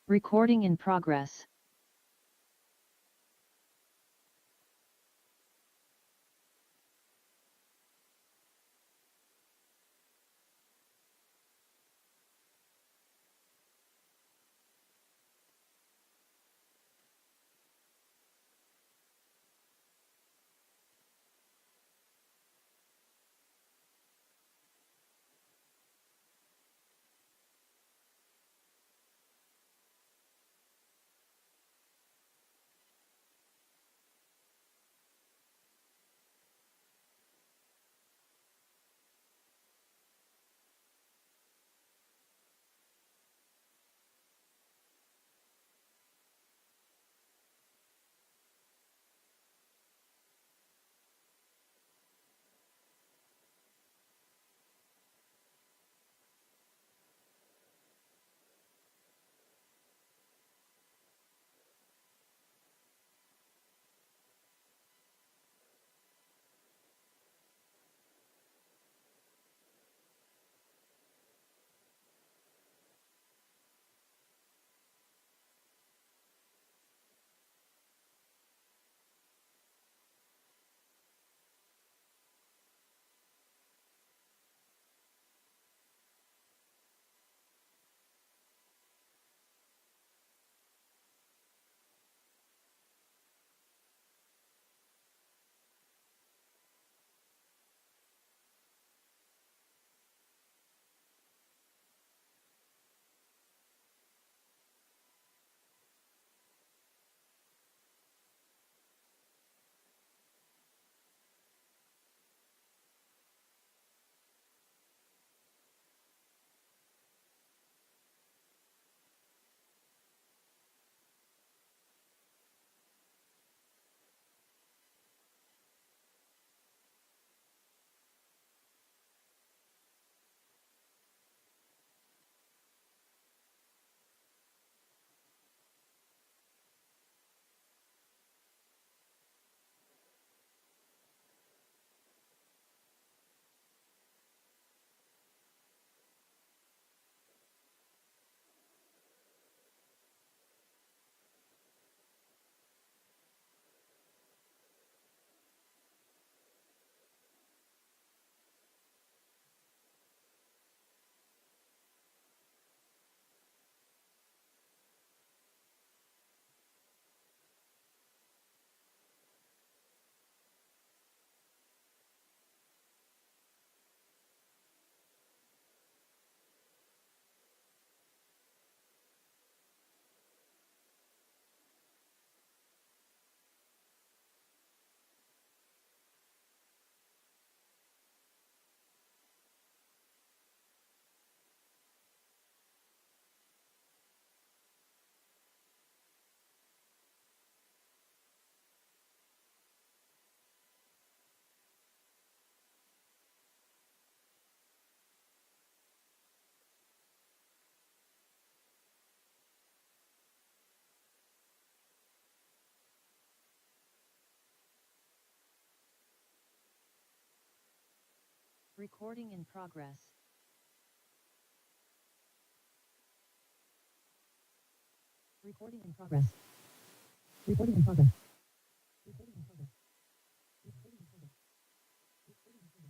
Recording in progress. Recording in progress. Recording in progress. Recording in progress. Recording in progress. Recording in progress. Recording in progress.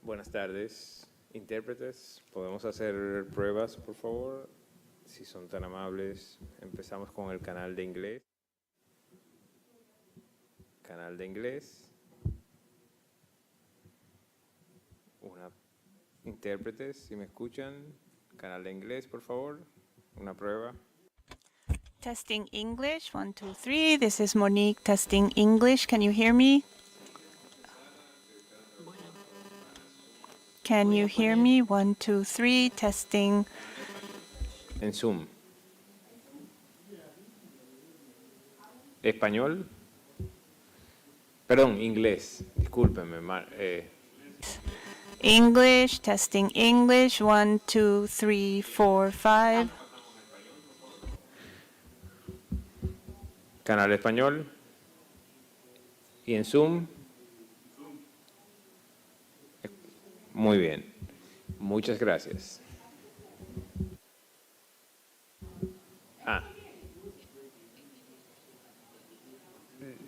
Buenas tardes, intérpretes. ¿Podemos hacer pruebas, por favor? Si son tan amables, empezamos con el canal de inglés. Canal de inglés. Intérpretes, si me escuchan. Canal de inglés, por favor. Una prueba. Testing English, 1, 2, 3. This is Monique testing English. Can you hear me? Can you hear me? 1, 2, 3. Testing. En Zoom. Español. Perdón, inglés. Discúlpenme. English, testing English. 1, 2, 3, 4, 5. Canal español. Y en Zoom. Muy bien. Muchas gracias.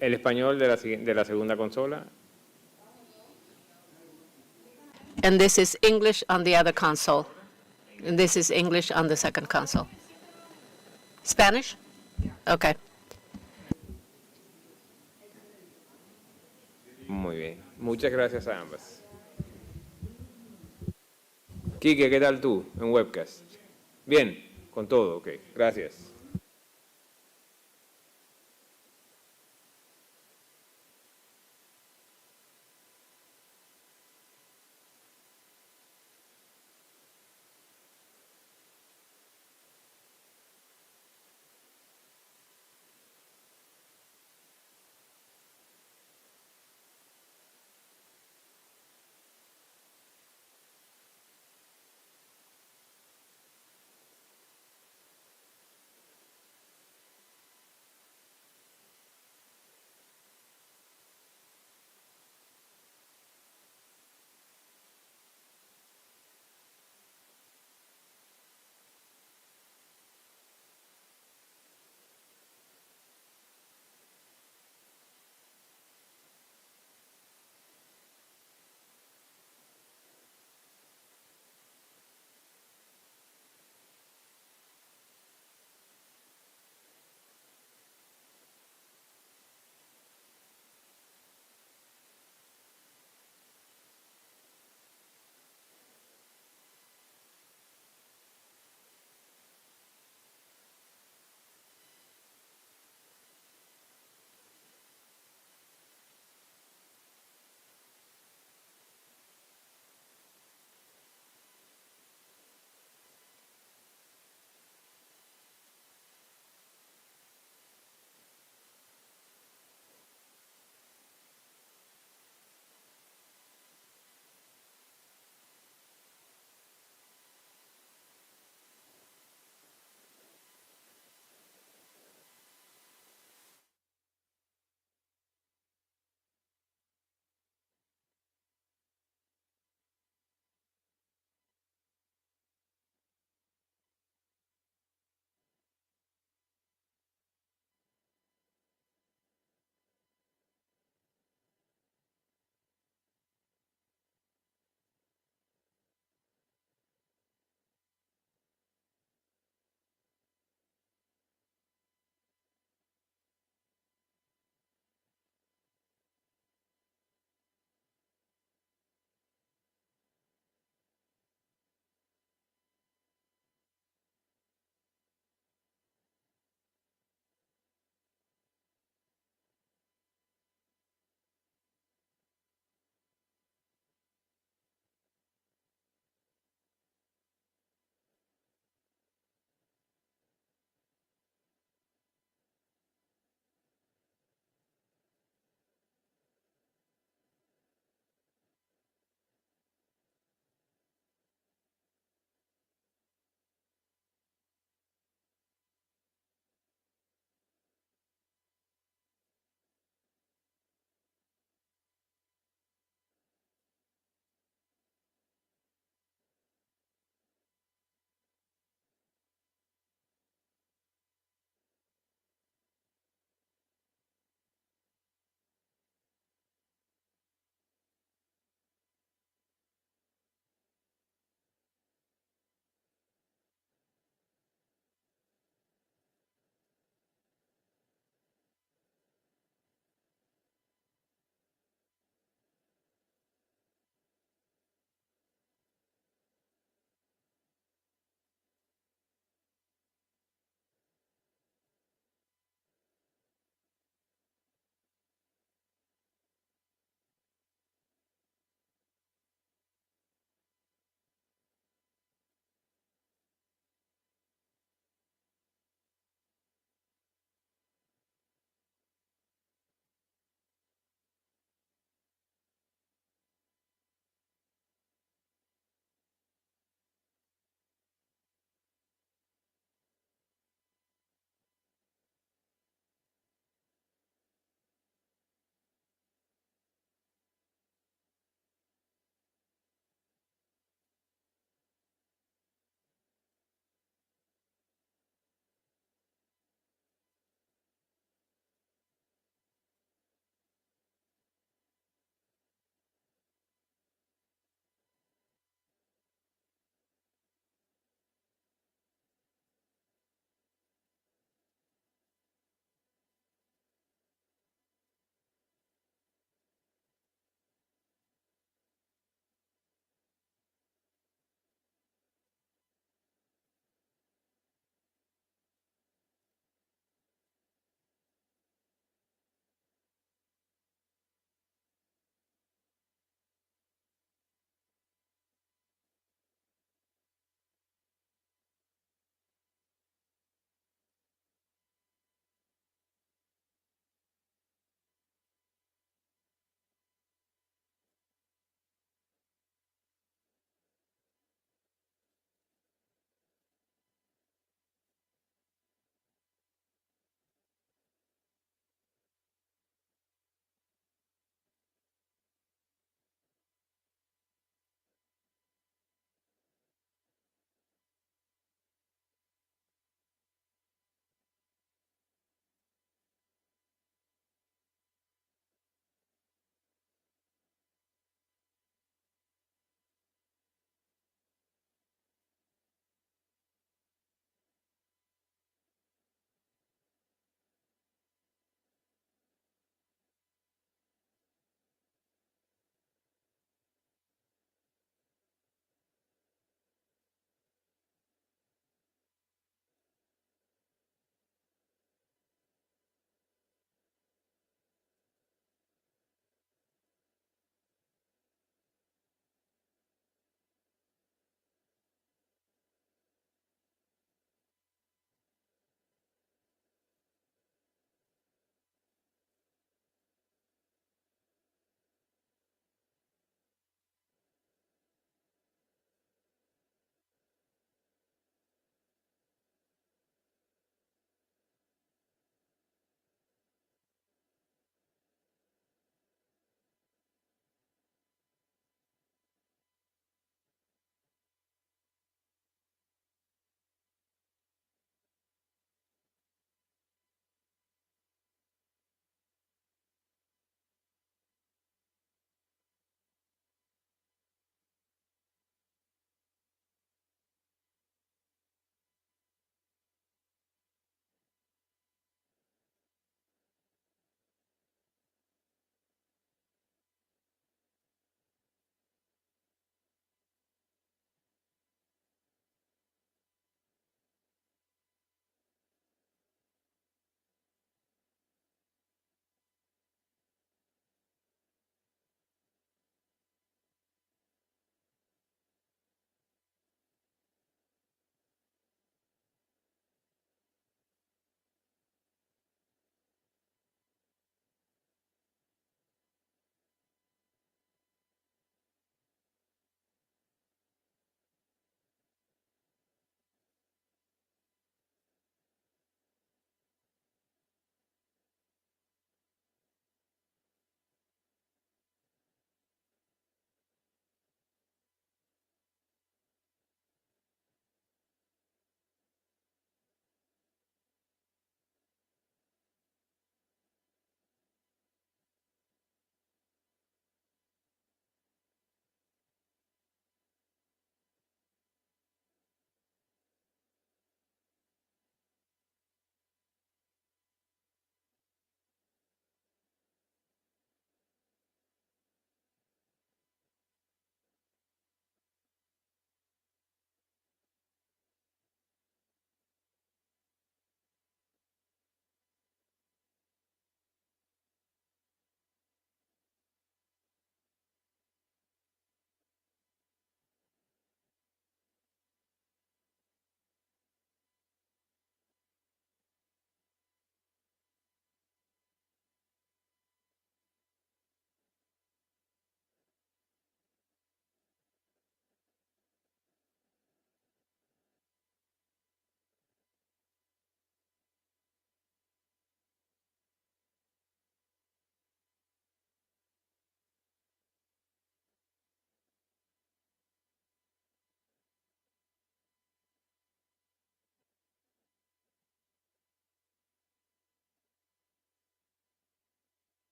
El español de la segunda consola. And this is English on the other console. And this is English on the second console. Spanish? Okay. Muy bien. Muchas gracias a ambas. Quique, ¿qué tal tú en webcast? Bien, con todo, ok. Gracias.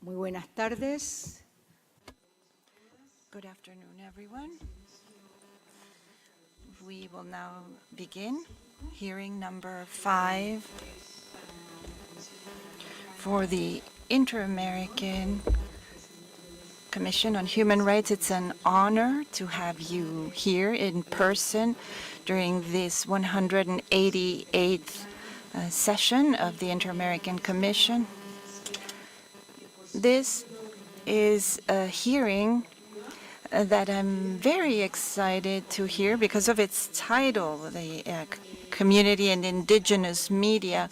Muy buenas tardes. Good afternoon, everyone. We will now begin hearing number 5 for the Inter-American Commission on Human Rights. It's an honor to have you here in person during this 188th session of the Inter-American Commission. This is a hearing that I'm very excited to hear because of its title, the Community and Indigenous Media.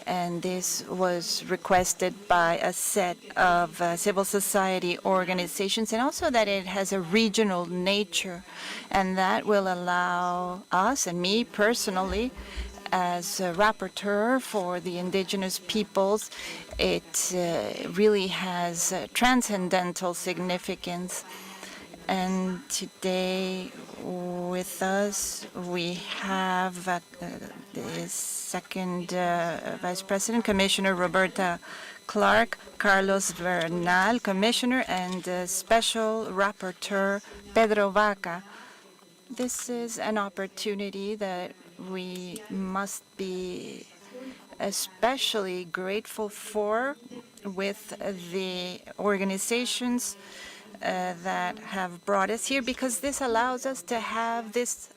And this was requested by a set of civil society organizations, and also that it has a regional nature. And that will allow us, and me personally, as a rapporteur for the indigenous peoples, it really has transcendental significance. And today with us, we have the second Vice President, Commissioner Roberta Clark, Carlos Bernal, Commissioner, and Special Rapporteur Pedro Vaca. This is an opportunity that we must be especially grateful for with the organizations that have brought us here, because this allows us to have this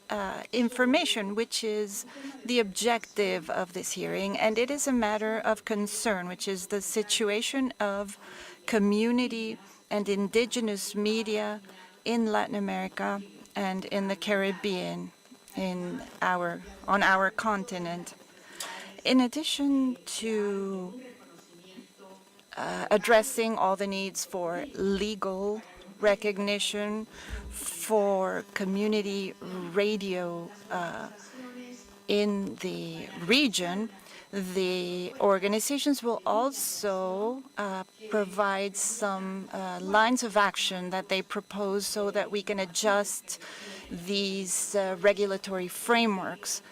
information, which is the objective of this hearing. And it is a matter of concern, which is the situation of community and indigenous media in Latin America and in the Caribbean, on our continent. In addition to addressing all the needs for legal recognition for community radio in the region, the organizations will also provide some lines of action that they propose so that we can adjust these regulatory frameworks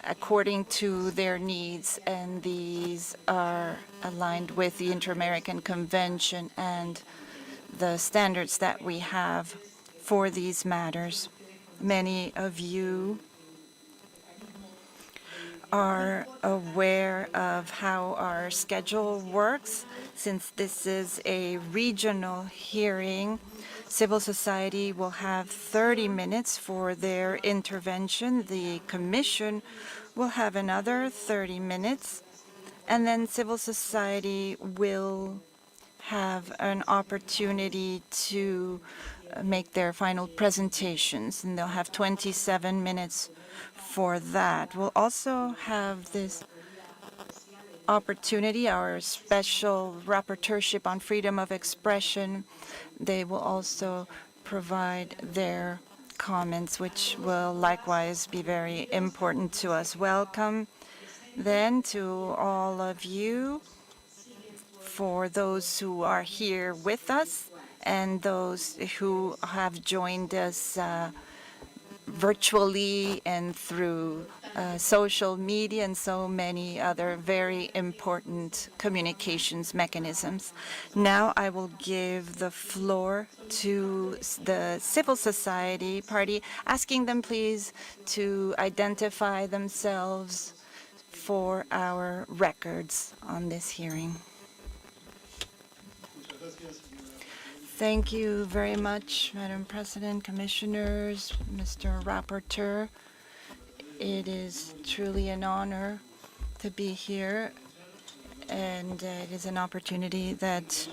according to their needs. And these are aligned with the Inter-American Convention and the standards that we have for these matters. Many of you are aware of how our schedule works. Since this is a regional hearing, civil society will have 30 minutes for their intervention. The Commission will have another 30 minutes. And then civil society will have an opportunity to make their final presentations, and they'll have 27 minutes for that. We'll also have this opportunity, our special rapporteurship on freedom of expression. They will also provide their comments, which will likewise be very important to us. Welcome then to all of you, for those who are here with us and those who have joined us virtually and through social media and so many other very important communications mechanisms. Now I will give the floor to the civil society party, asking them please to identify themselves for our records on this hearing. Thank you very much, Madam President, Commissioners, Mr. Rapporteur. It is truly an honor to be here, and it is an opportunity that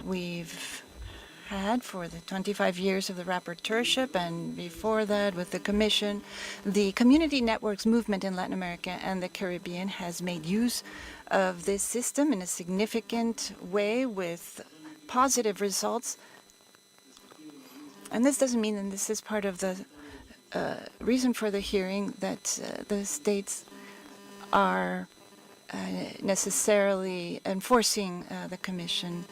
we've had for the 25 years of the rapporteurship, and before that with the Commission. The Community Networks movement in Latin America and the Caribbean has made use of this system in a significant way with positive results. And this doesn't mean, and this is part of the reason for the hearing, that the states are necessarily enforcing the Commission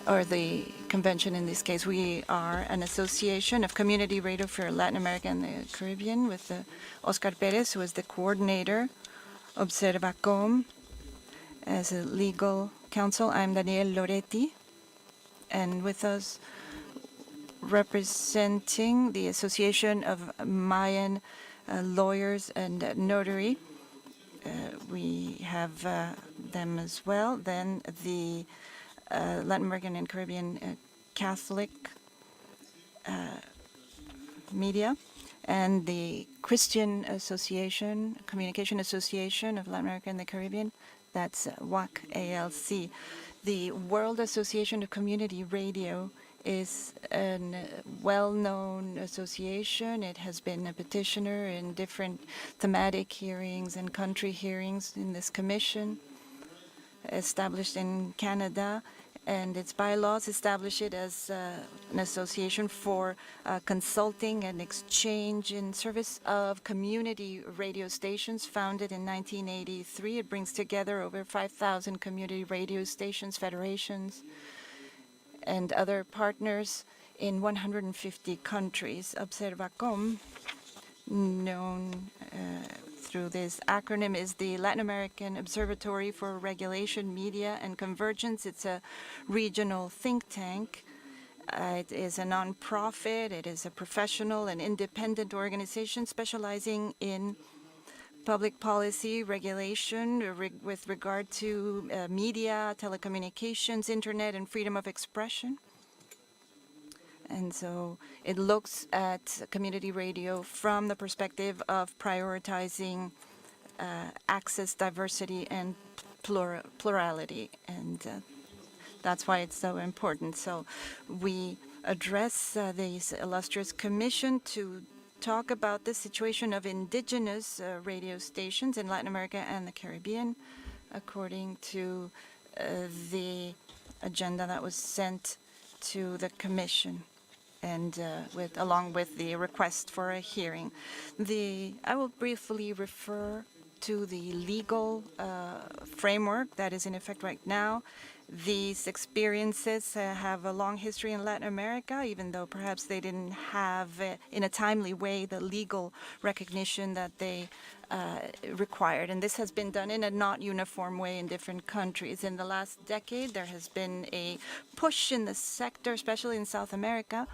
or the Convention in this case. We are an association of community radio for Latin America and the Caribbean with Oscar Perez, who is the coordinator, Observacom, as a legal Council. I'm Daniel Loretti, and with us representing the Association of Mayan Lawyers and Notary. We have them as well. Then the Latin American and Caribbean Catholic Media, and the Christian Association, Communication Association of Latin America and the Caribbean. That's WAC ALC. The World Association of Community Radio is a well-known association. It has been a petitioner in different thematic hearings and country hearings in this commission, established in Canada, and its bylaws establish it as an association for consulting and exchange in service of community radio stations, founded in 1983. It brings together over 5,000 community radio stations, federations, and other partners in 150 countries. Observacom, known through this acronym, is the Latin American Observatory for Regulation, Media, and Convergence. It's a regional think tank. It is a nonprofit. It is a professional and independent organization specializing in public policy regulation with regard to media, telecommunications, internet, and freedom of expression. And so it looks at community radio from the perspective of prioritizing access, diversity, and plurality. And that's why it's so important. So we address this illustrious commission to talk about the situation of indigenous radio stations in Latin America and the Caribbean, according to the agenda that was sent to the commission, and along with the request for a hearing. I will briefly refer to the legal framework that is in effect right now. These experiences have a long history in Latin America, even though perhaps they didn't have, in a timely way, the legal recognition that they required. And this has been done in a not uniform way in different countries. In the last decade, there has been a push in the sector, especially in South America,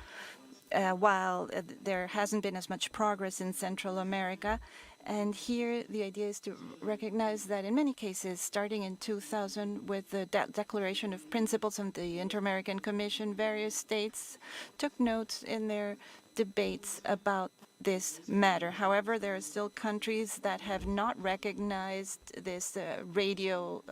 while there hasn't been as much progress in Central America. And here the idea is to recognize that in many cases, starting in 2000 with the Declaration of Principles of the Inter-American Commission, various states took notes in their debates about this matter. However, there are still countries that have not recognized this radio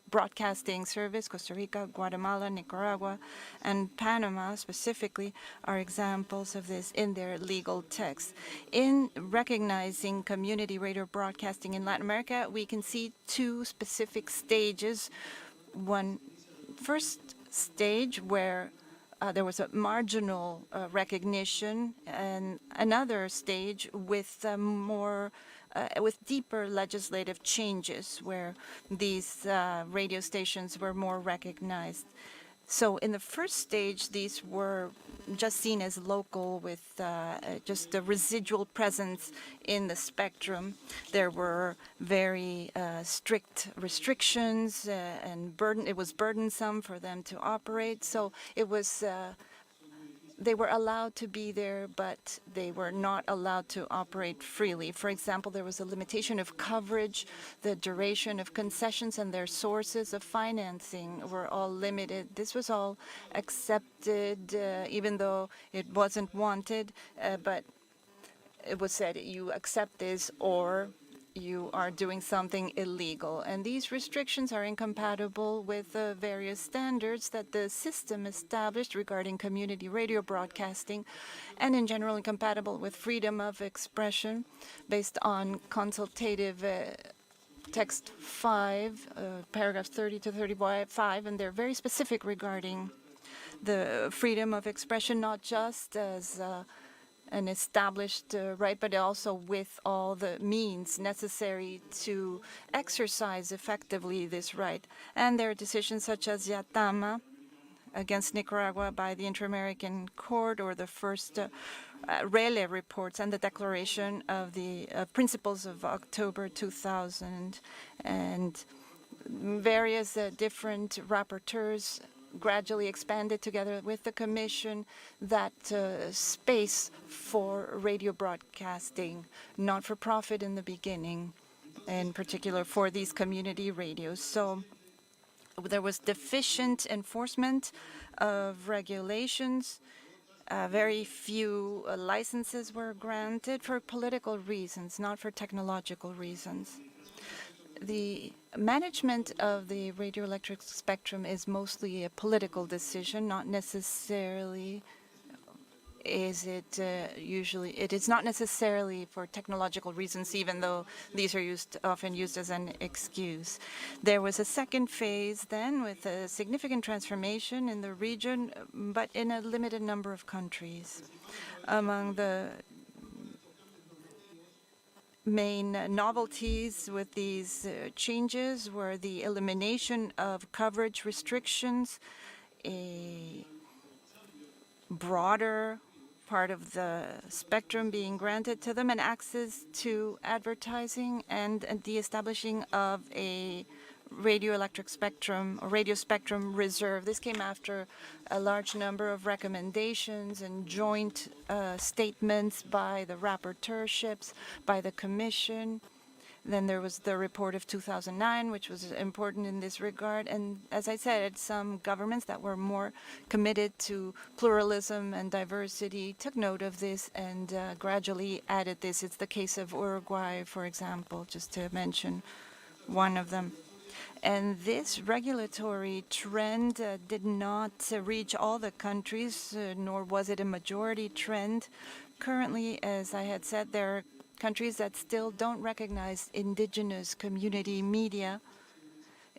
broadcasting service. Costa Rica, Guatemala, Nicaragua, and Panama specifically are examples of this in their legal text. In recognizing community radio broadcasting in Latin America, we can see two specific stages. One first stage where there was a marginal recognition, and another stage with with deeper legislative changes where these radio stations were more recognized. So in the first stage, these were just seen as local with just a residual presence in the spectrum. There were very strict restrictions and it was burdensome for them to operate. So it was they were allowed to be there, but they were not allowed to operate freely. For example, there was a limitation of coverage, the duration of concessions, and their sources of financing were all limited. This was all accepted, even though it wasn't wanted, but it was said you accept this or you are doing something illegal. And these restrictions are incompatible with the various standards that the system established regarding community radio broadcasting, and in general incompatible with freedom of expression based on consultative text 5, paragraphs 30 to 35, and they're very specific regarding the freedom of expression, not just as an established right, but also with all the means necessary to exercise effectively this right. And there are decisions such as Yatama against Nicaragua by the Inter-American Court, or the first Rele reports, and the Declaration of the Principles of October 2000. And various different rapporteurs gradually expanded together with the Commission that space for radio broadcasting, not for profit in the beginning, in particular for these community radios. So there was deficient enforcement of regulations. Very few licenses were granted for political reasons, not for technological reasons. The management of the radioelectric spectrum is mostly a political decision, not necessarily is it it is not necessarily for technological reasons, even though these are often used as an excuse. There was a second phase then with a significant transformation in the region, but in a limited number of countries. Among the main novelties with these changes were the elimination of coverage restrictions, a broader part of the spectrum being granted to them, and access to advertising, and the establishing of a radioelectric spectrum or radio spectrum reserve. This came after a large number of recommendations and joint statements by the rapporteurships, by the Commission. Then there was the report of 2009, which was important in this regard. And as I said, some governments that were more committed to pluralism and diversity took note of this and gradually added this. It's the case of Uruguay, for example, just to mention one of them. And this regulatory trend did not reach all the countries, nor was it a majority trend. Currently, as I had said, there are countries that still don't recognize indigenous community media.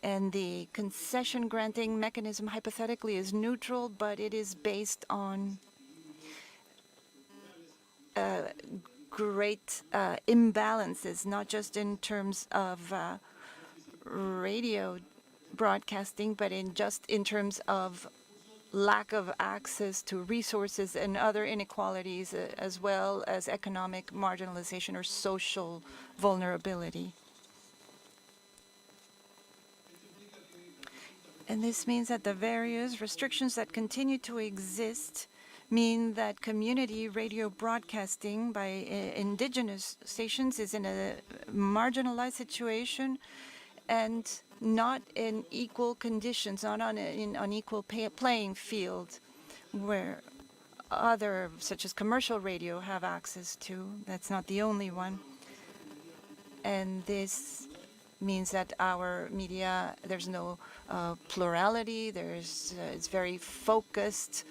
And the concession granting mechanism hypothetically is neutral, but it is based on great imbalances, not just in terms of radio broadcasting, but in terms of lack of access to resources and other inequalities, as well as economic marginalization or social vulnerability. And this means that the various restrictions that continue to exist mean that community radio broadcasting by indigenous stations is in a marginalized situation and not in equal conditions, not on an unequal playing field where other, such as commercial radio, have access to. That's not the only one. And this means that our media, there's no plurality, it's very focused,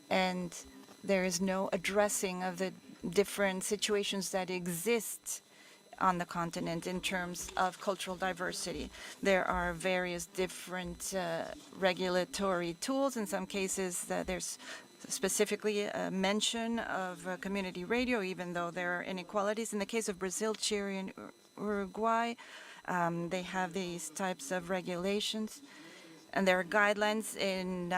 and there is no addressing of the different situations that exist on the continent in terms of cultural diversity. There are various different regulatory tools. In some cases, there's specifically a mention of community radio, even though there are inequalities. In the case of Brazil, Chile, and Uruguay, they have these types of regulations. And there are guidelines in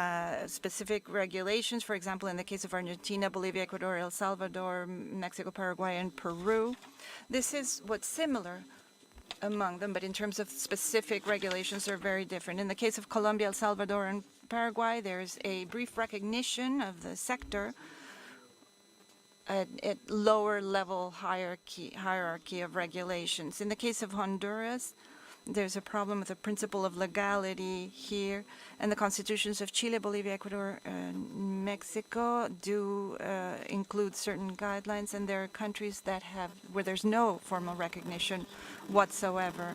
specific regulations, for example, in the case of Argentina, Bolivia, Ecuador, El Salvador, Mexico, Paraguay, and Peru. This is what's similar among them, but in terms of specific regulations, they're very different. In the case of Colombia, El Salvador, and Paraguay, there's a brief recognition of the sector at lower level hierarchy of regulations. In the case of Honduras, there's a problem with the principle of legality here, and the constitutions of Chile, Bolivia, Ecuador, and Mexico do include certain guidelines, and there are countries that where there's no formal recognition whatsoever.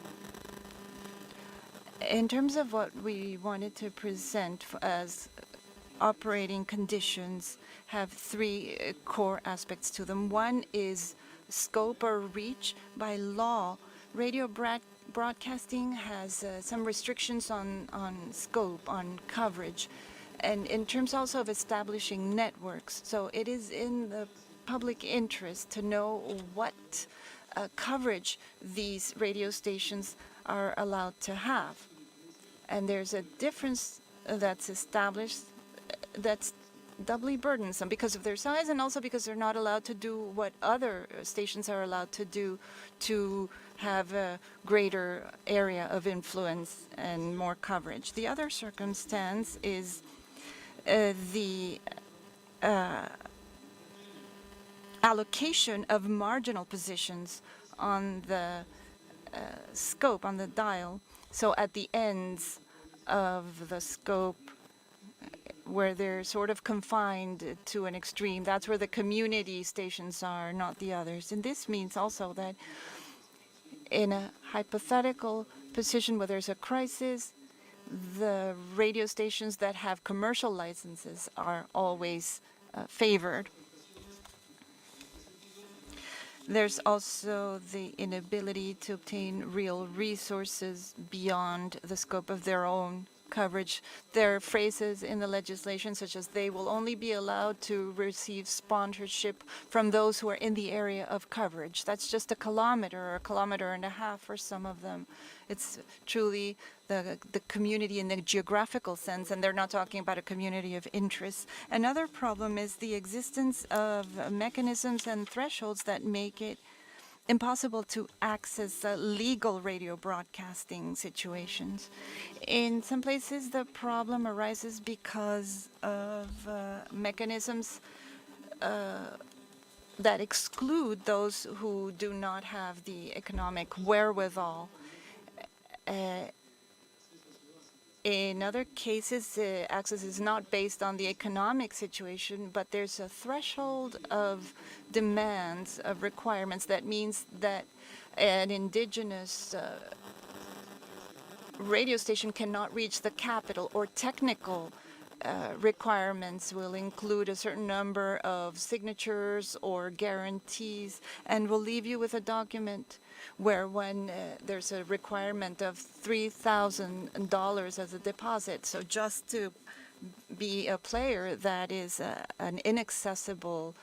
In terms of what we wanted to present as operating conditions, have three core aspects to them. One is scope or reach. By law, radio broadcasting has some restrictions on scope, on coverage, and in terms also of establishing networks. So it is in the public interest to know what coverage these radio stations are allowed to have. And there's a difference that's established that's doubly burdensome because of their size and also because they're not allowed to do what other stations are allowed to do to have a greater area of influence and more coverage. The other circumstance is the allocation of marginal positions on the scope, on the dial. So at the ends of the scope, where they're sort of confined to an extreme, that's where the community stations are, not the others. And this means also that in a hypothetical position where there's a crisis, the radio stations that have commercial licenses are always favored. There's also the inability to obtain real resources beyond the scope of their own coverage. There are phrases in the legislation such as they will only be allowed to receive sponsorship from those who are in the area of coverage. That's just a kilometer or a kilometer and a half for some of them. It's truly the community in the geographical sense, and they're not talking about a community of interest. Another problem is the existence of mechanisms and thresholds that make it impossible to access legal radio broadcasting situations. In some places, the problem arises because of mechanisms that exclude those who do not have the economic wherewithal. In other cases, access is not based on the economic situation, but there's a threshold of demands, of requirements. That means that an indigenous radio station cannot reach the capital, or technical requirements will include a certain number of signatures or guarantees, and will leave you with a document where when there's a requirement of $3,000 as a deposit. So just to be a player, that is an inaccessible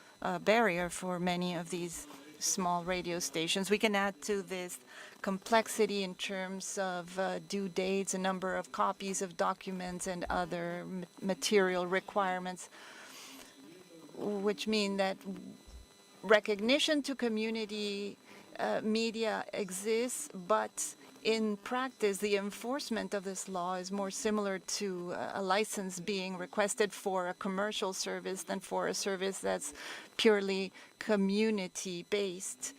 barrier for many of these small radio stations. We can add to this complexity in terms of due dates, a number of copies of documents and other material requirements, which mean that recognition to community media exists, but in practice, the enforcement of this law is more similar to a license being requested for a commercial service than for a service that's purely community-based,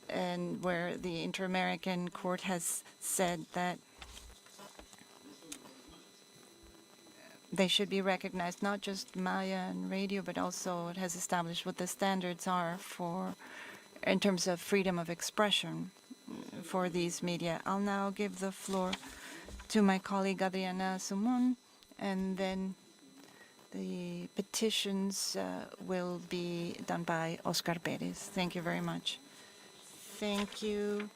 and where the Inter-American Court has said that they should be recognized, not just Maya and radio, but also it has established what the standards are for in terms of freedom of expression for these media. I'll now give the floor to my colleague Adriana Sumon, and then the petitions will be done by Oscar Perez. Thank you very much. Thank you.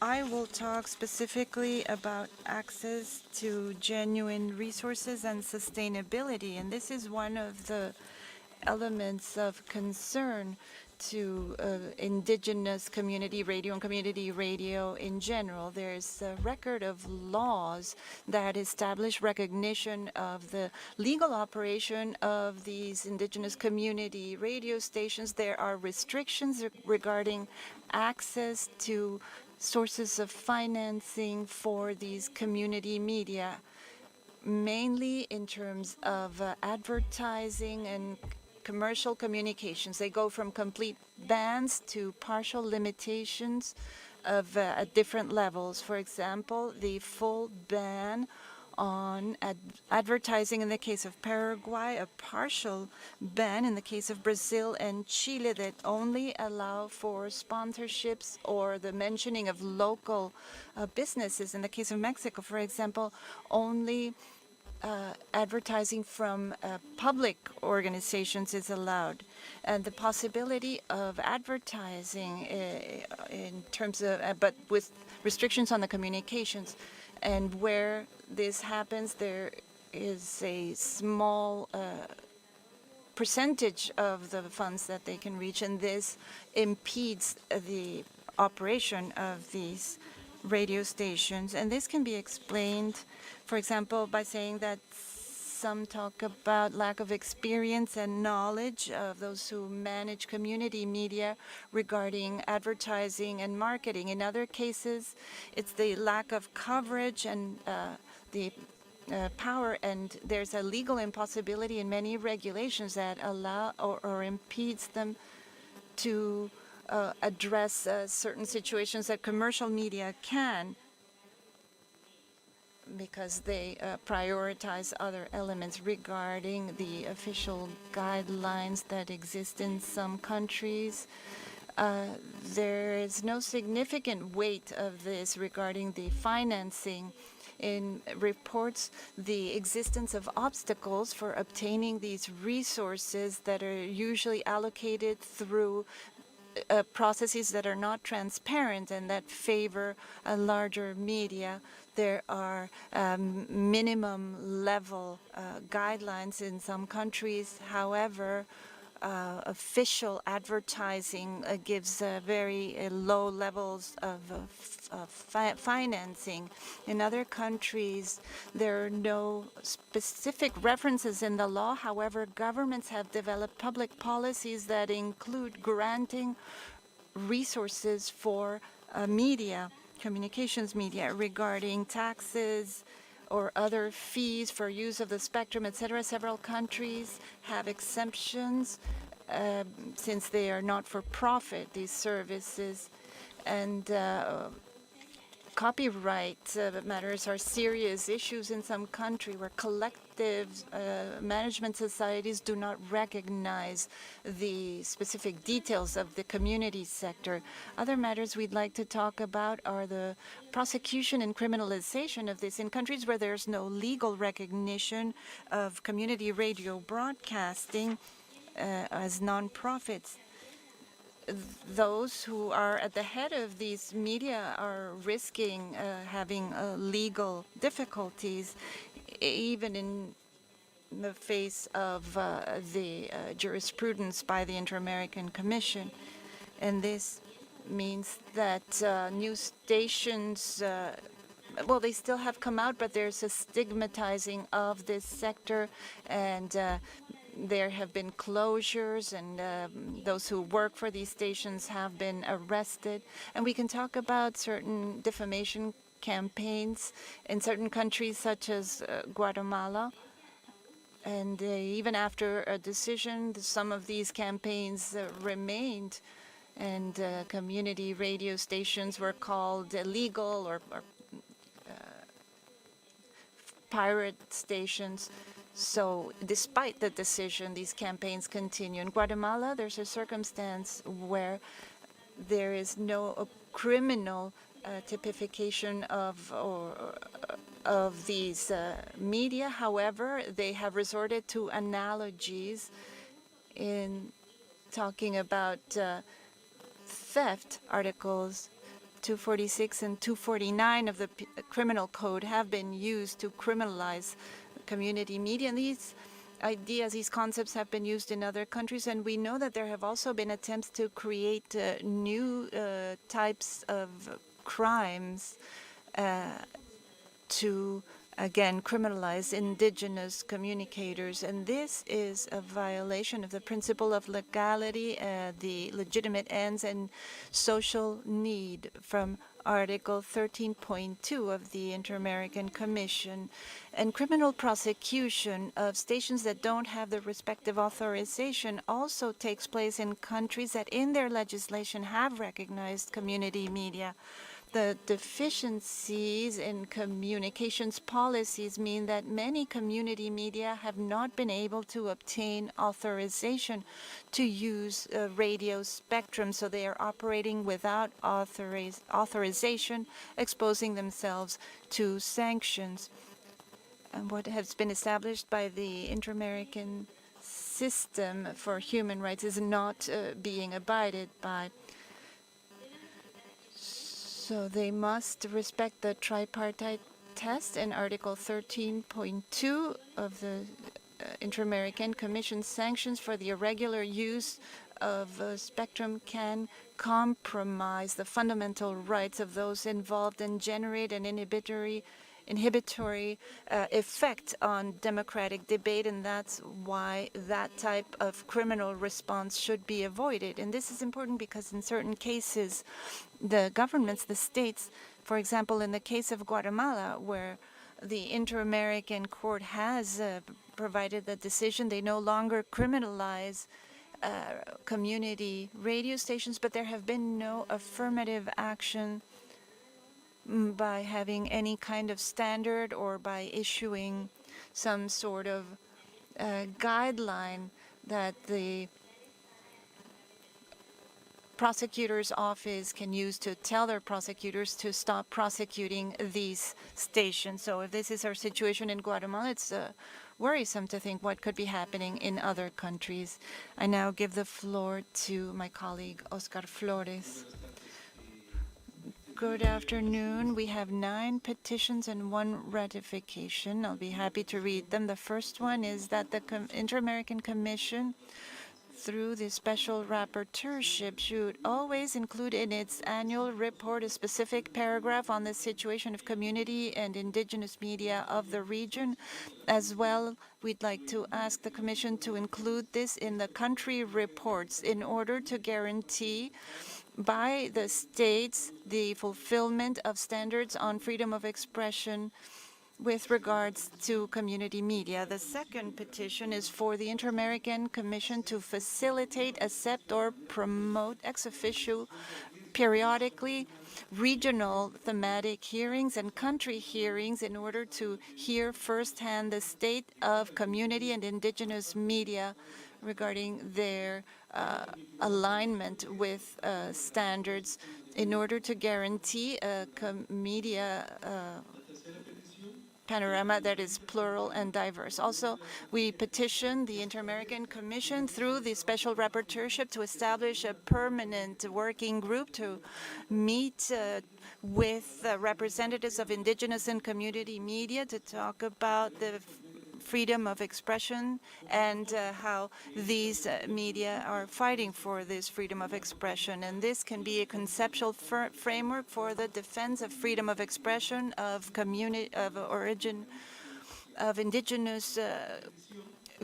I will talk specifically about access to genuine resources and sustainability, and this is one of the elements of concern to indigenous community radio and community radio in general. There's a record of laws that establish recognition of the legal operation of these indigenous community radio stations. There are restrictions regarding access to sources of financing for these community media, mainly in terms of advertising and commercial communications. They go from complete bans to partial limitations of at different levels. For example, the full ban on advertising in the case of Paraguay, a partial ban in the case of Brazil and Chile that only allow for sponsorships or the mentioning of local businesses. In the case of Mexico, for example, only advertising from public organizations is allowed, and the possibility of advertising in terms of, but with restrictions on the communications. And where this happens, there is a small percentage of the funds that they can reach, and this impedes the operation of these radio stations. And this can be explained, for example, by saying that some talk about lack of experience and knowledge of those who manage community media regarding advertising and marketing. In other cases, it's the lack of coverage and the power, and there's a legal impossibility in many regulations that allow or impedes them to address certain situations that commercial media can, because they prioritize other elements regarding the official guidelines that exist in some countries. There is no significant weight of this regarding the financing. In reports the existence of obstacles for obtaining these resources that are usually allocated through processes that are not transparent and that favor a larger media. There are minimum level guidelines in some countries. However, official advertising gives very low levels of financing. In other countries, there are no specific references in the law. However, governments have developed public policies that include granting resources for media, communications media, regarding taxes or other fees for use of the spectrum, etc. Several countries have exemptions since they are not for profit, these services. And copyright matters are serious issues in some country where collective management societies do not recognize the specific details of the community sector. Other matters we'd like to talk about are the prosecution and criminalization of this in countries where there's no legal recognition of community radio broadcasting as non-profits. Those who are at the head of these media are risking having legal difficulties, even in the face of the jurisprudence by the Inter-American Commission. And this means that new stations, well, they still have come out, but there's a stigmatizing of this sector, and there have been closures, and those who work for these stations have been arrested. And we can talk about certain defamation campaigns in certain countries such as Guatemala. And even after a decision, some of these campaigns remained, and community radio stations were called illegal or pirate stations. So despite the decision, these campaigns continue. In Guatemala, there's a circumstance where there is no criminal typification of these media. However, they have resorted to analogies in talking about theft. Articles 246 and 249 of the Criminal Code have been used to criminalize community media. And these ideas, these concepts have been used in other countries, and we know that there have also been attempts to create new types of crimes to, again, criminalize indigenous communicators. And this is a violation of the principle of legality, the legitimate ends and social need from Article 13.2 of the Inter-American Commission. And criminal prosecution of stations that don't have the respective authorization also takes place in countries that in their legislation have recognized community media. The deficiencies in communications policies mean that many community media have not been able to obtain authorization to use radio spectrum, so they are operating without authorization, exposing themselves to sanctions. And what has been established by the Inter-American System for Human Rights is not being abided by. So they must respect the tripartite test in Article 13.2 of the Inter-American Commission. Sanctions for the irregular use of spectrum can compromise the fundamental rights of those involved and generate an inhibitory inhibitory effect on democratic debate, and that's why that type of criminal response should be avoided. And this is important because in certain cases, the governments, the states, for example, in the case of Guatemala, where the Inter-American Court has provided the decision, they no longer criminalize community radio stations, but there have been no affirmative action by having any kind of standard or by issuing some sort of guideline that the prosecutor's office can use to tell their prosecutors to stop prosecuting these stations. So if this is our situation in Guatemala, it's worrisome to think what could be happening in other countries. I now give the floor to my colleague, Oscar Flores. Good afternoon. We have 9 petitions and 1 ratification. I'll be happy to read them. The first one is that the Inter-American Commission, through the special rapporteurship, should always include in its annual report a specific paragraph on the situation of community and indigenous media of the region. As well, we'd like to ask the Commission to include this in the country reports in order to guarantee by the states the fulfillment of standards on freedom of expression with regards to community media. The second petition is for the Inter-American Commission to facilitate, accept, or promote ex officio periodically regional thematic hearings and country hearings in order to hear firsthand the state of community and indigenous media regarding their alignment with standards in order to guarantee a media panorama that is plural and diverse. Also, we petition the Inter-American Commission through the special rapporteurship to establish a permanent working group to meet with representatives of indigenous and community media to talk about the freedom of expression and how these media are fighting for this freedom of expression. And this can be a conceptual framework for the defense of freedom of expression, of community, of origin, of indigenous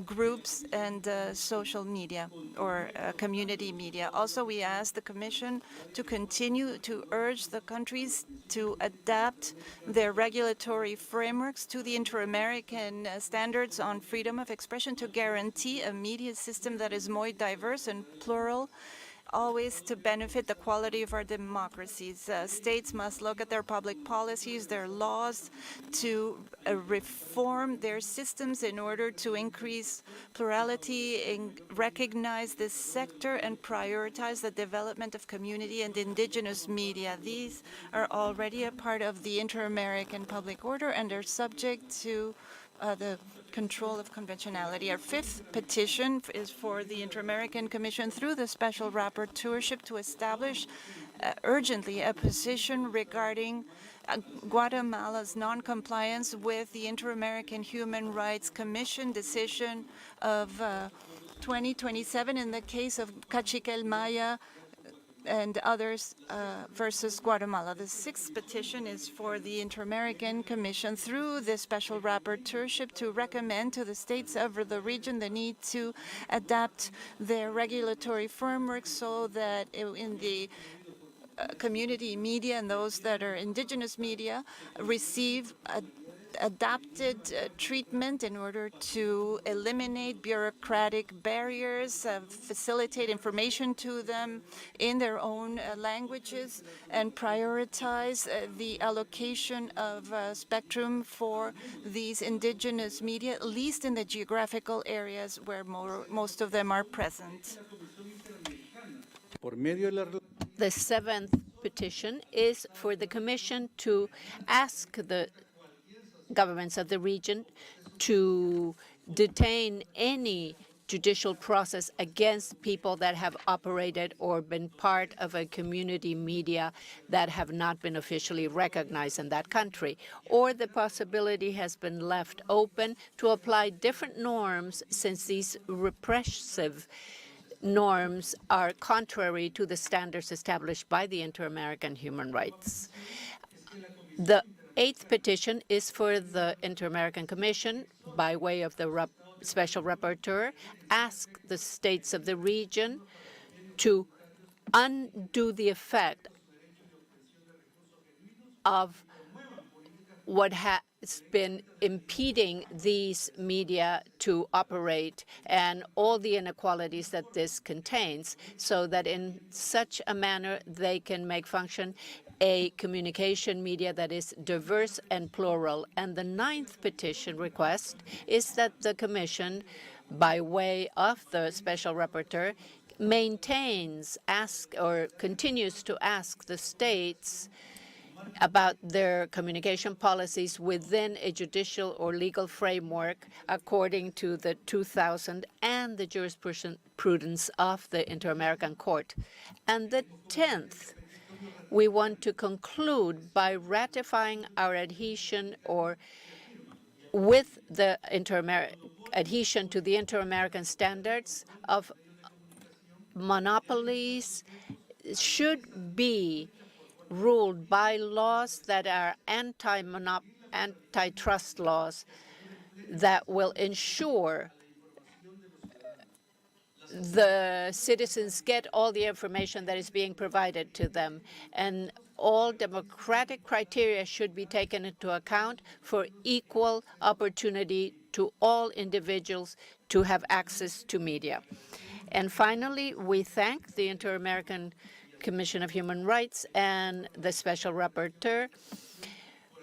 groups and social media or community media. Also, we ask the Commission to continue to urge the countries to adapt their regulatory frameworks to the Inter-American standards on freedom of expression to guarantee a media system that is more diverse and plural, always to benefit the quality of our democracies. States must look at their public policies, their laws, to reform their systems in order to increase plurality and recognize this sector and prioritize the development of community and indigenous media. These are already a part of the Inter-American public order and are subject to the control of conventionality. Our 5th petition is for the Inter-American Commission through the special rapporteurship to establish urgently a position regarding Guatemala's non-compliance with the Inter-American Human Rights Commission decision of 2027 in the case of Cachiquel Maya and others versus Guatemala. The 6th petition is for the Inter-American Commission through the special rapporteurship to recommend to the states of the region the need to adapt their regulatory framework so that in the community media and those that are indigenous media receive adapted treatment in order to eliminate bureaucratic barriers, facilitate information to them in their own languages, and prioritize the allocation of spectrum for these indigenous media, at least in the geographical areas where most of them are present. The 7th petition is for the Commission to ask the governments of the region to detain any judicial process against people that have operated or been part of a community media that have not been officially recognized in that country, or the possibility has been left open to apply different norms since these repressive norms are contrary to the standards established by the Inter-American Human Rights. The 8th petition is for the Inter-American Commission, by way of the Special Rapporteur, ask the states of the region to undo the effect of what has been impeding these media to operate and all the inequalities that this contains, so that in such a manner they can make function a communication media that is diverse and plural. And the 9th petition request is that the Commission, by way of the Special Rapporteur, continues to ask the states about their communication policies within a judicial or legal framework according to the 2000 and the jurisprudence of the Inter-American Court. And the 10th, we want to conclude by ratifying our adhesion with the adhesion to the Inter-American standards of monopolies should be ruled by laws that are antitrust laws that will ensure the citizens get all the information that is being provided to them. And all democratic criteria should be taken into account for equal opportunity to all individuals to have access to media. And finally, we thank the Inter-American Commission of Human Rights and the Special Rapporteur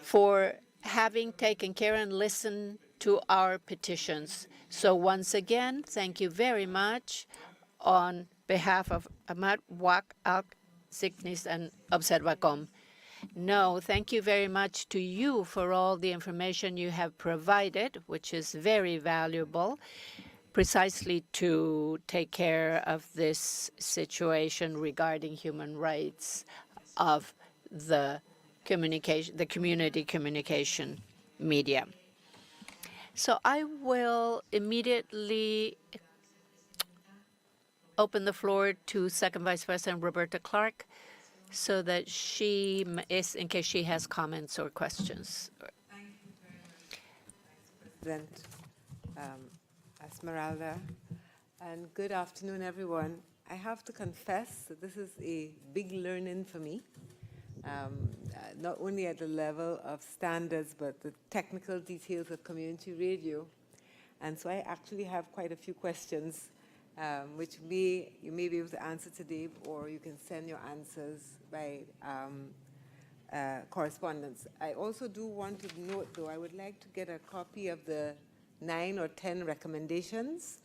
for having taken care and listened to our petitions. So once again, thank you very much on behalf of Amat, WAC, ALC, Signis, and Observacom. No, thank you very much to you for all the information you have provided, which is very valuable, precisely to take care of this situation regarding human rights of the community communication media. So I will immediately open the floor to Second Vice President Roberta Clark, so that in case she has comments or questions. Thank you very much, Vice President Esmeralda, and good afternoon, everyone. I have to confess that this is a big learning for me, not only at the level of standards, but the technical details of community radio. And so I actually have quite a few questions, which you may be able to answer today, or you can send your answers by correspondence. I also do want to note, though, I would like to get a copy of the 9 or 10 recommendations,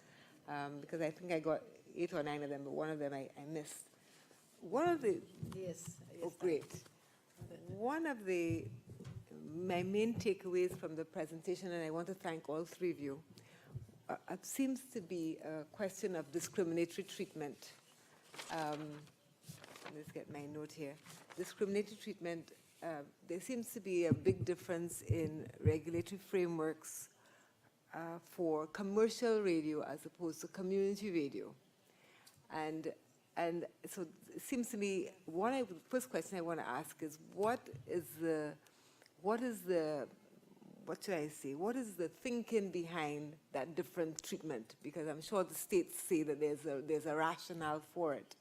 because I think I got 8 or 9 of them, but one of them I missed. One of the great. One of my main takeaways from the presentation, and I want to thank all three of you, seems to be a question of discriminatory treatment. Let's get my note here. Discriminatory treatment. There seems to be a big difference in regulatory frameworks for commercial radio as opposed to community radio. And so it seems to me, the first question I want to ask is, what is the thinking behind that different treatment? Because I'm sure the states say that there's a rationale for it.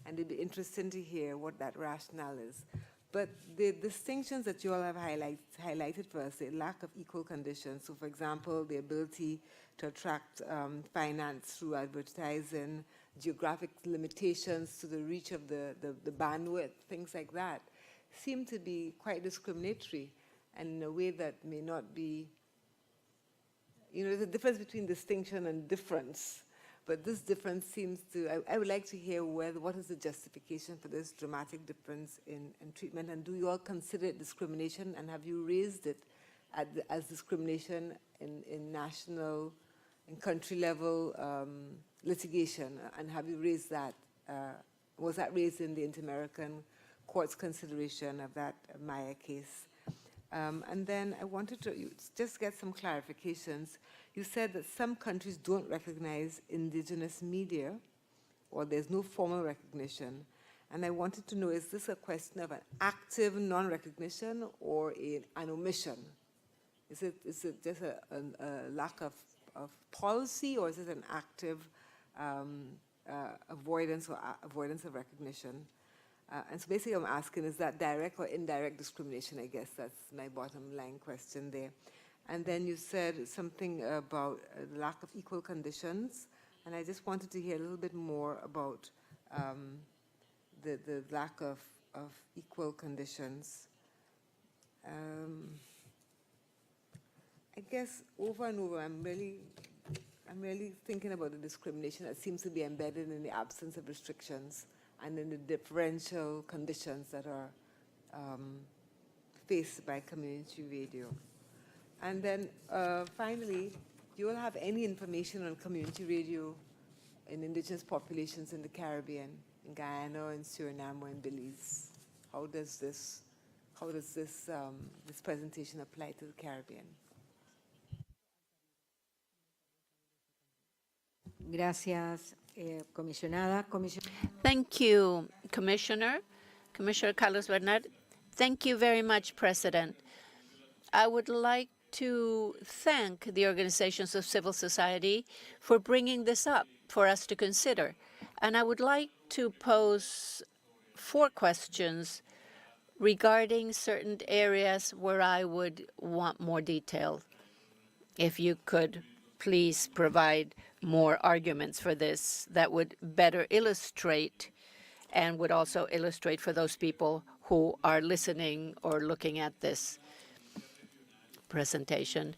And it'd be interesting to hear what that rationale is. But the distinctions that you all have highlighted for us, the lack of equal conditions. So, for example, the ability to attract finance through advertising, geographic limitations to the reach of the bandwidth, things like that, seem to be quite discriminatory, and in a way that may not be, there's a difference between distinction and difference. But this difference seems to, I would like to hear what is the justification for this dramatic difference in treatment, and do you all consider it discrimination, and have you raised it as discrimination in national and country level litigation, and have you raised that, was that raised in the Inter-American Court's consideration of that Maya case? And then I wanted to just get some clarifications. You said that some countries don't recognize indigenous media, or there's no formal recognition. And I wanted to know, is this a question of an active non-recognition or an omission? Is it just a lack of policy, or is it an active avoidance of recognition? And so basically I'm asking, is that direct or indirect discrimination? I guess that's my bottom line question there. And then you said something about the lack of equal conditions, and I just wanted to hear a little bit more about the lack of equal conditions. I guess over and over, I'm really thinking about the discrimination that seems to be embedded in the absence of restrictions and in the differential conditions that are faced by community radio. And then finally, do you all have any information on community radio in indigenous populations in the Caribbean, in Guyana, in Suriname, or in Belize? How does this presentation apply to the Caribbean? Gracias, comisionada. Thank you, Commissioner. Commissioner Carlos Bernard. Thank you very much, President. I would like to thank the organizations of civil society for bringing this up for us to consider. And I would like to pose 4 questions regarding certain areas where I would want more detail. If you could please provide more arguments for this that would better illustrate and would also illustrate for those people who are listening or looking at this presentation.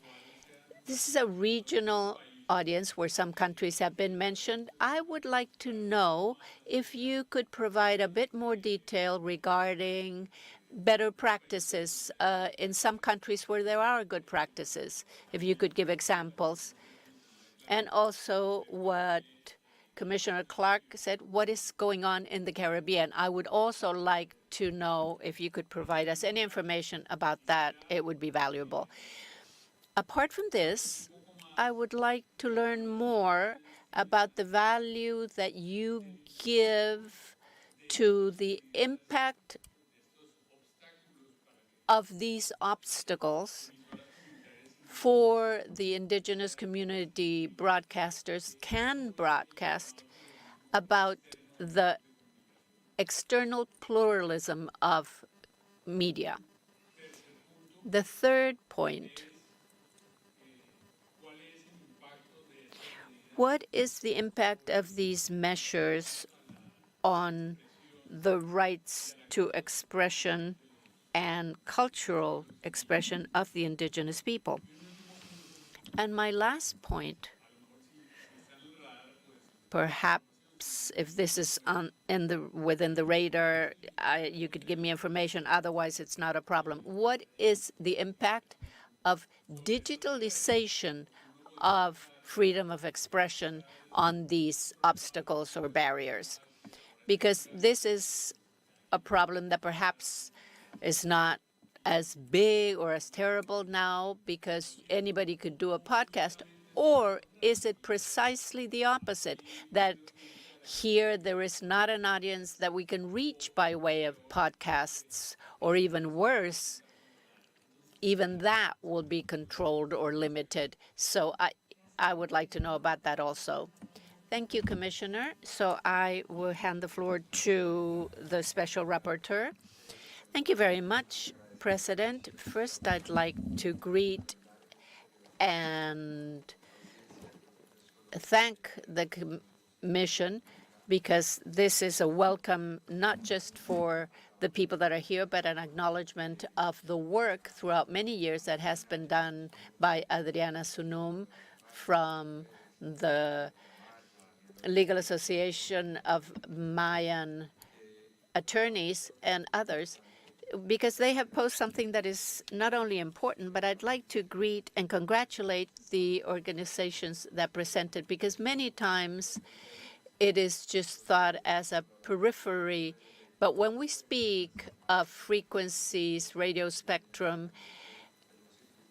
This is a regional audience where some countries have been mentioned. I would like to know if you could provide a bit more detail regarding better practices in some countries where there are good practices, if you could give examples. And also what Commissioner Clark said, what is going on in the Caribbean. I would also like to know if you could provide us any information about that. It would be valuable. Apart from this, I would like to learn more about the value that you give to the impact of these obstacles for the indigenous community broadcasters can broadcast about the external pluralism of media. The third point, what is the impact of these measures on the rights to expression and cultural expression of the indigenous people? And my last point, perhaps if this is within the radar, you could give me information. Otherwise, it's not a problem. What is the impact of digitalization of freedom of expression on these obstacles or barriers? Because this is a problem that perhaps is not as big or as terrible now because anybody could do a podcast? Or is it precisely the opposite, that here there is not an audience that we can reach by way of podcasts, or even worse, even that will be controlled or limited? So I would like to know about that also. Thank you, Commissioner. So I will hand the floor to the Special Rapporteur. Thank you very much, President. First, I'd like to greet and thank the Commission, because this is a welcome not just for the people that are here, but an acknowledgement of the work throughout many years that has been done by Adriana Sunum from the Legal Association of Mayan Attorneys and others, because they have posed something that is not only important, but I'd like to greet and congratulate the organizations that presented, because many times it is just thought as a periphery. But when we speak of frequencies, radio spectrum,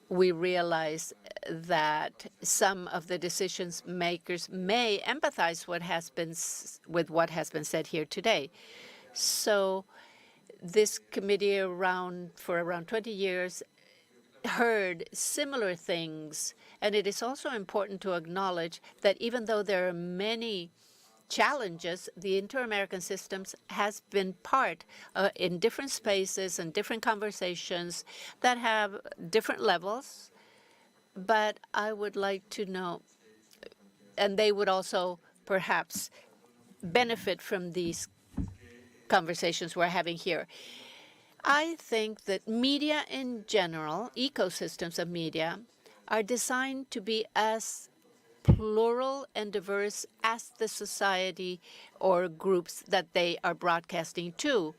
we realize that some of the decision makers may empathize with what has been said here today. So this committee for around 20 years heard similar things. And it is also important to acknowledge that even though there are many challenges, the inter-American systems has been part in different spaces and different conversations that have different levels. But I would like to know, and they would also perhaps benefit from these conversations we're having here. I think that media in general, ecosystems of media, are designed to be as plural and diverse as the society or groups that they are broadcasting to.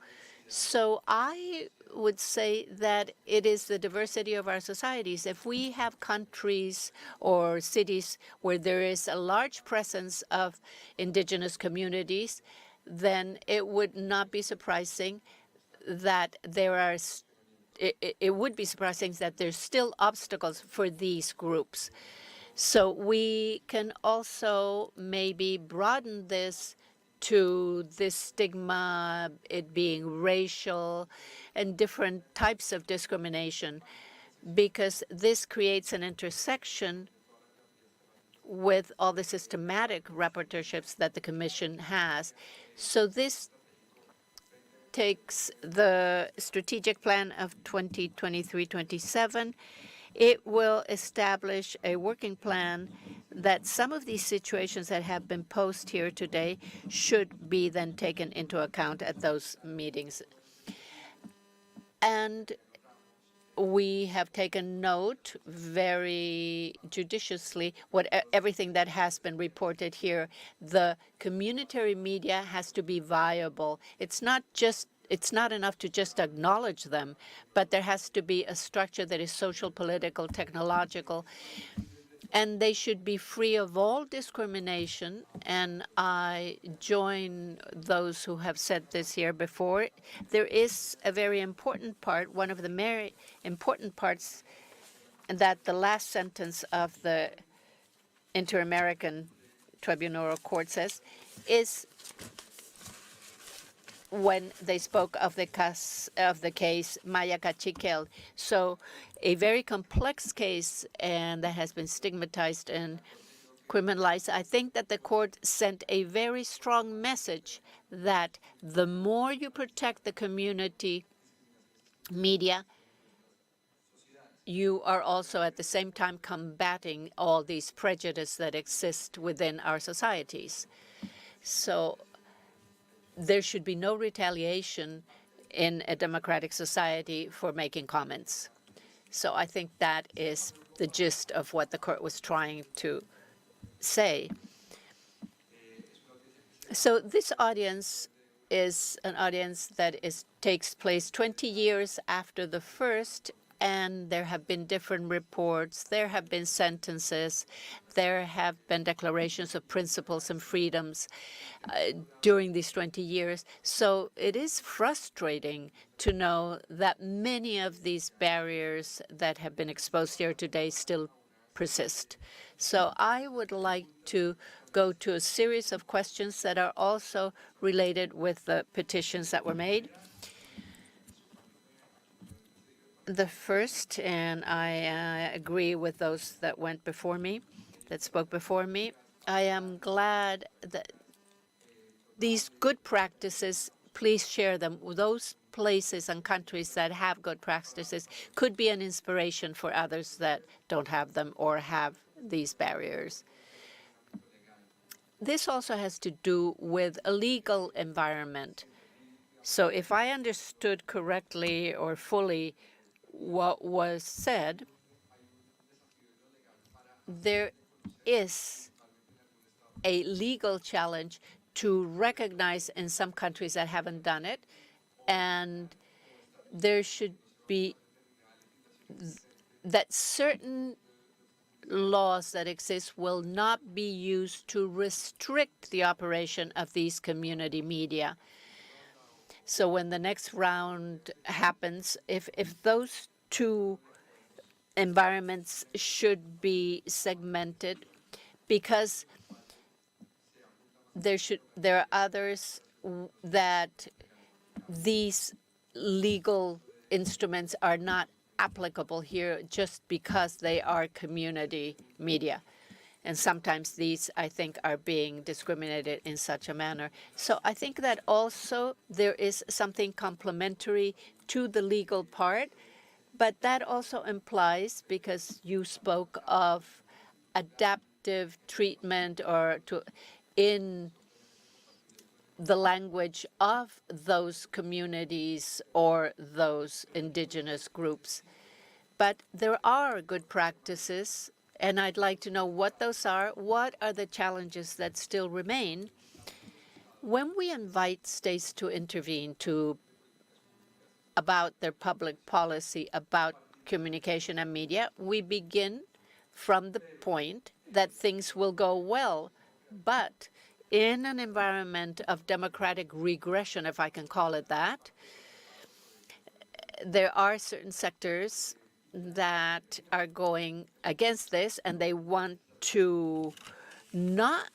So I would say that it is the diversity of our societies. If we have countries or cities where there is a large presence of indigenous communities, then it would not be surprising that it would be surprising that there's still obstacles for these groups. So we can also maybe broaden this to this stigma, it being racial and different types of discrimination, because this creates an intersection with all the systematic rapporteurships that the Commission has. So this takes the strategic plan of 2023-27. It will establish a working plan that some of these situations that have been posed here today should be then taken into account at those meetings. And we have taken note very judiciously everything that has been reported here. The community media has to be viable. It's not enough to just acknowledge them, but there has to be a structure that is social, political, technological, and they should be free of all discrimination. And I join those who have said this here before. There is a very important part, one of the very important parts, that the last sentence of the Inter-American Tribunal Court says, is when they spoke of the case Maya Cachiquel. So a very complex case, and that has been stigmatized and criminalized. I think that the court sent a very strong message that the more you protect the community media, you are also at the same time combating all these prejudices that exist within our societies. So there should be no retaliation in a democratic society for making comments. So I think that is the gist of what the court was trying to say. So this audience is an audience that takes place 20 years after the first, and there have been different reports, there have been sentences, there have been declarations of principles and freedoms during these 20 years. So it is frustrating to know that many of these barriers that have been exposed here today still persist. So I would like to go to a series of questions that are also related with the petitions that were made. The first, and I agree with those that went before me, that spoke before me, I am glad that these good practices, please share them. Those places and countries that have good practices could be an inspiration for others that don't have them or have these barriers. This also has to do with a legal environment. So if I understood correctly or fully what was said, there is a legal challenge to recognize in some countries that haven't done it, and there should be that certain laws that exist will not be used to restrict the operation of these community media. So when the next round happens, if those two environments should be segmented, because there are others that these legal instruments are not applicable here just because they are community media. And sometimes these, I think, are being discriminated in such a manner. So I think that also there is something complementary to the legal part, but that also implies, because you spoke of adaptive treatment or in the language of those communities or those indigenous groups. But there are good practices, and I'd like to know what those are. What are the challenges that still remain? When we invite states to intervene about their public policy about communication and media, we begin from the point that things will go well. But in an environment of democratic regression, if I can call it that, there are certain sectors that are going against this, and they want to not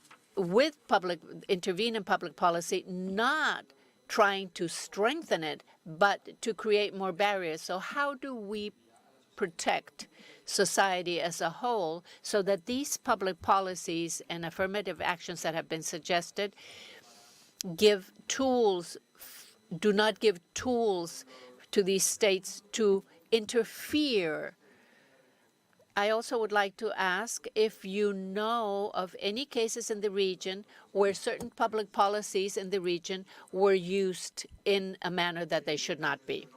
intervene in public policy, not trying to strengthen it, but to create more barriers. So how do we protect society as a whole so that these public policies and affirmative actions that have been suggested give tools, do not give tools to these states to interfere? I also would like to ask if you know of any cases in the region where certain public policies in the region were used in a manner that they should not be.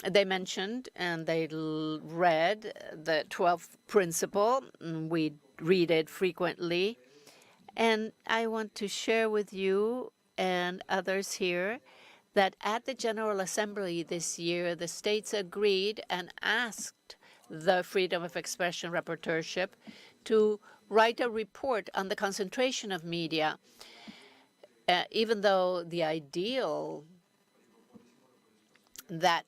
They mentioned and they read the 12th principle. We read it frequently. And I want to share with you and others here that at the General Assembly this year, the states agreed and asked the Freedom of Expression Rapporteurship to write a report on the concentration of media, even though the ideal that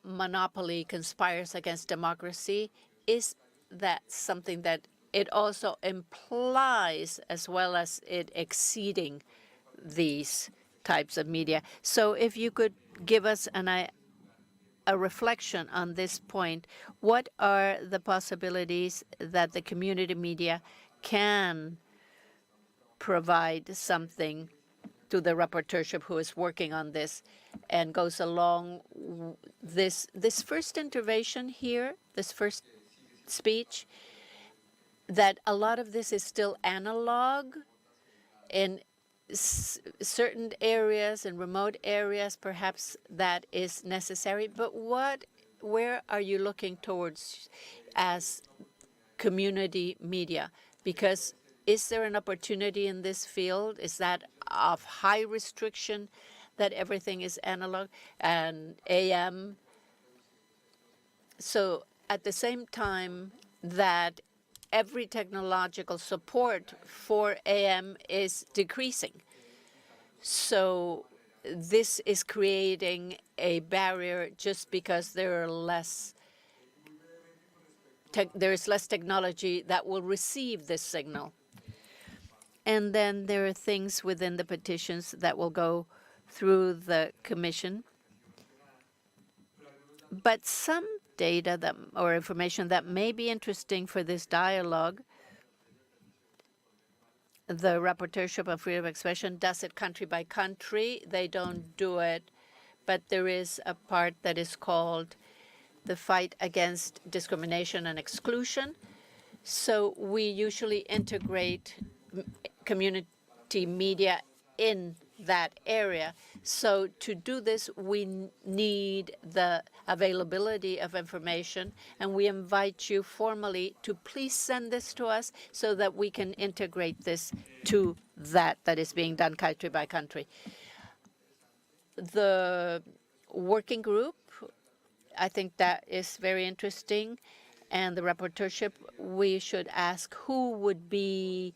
monopoly conspires against democracy is that something that it also implies, as well as it exceeding these types of media. So if you could give us a reflection on this point, what are the possibilities that the community media can provide something to the rapporteurship who is working on this and goes along this first intervention here, this first speech, that a lot of this is still analog in certain areas and remote areas, perhaps that is necessary. But where are you looking towards as community media? Because is there an opportunity in this field? Is that of high restriction, that everything is analog and AM? So at the same time that every technological support for AM is decreasing. So this is creating a barrier just because there is less technology that will receive this signal. And then there are things within the petitions that will go through the commission. But some data or information that may be interesting for this dialogue, the Rapporteurship on Freedom of Expression does it country by country. They don't do it, but there is a part that is called the fight against discrimination and exclusion. So we usually integrate community media in that area. So to do this, we need the availability of information, and we invite you formally to please send this to us so that we can integrate this to that is being done country by country. The working group, I think that is very interesting, and the rapporteurship, we should ask who would be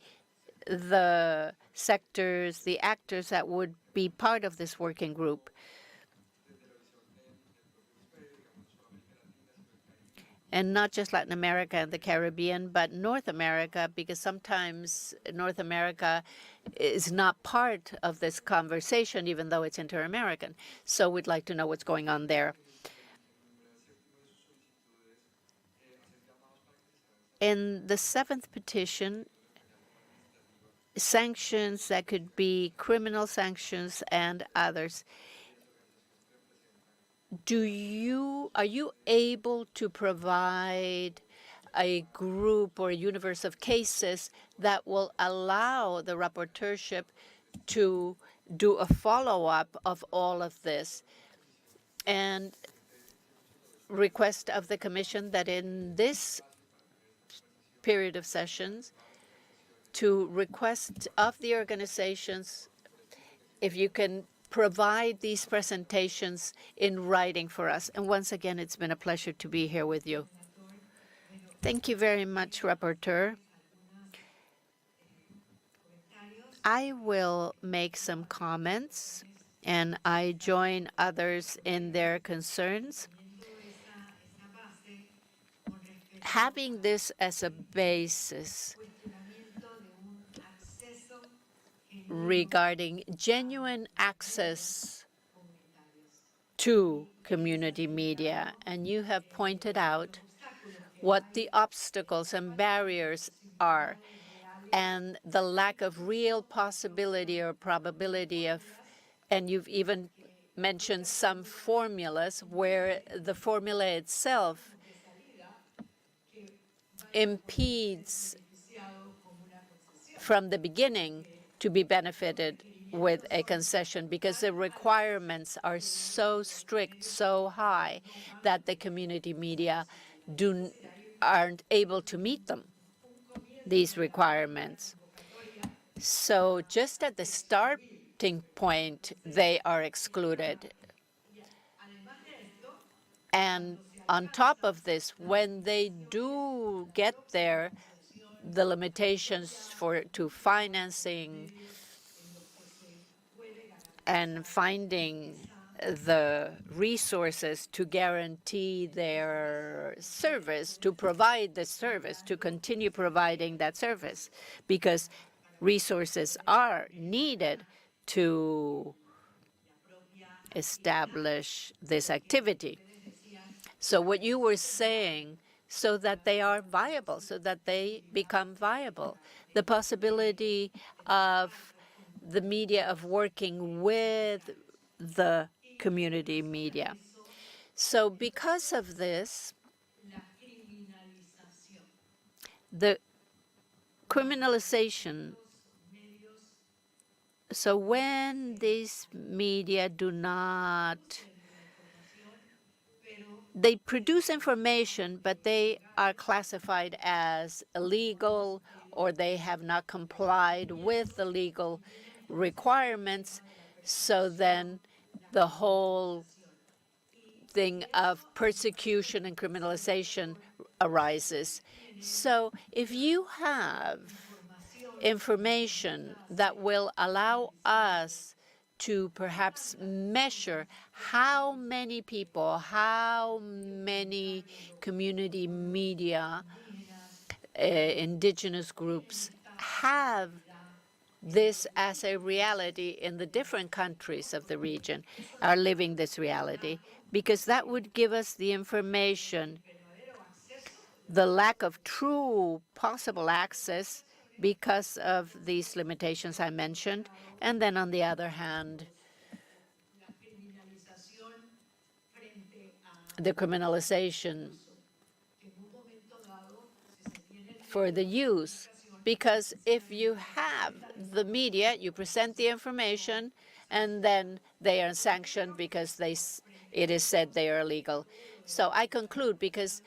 the sectors, the actors that would be part of this working group. and not just Latin America and the Caribbean, but North America, because sometimes North America is not part of this conversation, even though it's inter-American. So we'd like to know what's going on there. In the seventh petition, sanctions that could be criminal sanctions and others. Are you able to provide a group or a universe of cases that will allow the rapporteurship to do a follow-up of all of this and request of the Commission that in this period of sessions to request of the organizations if you can provide these presentations in writing for us. And once again, it's been a pleasure to be here with you. Thank you very much, Rapporteur. I will make some comments, and I join others in their concerns. Having this as a basis regarding genuine access to community media, and you have pointed out what the obstacles and barriers are, and the lack of real possibility or probability of, and you've even mentioned some formulas where the formula itself impedes from the beginning to be benefited with a concession because the requirements are so strict, so high, that the community media aren't able to meet them, these requirements. So just at the starting point, they are excluded. And on top of this, when they do get there, the limitations to financing and finding the resources to guarantee their service, to provide the service, to continue providing that service, because resources are needed to establish this activity. So what you were saying, so that they are viable, so that they become viable, the possibility of the media of working with the community media. So because of this, the criminalization, so when these media do not, they produce information, but they are classified as illegal, or they have not complied with the legal requirements, so then the whole thing of persecution and criminalization arises. So if you have information that will allow us to perhaps measure how many people, how many community media, indigenous groups have this as a reality in the different countries of the region, are living this reality, because that would give us the information, the lack of true possible access because of these limitations I mentioned, and then on the other hand, the criminalization for the use. Because if you have the media, you present the information, and then they are sanctioned because it is said they are illegal. So I conclude, because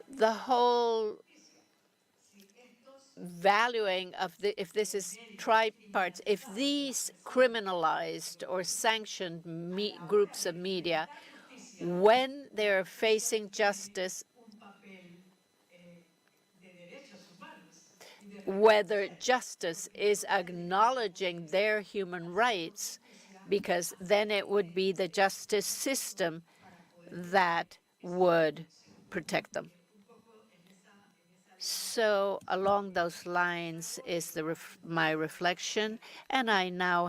the whole valuing of if this is tripartite, if these criminalized or sanctioned groups of media, when they're facing justice, whether justice is acknowledging their human rights, because then it would be the justice system that would protect them. So along those lines is my reflection, and I now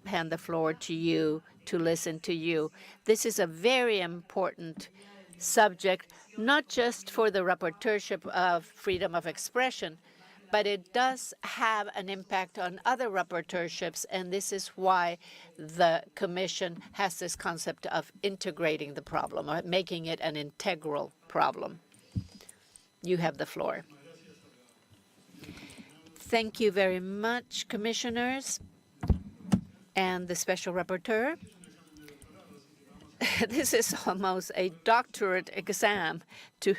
hand the floor to you to listen to you. This is a very important subject, not just for the rapporteurship of freedom of expression, but it does have an impact on other rapporteurships, and this is why the Commission has this concept of integrating the problem, or making it an integral problem. You have the floor. Thank you very much, commissioners and the special rapporteur. This is almost a doctorate exam to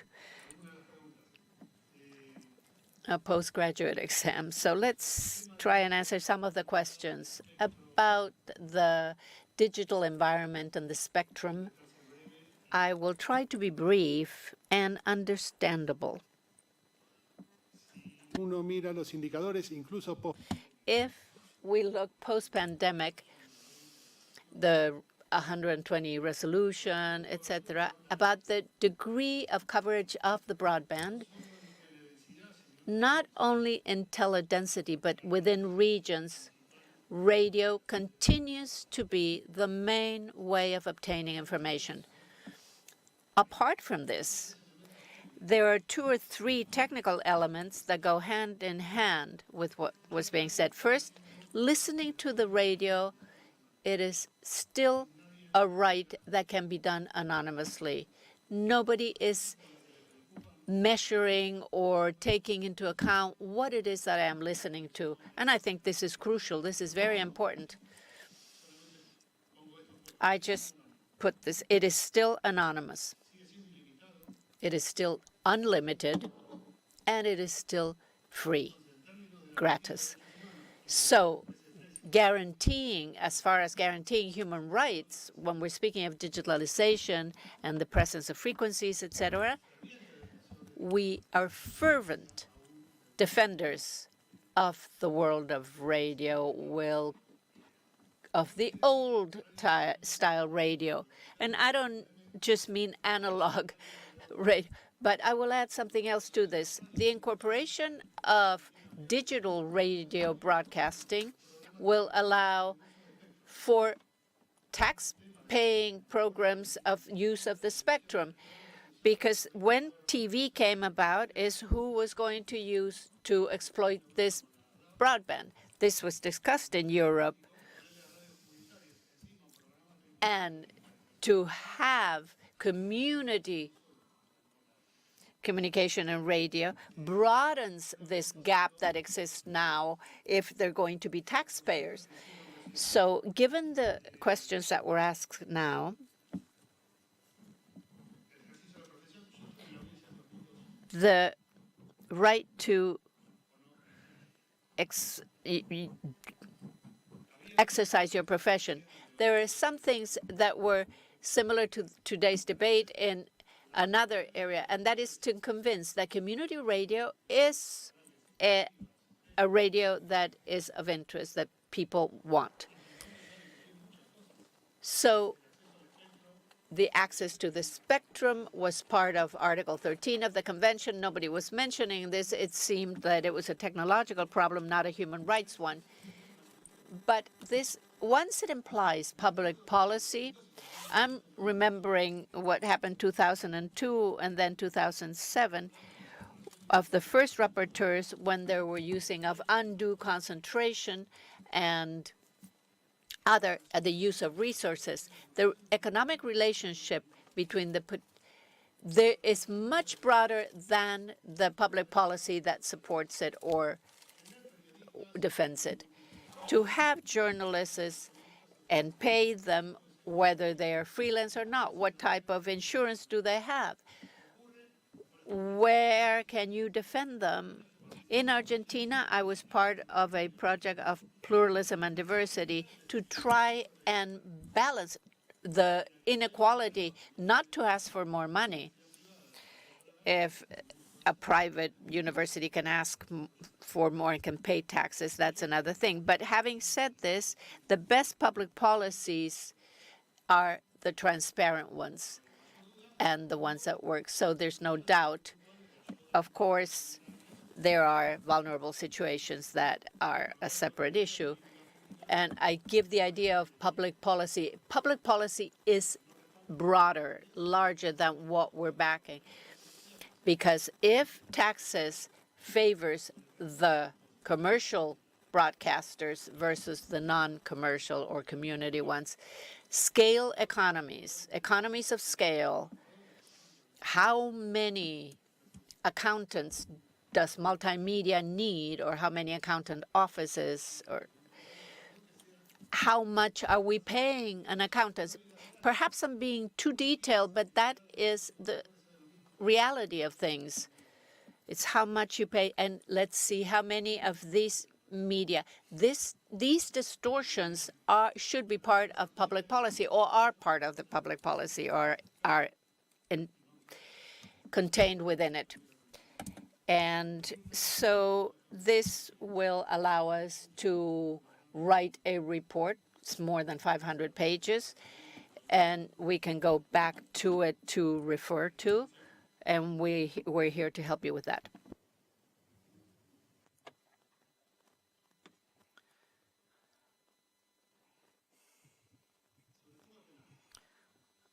a postgraduate exam. So let's try and answer some of the questions about the digital environment and the spectrum. I will try to be brief and understandable. If we look post-pandemic, the 120 resolution, etc., about the degree of coverage of the broadband, not only in teledensity, but within regions, radio continues to be the main way of obtaining information. Apart from this, there are 2 or 3 technical elements that go hand in hand with what was being said. First, listening to the radio, it is still a right that can be done anonymously. Nobody is measuring or taking into account what it is that I am listening to. And I think this is crucial. This is very important. I just put this, it is still anonymous. It is still unlimited, and it is still free, gratis. So guaranteeing, as far as guaranteeing human rights, when we're speaking of digitalization and the presence of frequencies, etc., we are fervent defenders of the world of radio, of the old style radio. And I don't just mean analog radio, but I will add something else to this. The incorporation of digital radio broadcasting will allow for tax-paying programs of use of the spectrum. Because when TV came about is who was going to use to exploit this broadband. This was discussed in Europe. And to have community communication and radio broadens this gap that exists now if they're going to be taxpayers. So given the questions that were asked now, the right to exercise your profession. There are some things that were similar to today's debate in another area, and that is to convince that community radio is a radio that is of interest, that people want. So the access to the spectrum was part of Article 13 of the Convention. Nobody was mentioning this. It seemed that it was a technological problem, not a human rights one. But this, once it implies public policy, I'm remembering what happened 2002 and then 2007 of the first rapporteurs when they were using of undue concentration and the use of resources. The economic relationship between there is much broader than the public policy that supports it or defends it. To have journalists and pay them whether they are freelance or not, what type of insurance do they have? Where can you defend them? In Argentina, I was part of a project of pluralism and diversity to try and balance the inequality, not to ask for more money. If a private university can ask for more and can pay taxes, that's another thing. But having said this, the best public policies are the transparent ones. and the ones that work. So there's no doubt. Of course, there are vulnerable situations that are a separate issue. And I give the idea of public policy. Public policy is broader, larger than what we're backing. Because if taxes favors the commercial broadcasters versus the non-commercial or community ones, scale economies, economies of scale, how many accountants does multimedia need, or how many accountant offices, or how much are we paying an accountant? Perhaps I'm being too detailed, but that is the reality of things. It's how much you pay, and let's see how many of these media, these distortions should be part of public policy, or are part of the public policy, or are contained within it. And so this will allow us to write a report. It's more than 500 pages, and we can go back to it to refer to, and we're here to help you with that.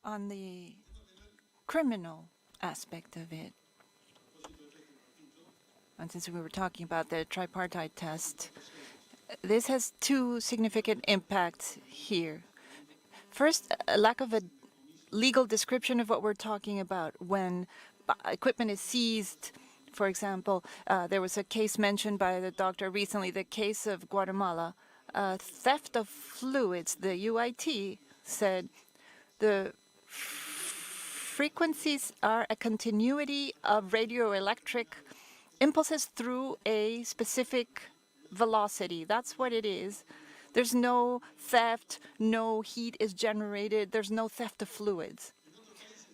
On the criminal aspect of it, and since we were talking about the tripartite test, this has two significant impacts here. First, a lack of a legal description of what we're talking about when equipment is seized. For example, there was a case mentioned by the doctor recently, the case of Guatemala, theft of fluids. The UIT said the frequencies are a continuity of radioelectric impulses through a specific velocity. That's what it is. There's no theft, no heat is generated, there's no theft of fluids.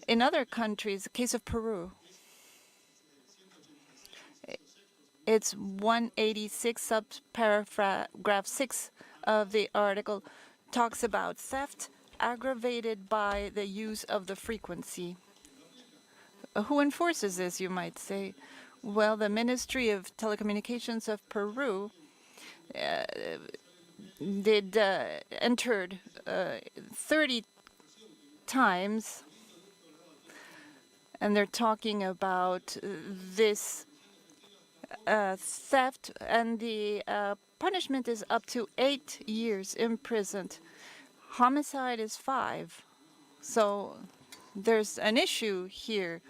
In other countries, the case of Peru, it's 186 subparagraph 6 of the article talks about theft aggravated by the use of the frequency. Who enforces this, you might say? Well, the Ministry of Telecommunications of Peru entered 30 times, and they're talking about this theft, and the punishment is up to 8 years imprisoned. Homicide is 5. So there's an issue here.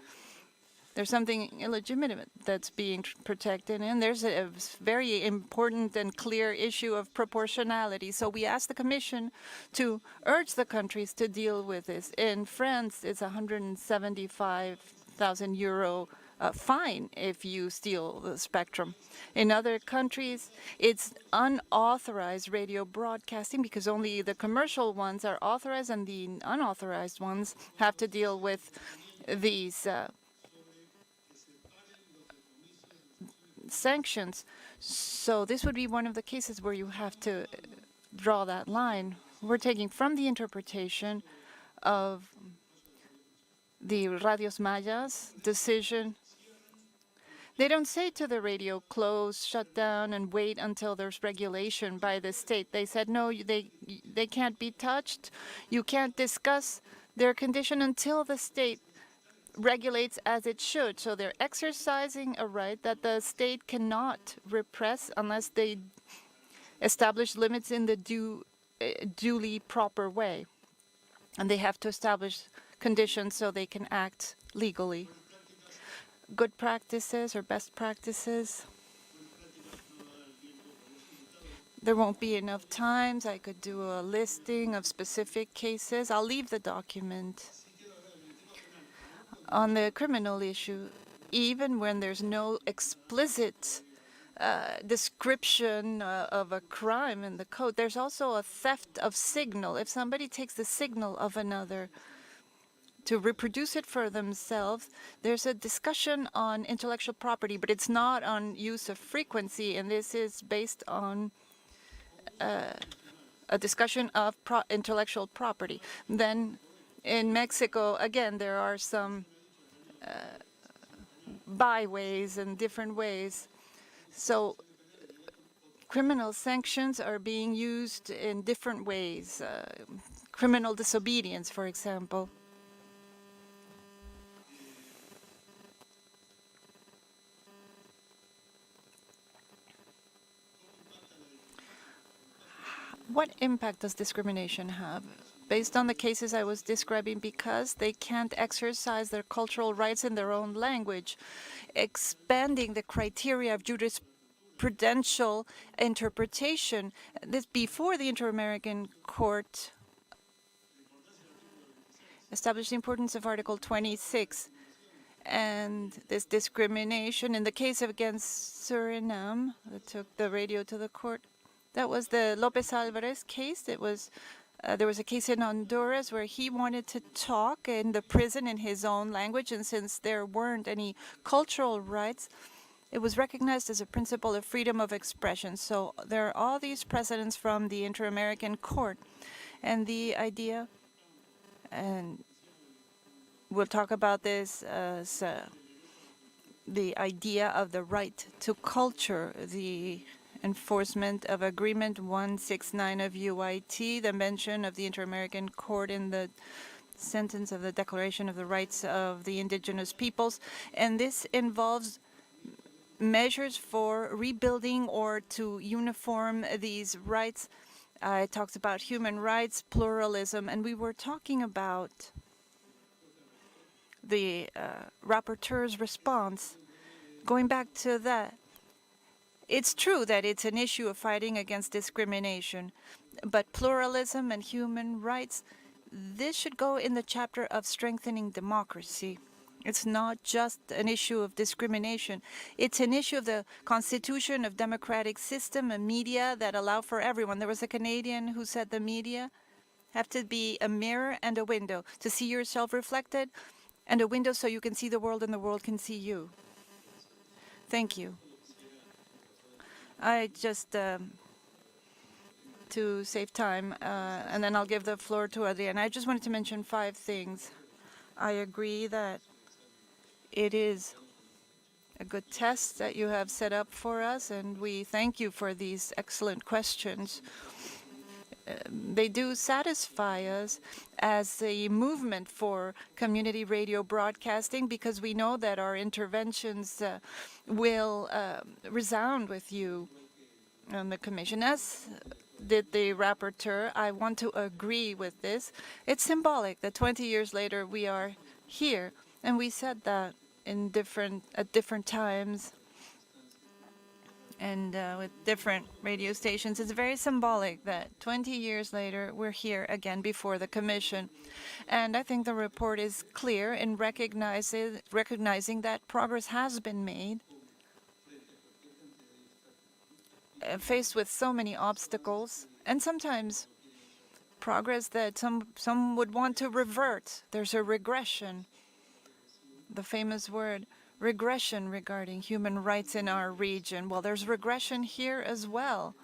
There's something illegitimate that's being protected, and there's a very important and clear issue of proportionality. So we asked the Commission to urge the countries to deal with this. In France, it's 175,000 euro fine if you steal the spectrum. In other countries, it's unauthorized radio broadcasting because only the commercial ones are authorized, and the unauthorized ones have to deal with these sanctions. So this would be one of the cases where you have to draw that line. We're taking from the interpretation of the Radios Mayas decision. They don't say to the radio, close, shut down, and wait until there's regulation by the state. They said, no, they can't be touched. You can't discuss their condition until the state regulates as it should. So they're exercising a right that the state cannot repress unless they establish limits in the duly proper way. And they have to establish conditions so they can act legally. Good practices or best practices. There won't be enough times. I could do a listing of specific cases. I'll leave the document. On the criminal issue, even when there's no explicit description of a crime in the code, there's also a theft of signal. If somebody takes the signal of another to reproduce it for themselves, there's a discussion on intellectual property, but it's not on use of frequency, and this is based on a discussion of intellectual property. Then in Mexico, again, there are some byways and different ways. So criminal sanctions are being used in different ways. Criminal disobedience, for example. What impact does discrimination have? Based on the cases I was describing, because they can't exercise their cultural rights in their own language, expanding the criteria of jurisprudential interpretation. This before the Inter-American Court established the importance of Article 26 and this discrimination. In the case of against Suriname, that took the radio to the court, that was the Lopez Alvarez case. It was there was a case in Honduras where he wanted to talk in the prison in his own language, and since there weren't any cultural rights, it was recognized as a principle of freedom of expression. So there are all these precedents from the Inter-American Court, and the idea, and we'll talk about this as the idea of the right to culture, the enforcement of Agreement 169 of UIT, the mention of the Inter-American Court in the sentence of the Declaration of the Rights of the Indigenous Peoples. And this involves measures for rebuilding or to uniform these rights. It talks about human rights, pluralism, and we were talking about the rapporteur's response. Going back to that, it's true that it's an issue of fighting against discrimination, but pluralism and human rights, this should go in the chapter of strengthening democracy. It's not just an issue of discrimination. It's an issue of the constitution of democratic system and media that allow for everyone. There was a Canadian who said the media have to be a mirror and a window to see yourself reflected, and a window so you can see the world and the world can see you. Thank you. I just, to save time, and then I'll give the floor to Adriana. I just wanted to mention 5 things. I agree that it is a good test that you have set up for us, and we thank you for these excellent questions. They do satisfy us as a movement for community radio broadcasting, because we know that our interventions will resound with you on the Commission. As did the rapporteur, I want to agree with this. It's symbolic that 20 years later we are here, and we said that at different times and with different radio stations. It's very symbolic that 20 years later we're here again before the Commission. And I think the report is clear in recognizing that progress has been made. Faced with so many obstacles, and sometimes progress that some would want to revert. There's a regression, the famous word, regression regarding human rights in our region. Well, there's regression here as well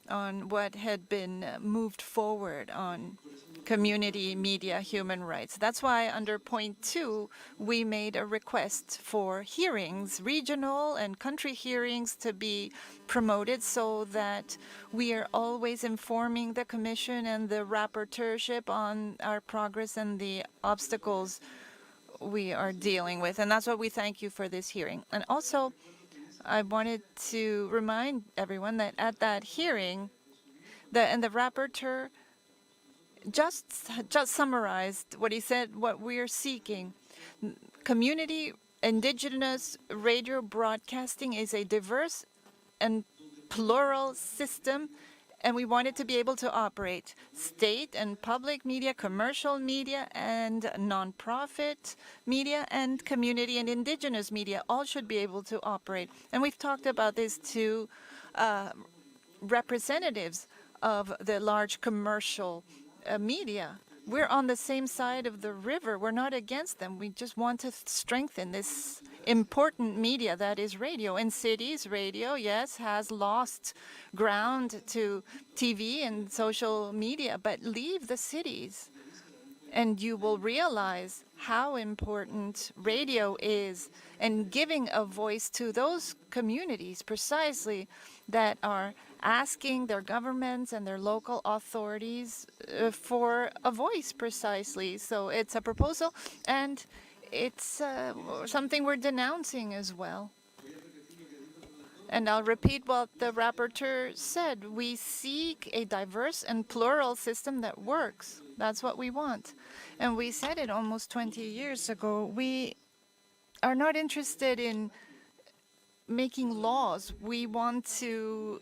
on what had been moved forward on community media human rights. That's why under point 2, we made a request for hearings, regional and country hearings, to be promoted so that we are always informing the Commission and the rapporteurship on our progress and the obstacles we are dealing with. And that's why we thank you for this hearing. And also, I wanted to remind everyone that at that hearing, the rapporteur just summarized what he said, what we're seeking. Community indigenous radio broadcasting is a diverse and plural system, and we want it to be able to operate. State and public media, commercial media, and nonprofit media, and community and indigenous media all should be able to operate. And we've talked about this to representatives of the large commercial media. We're on the same side of the river. We're not against them. We just want to strengthen this important media that is radio. In cities, radio, yes, has lost ground to TV and social media, but leave the cities and you will realize how important radio is and giving a voice to those communities precisely that are asking their governments and their local authorities for a voice precisely. So it's a proposal, and it's something we're denouncing as well. And I'll repeat what the rapporteur said. We seek a diverse and plural system that works. That's what we want. And we said it almost 20 years ago. We are not interested in making laws. We want to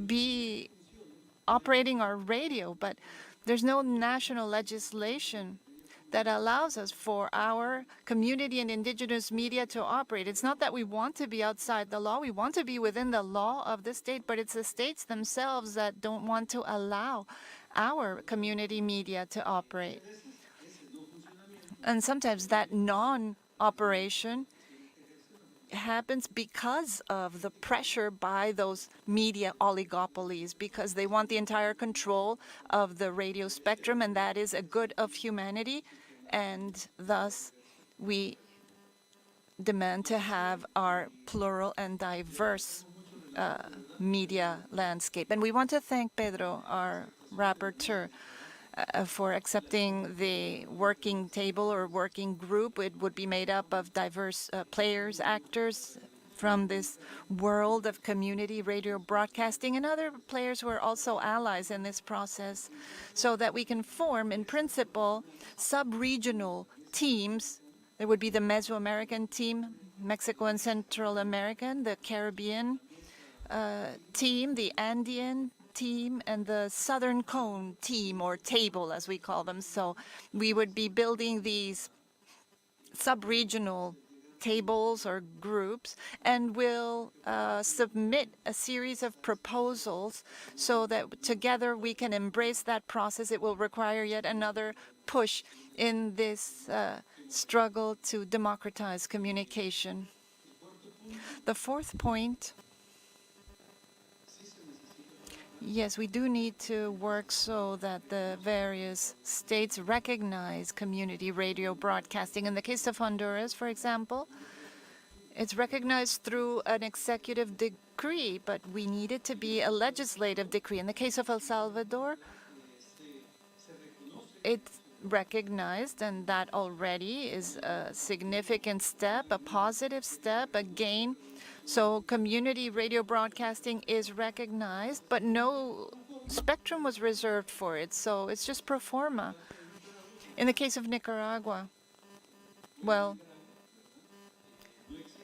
be operating our radio, but there's no national legislation that allows us for our community and indigenous media to operate. It's not that we want to be outside the law. We want to be within the law of the state, but it's the states themselves that don't want to allow our community media to operate. And sometimes that non-operation happens because of the pressure by those media oligopolies, because they want the entire control of the radio spectrum, and that is a good of humanity. And thus, we demand to have our plural and diverse media landscape. And we want to thank Pedro, our rapporteur, for accepting the working table or working group. It would be made up of diverse players, actors from this world of community radio broadcasting, and other players who are also allies in this process, so that we can form, in principle, sub-regional teams. There would be the Mesoamerican team, Mexico and Central American, the Caribbean team, the Andean team, and the Southern Cone team, or table as we call them. So we would be building these sub-regional tables or groups, and will submit a series of proposals so that together we can embrace that process. It will require yet another push in this struggle to democratize communication. The fourth point. Yes, we do need to work so that the various states recognize community radio broadcasting. In the case of Honduras, for example, it's recognized through an executive decree, but we need it to be a legislative decree. In the case of El Salvador, it's recognized, and that already is a significant step, a positive step, a gain. So community radio broadcasting is recognized, but no spectrum was reserved for it. So it's just pro forma. In the case of Nicaragua, well,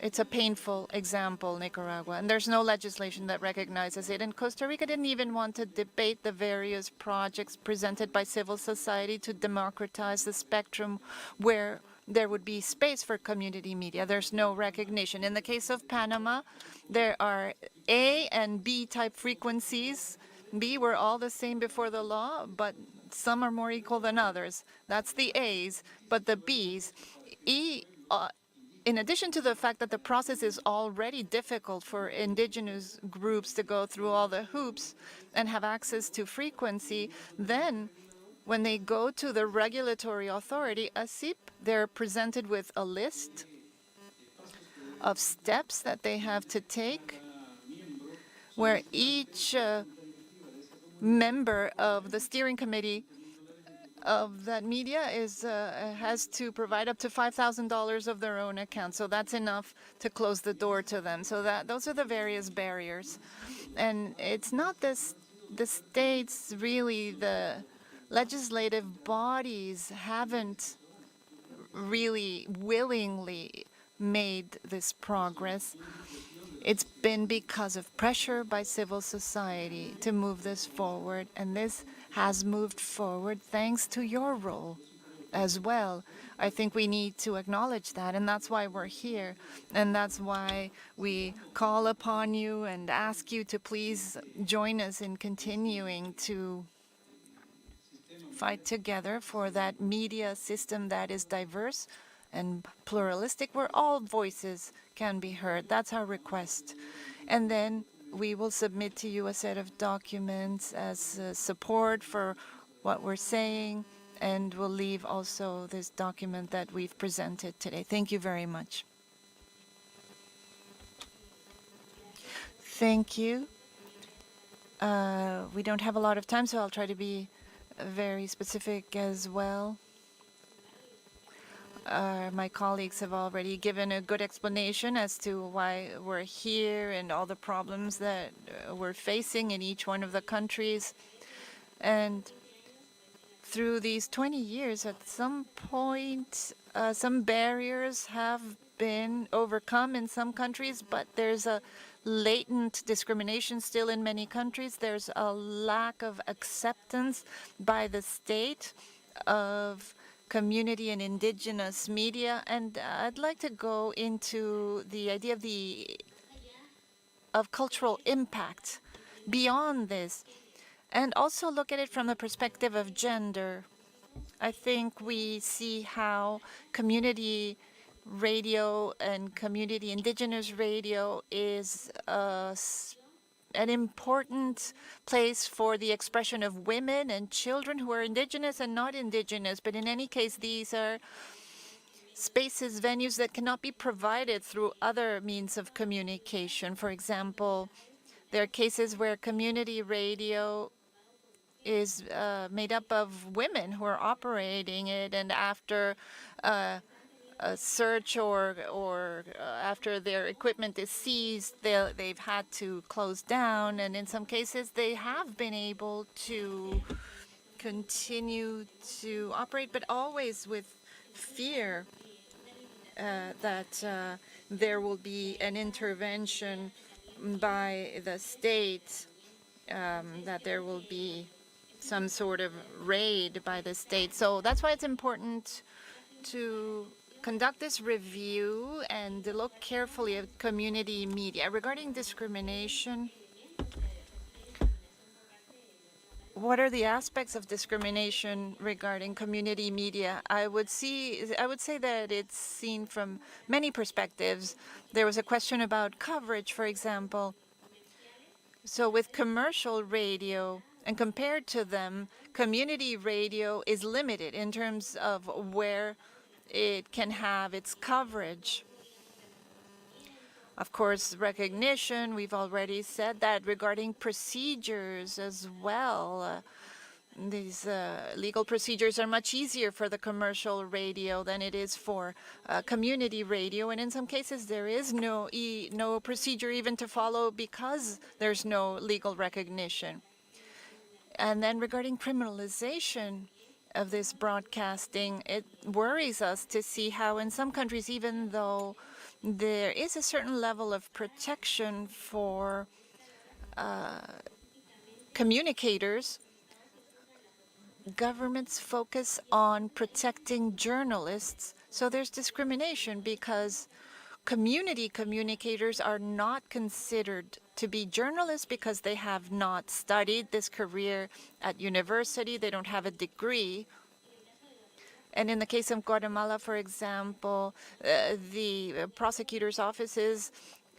it's a painful example, Nicaragua, and there's no legislation that recognizes it. And Costa Rica didn't even want to debate the various projects presented by civil society to democratize the spectrum where there would be space for community media. There's no recognition. In the case of Panama, there are A and B type frequencies. B were all the same before the law, but some are more equal than others. That's the A's, but the B's. In addition to the fact that the process is already difficult for indigenous groups to go through all the hoops and have access to frequency, then when they go to the regulatory authority, ASIP, they're presented with a list of steps that they have to take, where each member of the steering committee of that media has to provide up to $5,000 of their own account. So that's enough to close the door to them. So those are the various barriers. And it's not the states, really, the legislative bodies haven't really willingly made this progress. It's been because of pressure by civil society to move this forward, and this has moved forward thanks to your role as well. I think we need to acknowledge that, and that's why we're here, and that's why we call upon you and ask you to please join us in continuing to fight together for that media system that is diverse and pluralistic, where all voices can be heard. That's our request. And then we will submit to you a set of documents as support for what we're saying, and we'll leave also this document that we've presented today. Thank you very much. Thank you. We don't have a lot of time, so I'll try to be very specific as well. My colleagues have already given a good explanation as to why we're here and all the problems that we're facing in each one of the countries. And through these 20 years, at some point, some barriers have been overcome in some countries, but there's a latent discrimination still in many countries. There's a lack of acceptance by the state of community and indigenous media. And I'd like to go into the idea of cultural impact beyond this, and also look at it from the perspective of gender. I think we see how community radio and community indigenous radio is an important place for the expression of women and children who are indigenous and not indigenous. But in any case, these are spaces, venues that cannot be provided through other means of communication. For example, there are cases where community radio is made up of women who are operating it, and after a search or after their equipment is seized, they've had to close down, and in some cases they have been able to continue to operate, but always with fear that there will be an intervention by the state, that there will be some sort of raid by the state. So that's why it's important to conduct this review and look carefully at community media. Regarding discrimination, what are the aspects of discrimination regarding community media? I would say that it's seen from many perspectives. There was a question about coverage, for example. So with commercial radio, and compared to them, community radio is limited in terms of where it can have its coverage. Of course, recognition, we've already said that. Regarding procedures as well, these legal procedures are much easier for the commercial radio than it is for community radio. And in some cases, there is no procedure even to follow because there's no legal recognition. And then regarding criminalization of this broadcasting, it worries us to see how in some countries, even though there is a certain level of protection for communicators, governments focus on protecting journalists. So there's discrimination because community communicators are not considered to be journalists because they have not studied this career at university. They don't have a degree. And in the case of Guatemala, for example, the prosecutor's offices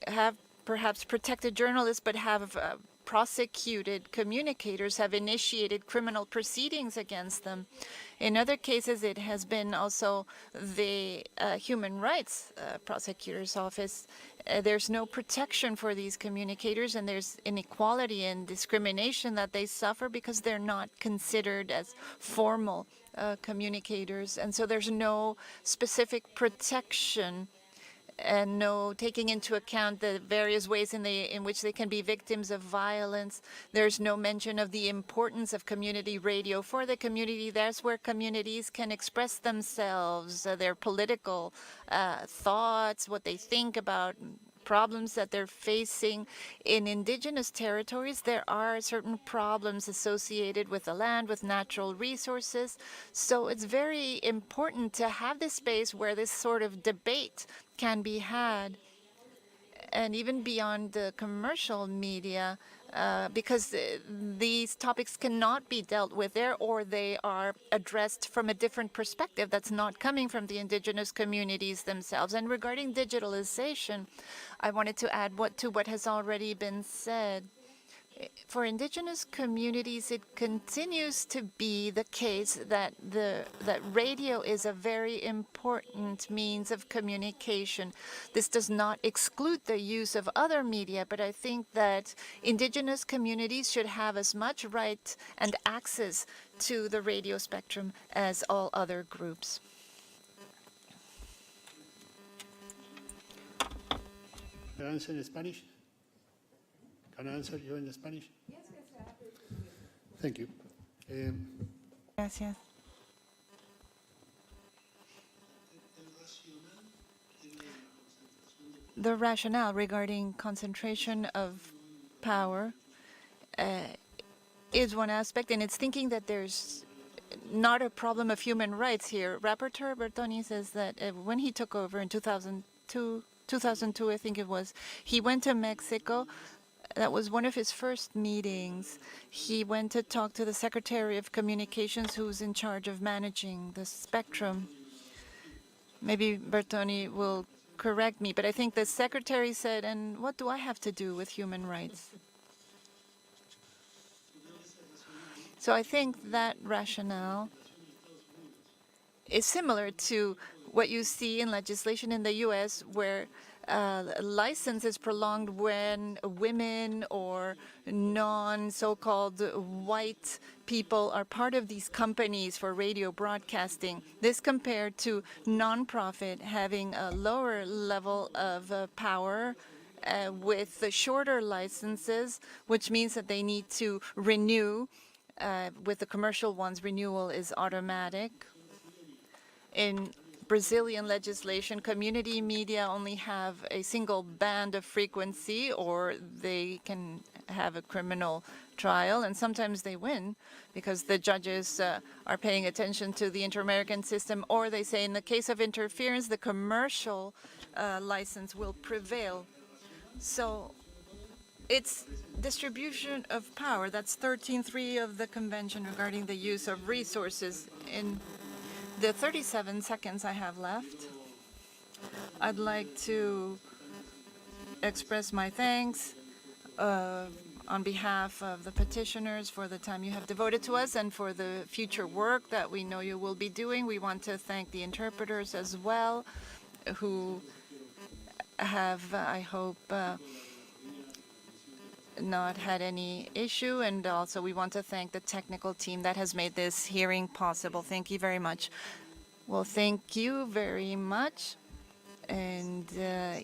have perhaps protected journalists, but have prosecuted communicators, have initiated criminal proceedings against them. In other cases, it has been also the human rights prosecutor's office. There's no protection for these communicators, and there's inequality and discrimination that they suffer because they're not considered as formal communicators. And so there's no specific protection and no taking into account the various ways in which they can be victims of violence. There's no mention of the importance of community radio for the community. That's where communities can express themselves, their political thoughts, what they think about problems that they're facing. In indigenous territories, there are certain problems associated with the land, with natural resources. So it's very important to have this space where this sort of debate can be had, and even beyond the commercial media, because these topics cannot be dealt with there, or they are addressed from a different perspective that's not coming from the indigenous communities themselves. And regarding digitalization, I wanted to add to what has already been said. For indigenous communities, it continues to be the case that radio is a very important means of communication. This does not exclude the use of other media, but I think that indigenous communities should have as much right and access to the radio spectrum as all other groups. Can I answer in Spanish? Can I answer you in Spanish? Yes, yes. Thank you. Gracias. The rationale regarding concentration of power is one aspect, and it's thinking that there's not a problem of human rights here. Rapporteur Bertoni says that when he took over in 2002, I think it was, he went to Mexico. That was one of his first meetings. He went to talk to the Secretary of Communications, who's in charge of managing the spectrum. Maybe Bertoni will correct me, but I think the Secretary said, and what do I have to do with human rights? So I think that rationale is similar to what you see in legislation in the U.S., where a license is prolonged when women or non-so-called white people are part of these companies for radio broadcasting. This compared to nonprofit having a lower level of power with the shorter licenses, which means that they need to renew. With the commercial ones, renewal is automatic. In Brazilian legislation, community media only have a single band of frequency, or they can have a criminal trial, and sometimes they win because the judges are paying attention to the inter-American system, or they say in the case of interference, the commercial license will prevail. So it's distribution of power. That's 13.3 of the convention regarding the use of resources. In the 37 seconds I have left, I'd like to express my thanks on behalf of the petitioners for the time you have devoted to us and for the future work that we know you will be doing. We want to thank the interpreters as well, who have, I hope, not had any issue, and also we want to thank the technical team that has made this hearing possible. Thank you very much. Well, thank you very much. And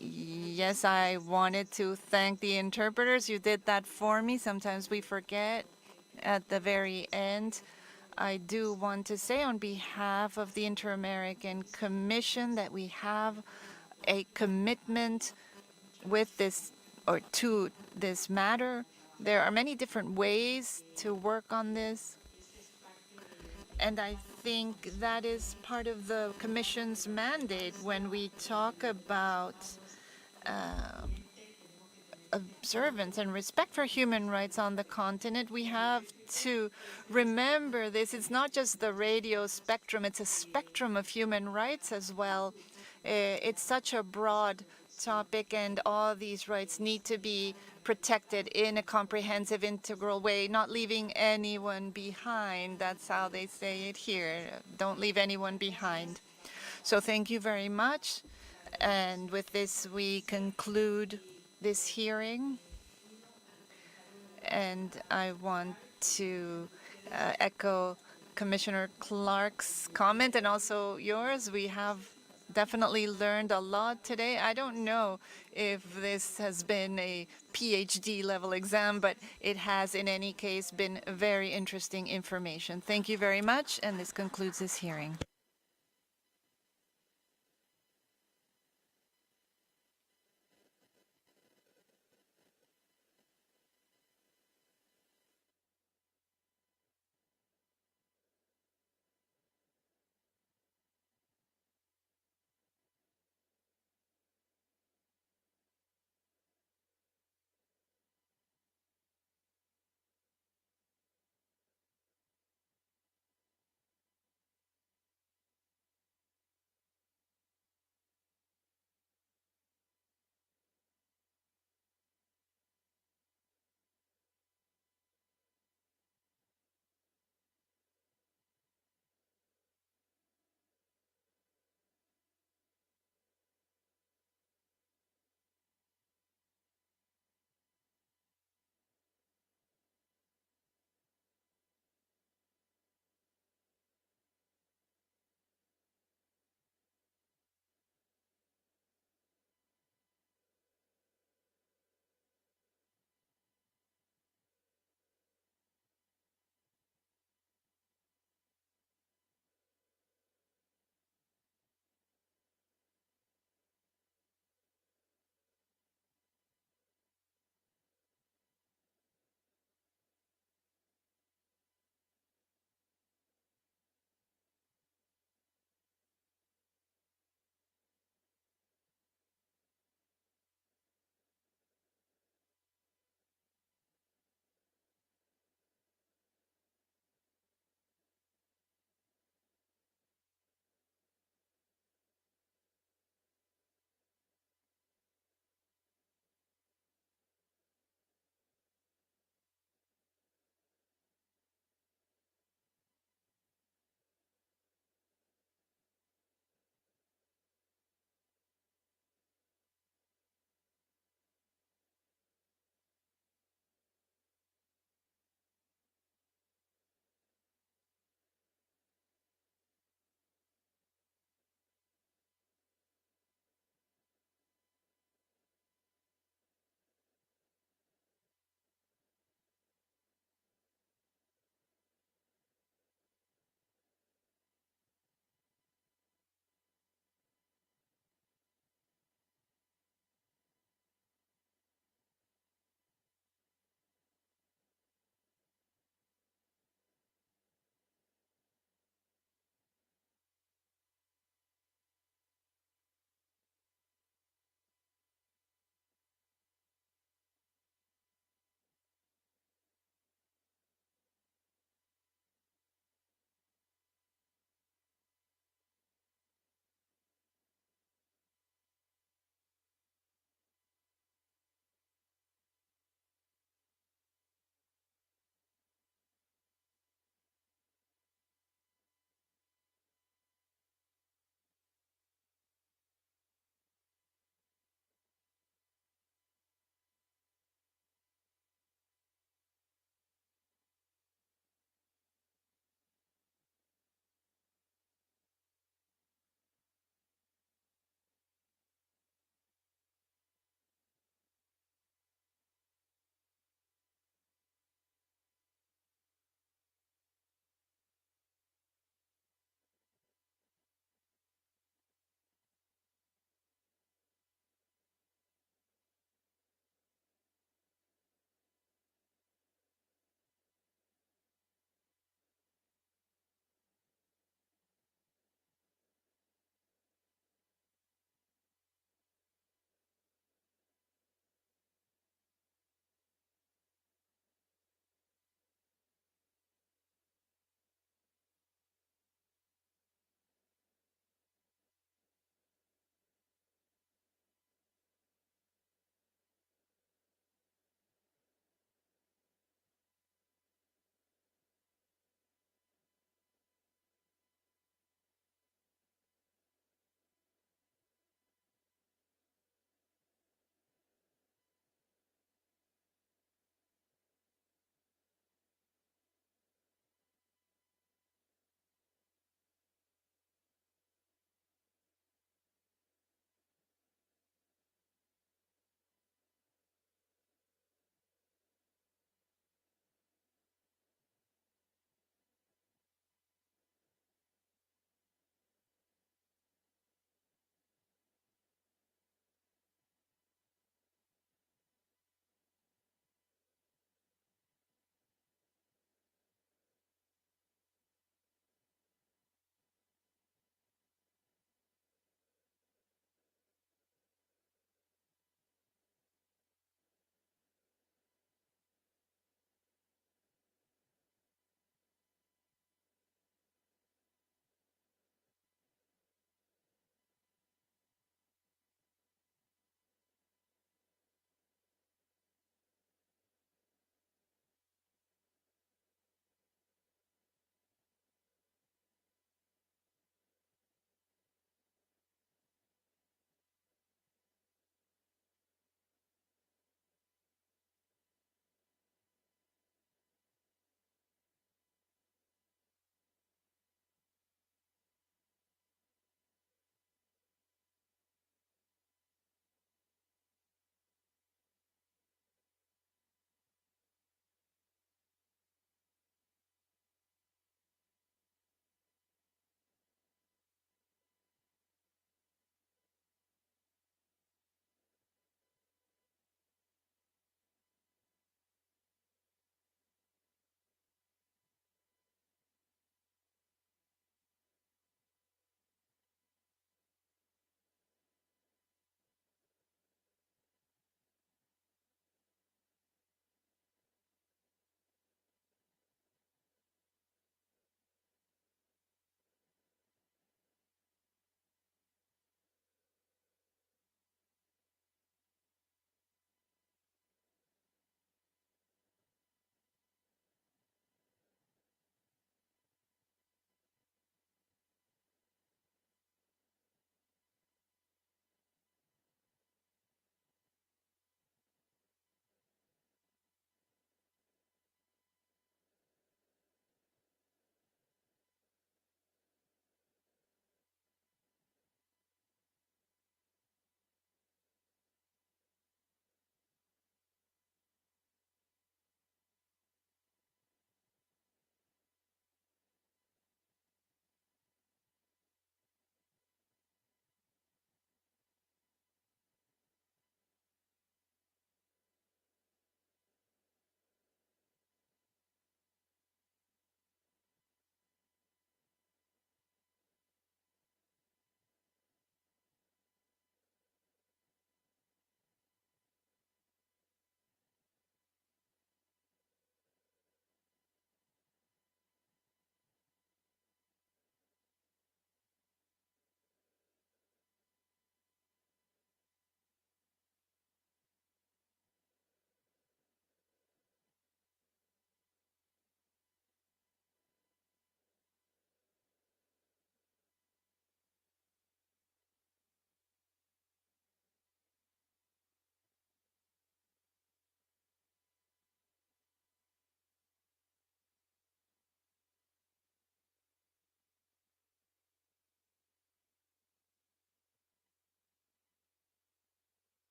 yes, I wanted to thank the interpreters. You did that for me. Sometimes we forget at the very end. I do want to say on behalf of the Inter-American Commission that we have a commitment with this, or to this matter. There are many different ways to work on this, and I think that is part of the Commission's mandate when we talk about observance and respect for human rights on the continent. We have to remember this. It's not just the radio spectrum, it's a spectrum of human rights as well. It's such a broad topic, and all these rights need to be protected in a comprehensive, integral way, not leaving anyone behind. That's how they say it here. Don't leave anyone behind. So thank you very much. And with this, we conclude this hearing. And I want to echo Commissioner Clark's comment and also yours. We have definitely learned a lot today. I don't know if this has been a PhD level exam, but it has in any case been very interesting information. Thank you very much, and this concludes this hearing.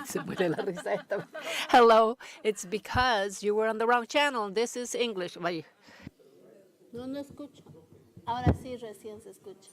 Se muere la risa esta. Hello, it's because you were on the wrong channel. This is English. Vaya. No, no escucho. Ahora sí, recién se escucha.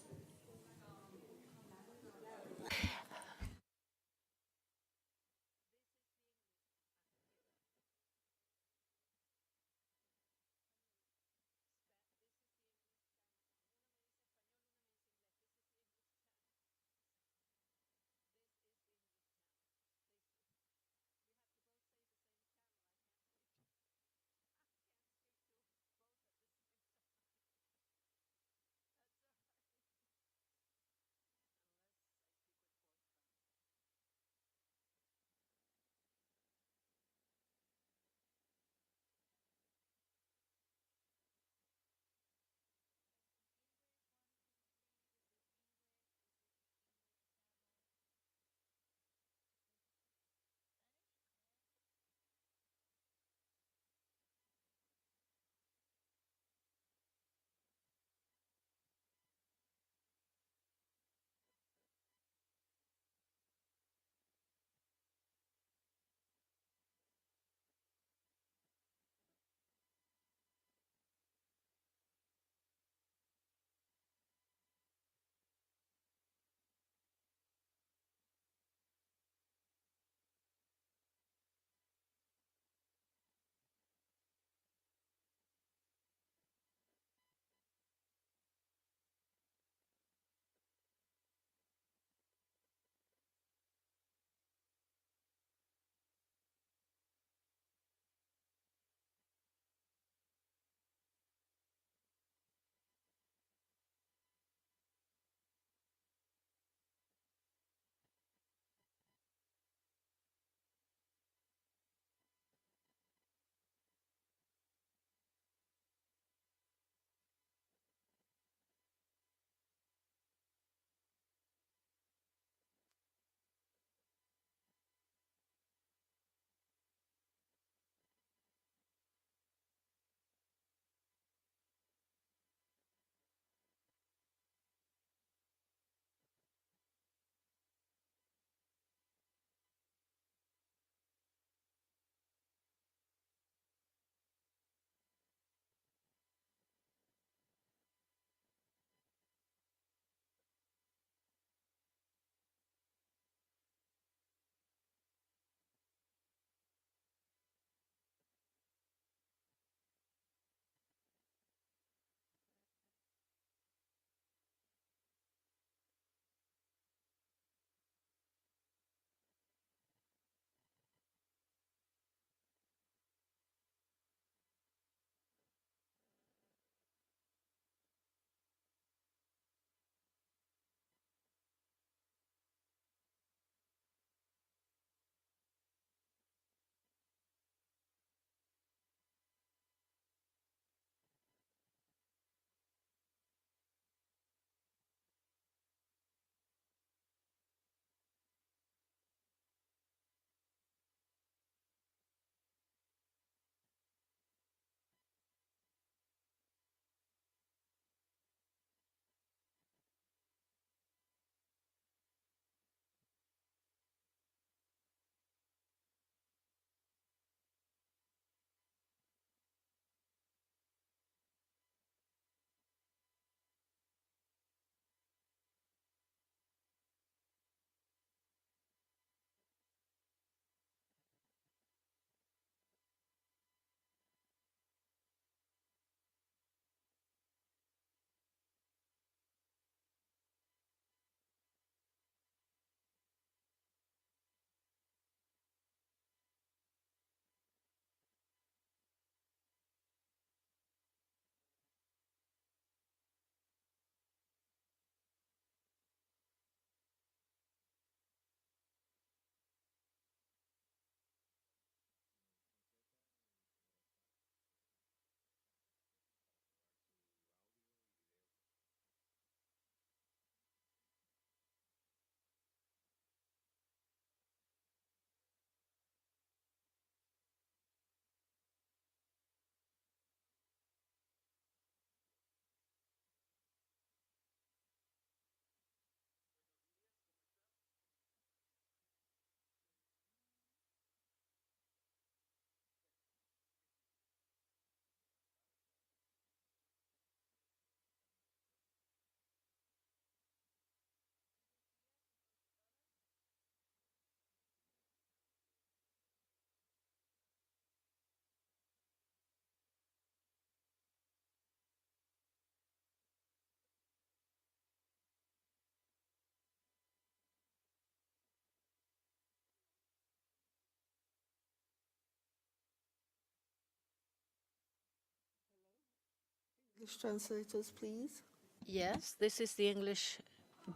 English translators, please? Yes, this is the English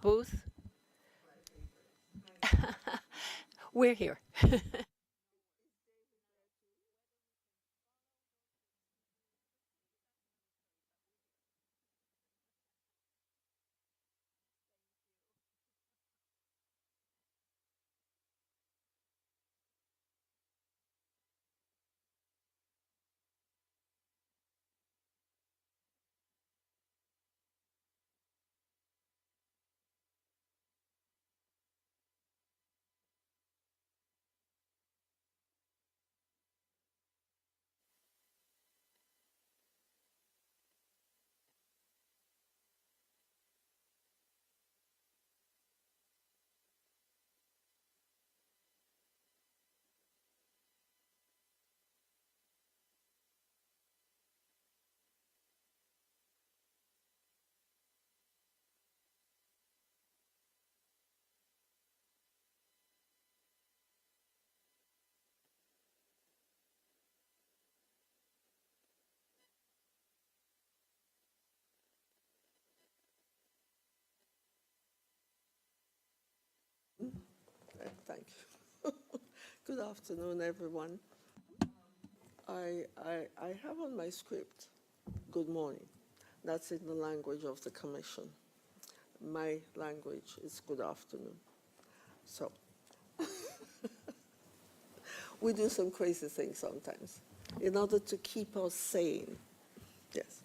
booth. We're here. Thank you. Good afternoon, everyone. I have on my script, good morning. That's in the language of the Commission. My language is good afternoon. So, we do some crazy things sometimes in order to keep us sane. Yes.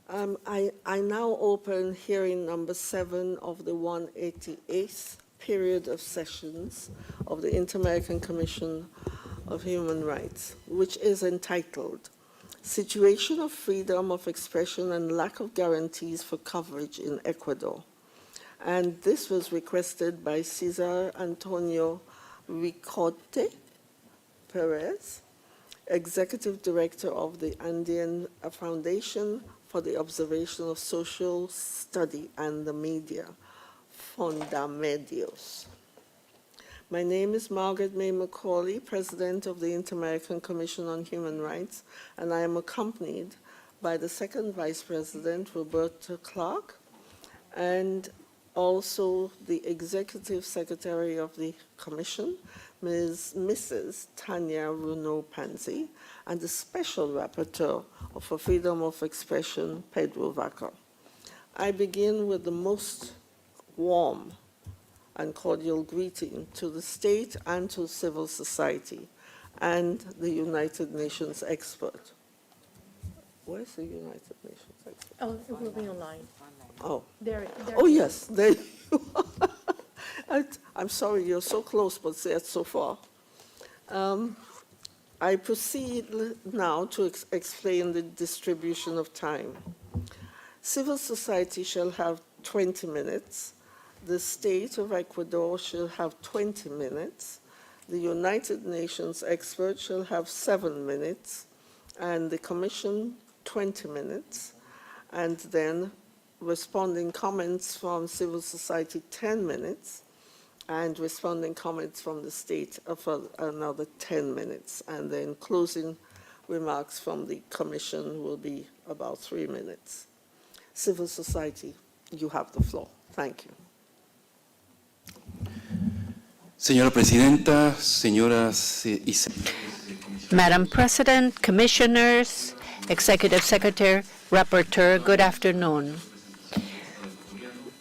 I now open hearing number 7 of the 188th period of sessions of the Inter-American Commission of Human Rights, which is entitled Situation of Freedom of Expression and Lack of Guarantees for Coverage in Ecuador. And this was requested by Cesar Antonio Ricote Perez, Executive Director of the Andean Foundation for the Observation of Social Study and the Media, Fundamedios. My name is Margaret May Macaulay, President of the Inter-American Commission on Human Rights, and I am accompanied by the second Vice President, Roberta Clark, and also the Executive Secretary of the Commission, Mrs. Tanya Runo-Panzi, and the Special Rapporteur for Freedom of Expression, Pedro Vaca. I begin with the most warm and cordial greeting to the state and to civil society and the United Nations expert. Where's the United Nations expert? Oh, it will be online. Oh. There. Oh, yes, there you are. I'm sorry, you're so close, but yet so far. I proceed now to explain the distribution of time. Civil society shall have 20 minutes. The state of Ecuador shall have 20 minutes. The United Nations expert shall have 7 minutes, and the Commission 20 minutes, and then responding comments from civil society 10 minutes, and responding comments from the state for another 10 minutes, and then closing remarks from the Commission will be about 3 minutes. Civil society, you have the floor. Thank you. Señora Presidenta, señoras y Madam President, Commissioners, Executive Secretary, Rapporteur, good afternoon.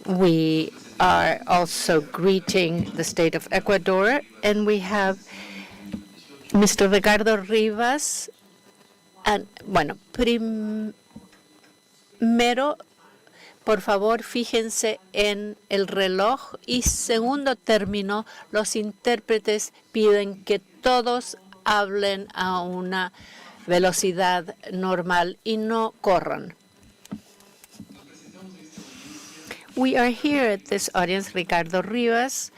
We are also greeting the state of Ecuador, and we have Mr. Ricardo Rivas. And, bueno, primero, por favor, fíjense en el reloj. Y segundo término, los intérpretes piden que todos hablen a una velocidad normal y no corran. We are here at this audience, Ricardo Rivas,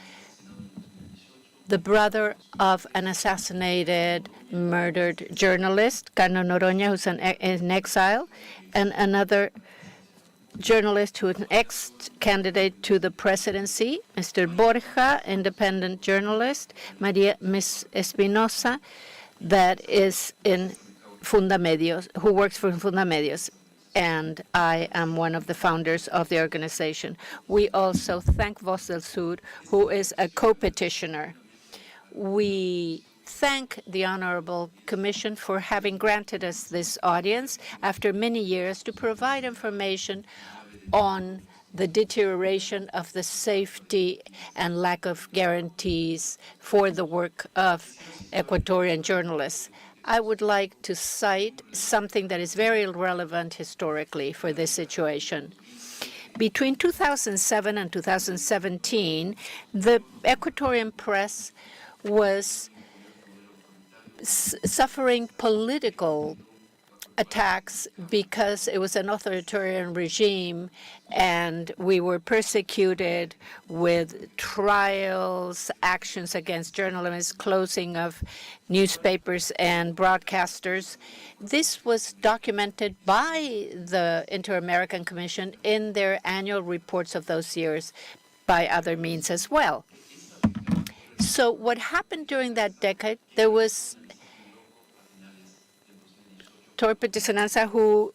the brother of an assassinated, murdered journalist, Cano Noroña, who's in exile, and another journalist who is an ex-candidate to the presidency, Mr. Borja, independent journalist, Miss Espinosa, that is in Fundamedios, who works for Fundamedios. and I am one of the founders of the organization. We also thank Voz del Sur, who is a co-petitioner. We thank the Honorable Commission for having granted us this audience after many years to provide information on the deterioration of the safety and lack of guarantees for the work of Ecuadorian journalists. I would like to cite something that is very relevant historically for this situation. Between 2007 and 2017, the Ecuadorian press was suffering political attacks because it was an authoritarian regime, and we were persecuted with trials, actions against journalists, closing of newspapers and broadcasters. This was documented by the Inter-American Commission in their annual reports of those years by other means as well. So what happened during that decade, there was Torpe de Sananza, who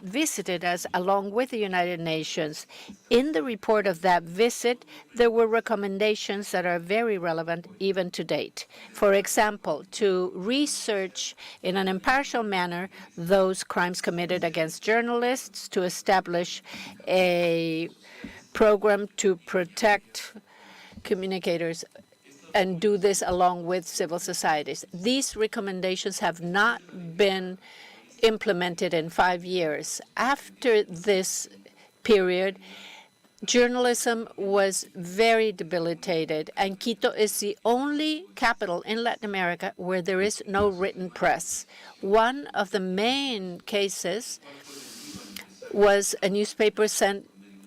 visited us along with the United Nations. In the report of that visit, there were recommendations that are very relevant even to date. For example, to research in an impartial manner those crimes committed against journalists, to establish a program to protect communicators and do this along with civil societies. These recommendations have not been implemented in 5 years. After this period, journalism was very debilitated, and Quito is the only capital in Latin America where there is no written press. One of the main cases was a newspaper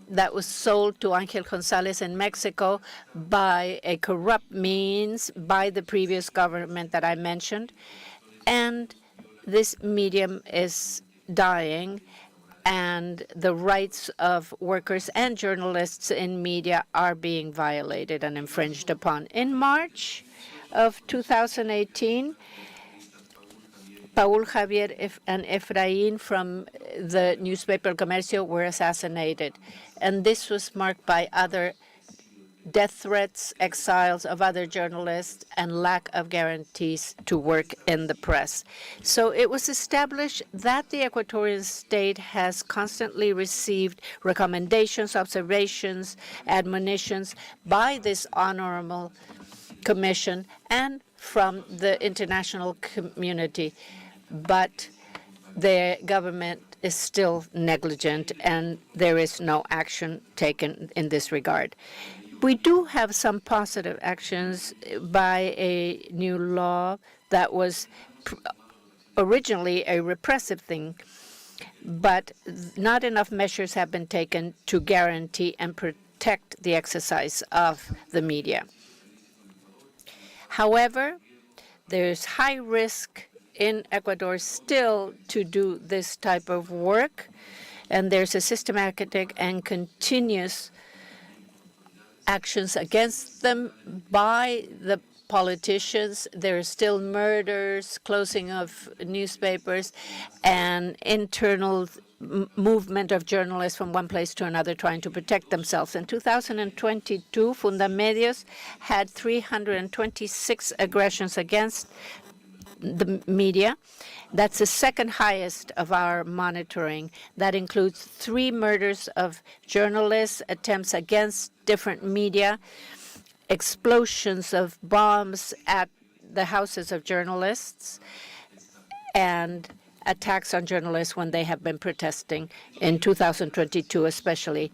that was sold to Angel Gonzalez in Mexico by a corrupt means by the previous government that I mentioned. And this medium is dying, and the rights of workers and journalists in media are being violated and infringed upon. In March of 2018, Paul Javier and Efraín from the newspaper El Comercio were assassinated, and this was marked by other death threats, exiles of other journalists, and lack of guarantees to work in the press. So it was established that the Ecuadorian state has constantly received recommendations, observations, admonitions by this honorable commission and from the international community. But the government is still negligent, and there is no action taken in this regard. We do have some positive actions by a new law that was originally a repressive thing, but not enough measures have been taken to guarantee and protect the exercise of the media. However, there's high risk in Ecuador still to do this type of work, and there's a systematic and continuous actions against them by the politicians. There are still murders, closing of newspapers, and internal movement of journalists from one place to another trying to protect themselves. In 2022, Fundamedios had 326 aggressions against the media. That's the second highest of our monitoring. That includes 3 murders of journalists, attempts against different media, explosions of bombs at the houses of journalists, and attacks on journalists when they have been protesting, in 2022 especially.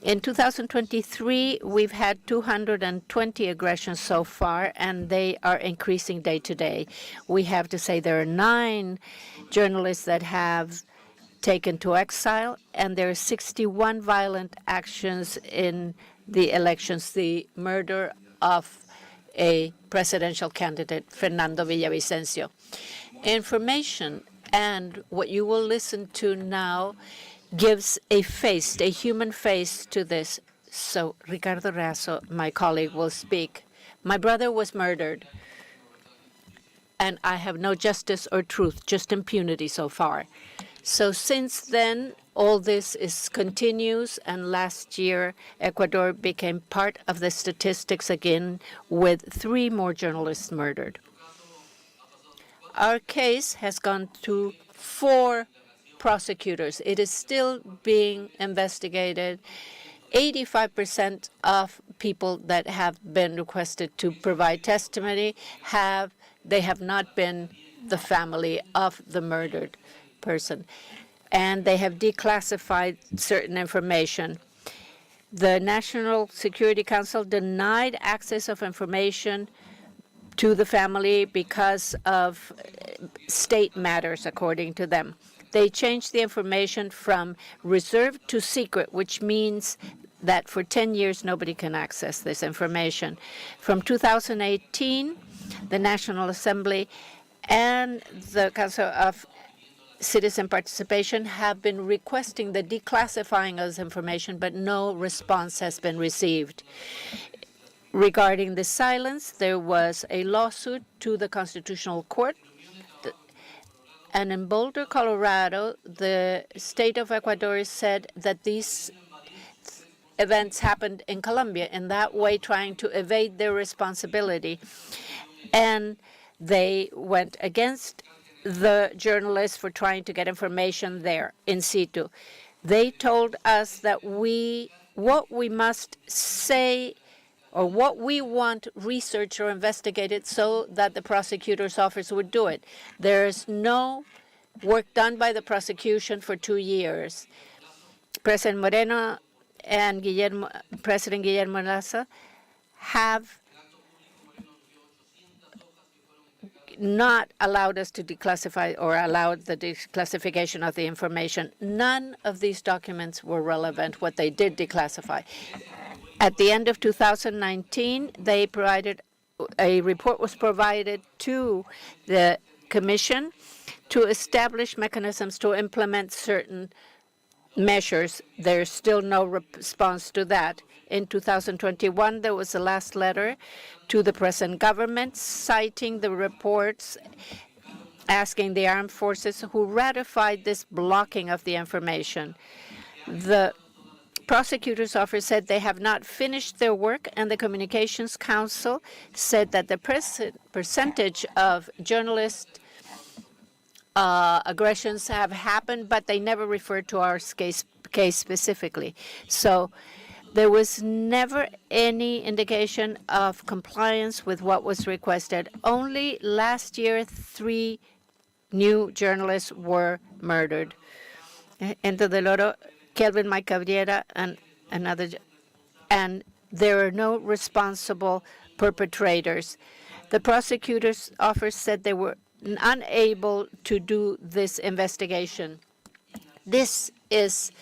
In 2023, we've had 220 aggressions so far, and they are increasing day to day. We have to say there are 9 journalists that have taken to exile, and there are 61 violent actions in the elections. The murder of a presidential candidate, Fernando Villavicencio. Information and what you will listen to now gives a face, a human face to this. So Ricardo Razo, my colleague, will speak. My brother was murdered, and I have no justice or truth, just impunity so far. So since then, all this continues, and last year, Ecuador became part of the statistics again with 3 more journalists murdered. Our case has gone to 4 prosecutors. It is still being investigated. 85% of people that have been requested to provide testimony have not been the family of the murdered person, and they have declassified certain information. The National Security Council denied access of information to the family because of state matters, according to them. They changed the information from reserved to secret, which means that for 10 years nobody can access this information. From 2018, the National Assembly and the Council of Citizen Participation have been requesting the declassifying of this information, but no response has been received. Regarding the silence, there was a lawsuit to the Constitutional Court. And in Boulder, Colorado, the state of Ecuador said that these events happened in Colombia, in that way trying to evade their responsibility. And they went against the journalists for trying to get information there in situ. They told us that what we must say or what we want researched or investigated so that the prosecutor's office would do it. There is no work done by the prosecution for 2 years. President Moreno and President Guillermo Lasso have not allowed us to declassify or allowed the declassification of the information. None of these documents were relevant, what they did declassify. At the end of 2019, a report was provided to the Commission to establish mechanisms to implement certain measures. There's still no response to that. In 2021, there was a last letter to the present government citing the reports asking the armed forces who ratified this blocking of the information. The prosecutor's office said they have not finished their work, and the Communications Council said that the percentage of journalist aggressions have happened, but they never referred to our case specifically. So there was never any indication of compliance with what was requested. Only last year, 3 new journalists were murdered. Ento del Oro, Kelvin Mike Cabrera, and another, and there are no responsible perpetrators. The prosecutor's office said they were unable to do this investigation. This is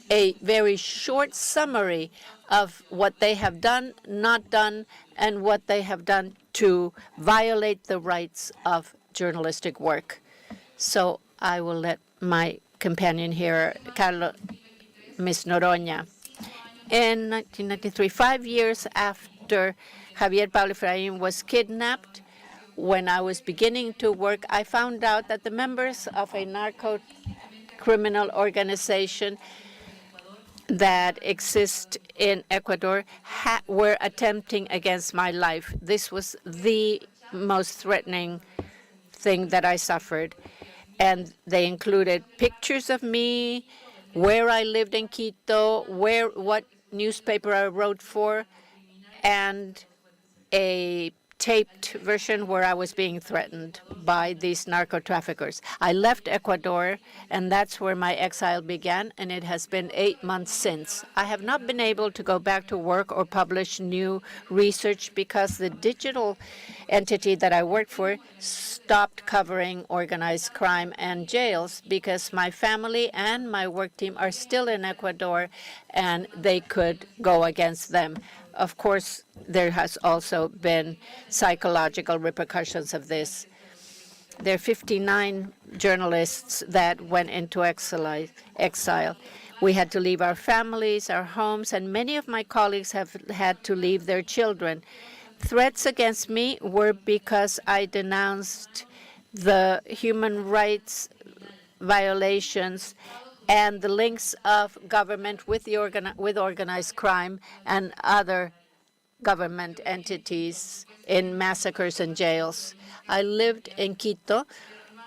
a very short summary of what they have done, not done, and what they have done to violate the rights of journalistic work. So I will let my companion here, Ms. Noroña. In 1993, 5 years after Javier Pablo Efraín was kidnapped, when I was beginning to work, I found out that the members of a narco-criminal organization that exist in Ecuador were attempting against my life. This was the most threatening thing that I suffered. And they included pictures of me, where I lived in Quito, what newspaper I wrote for, and a taped version where I was being threatened by these narco traffickers. I left Ecuador, and that's where my exile began, and it has been 8 months since. I have not been able to go back to work or publish new research because the digital entity that I worked for stopped covering organized crime and jails because my family and my work team are still in Ecuador, and they could go against them. Of course, there has also been psychological repercussions of this. There are 59 journalists that went into exile. We had to leave our families, our homes, and many of my colleagues have had to leave their children. Threats against me were because I denounced the human rights violations and the links of government with the with organized crime and other government entities in massacres and jails. I lived in Quito,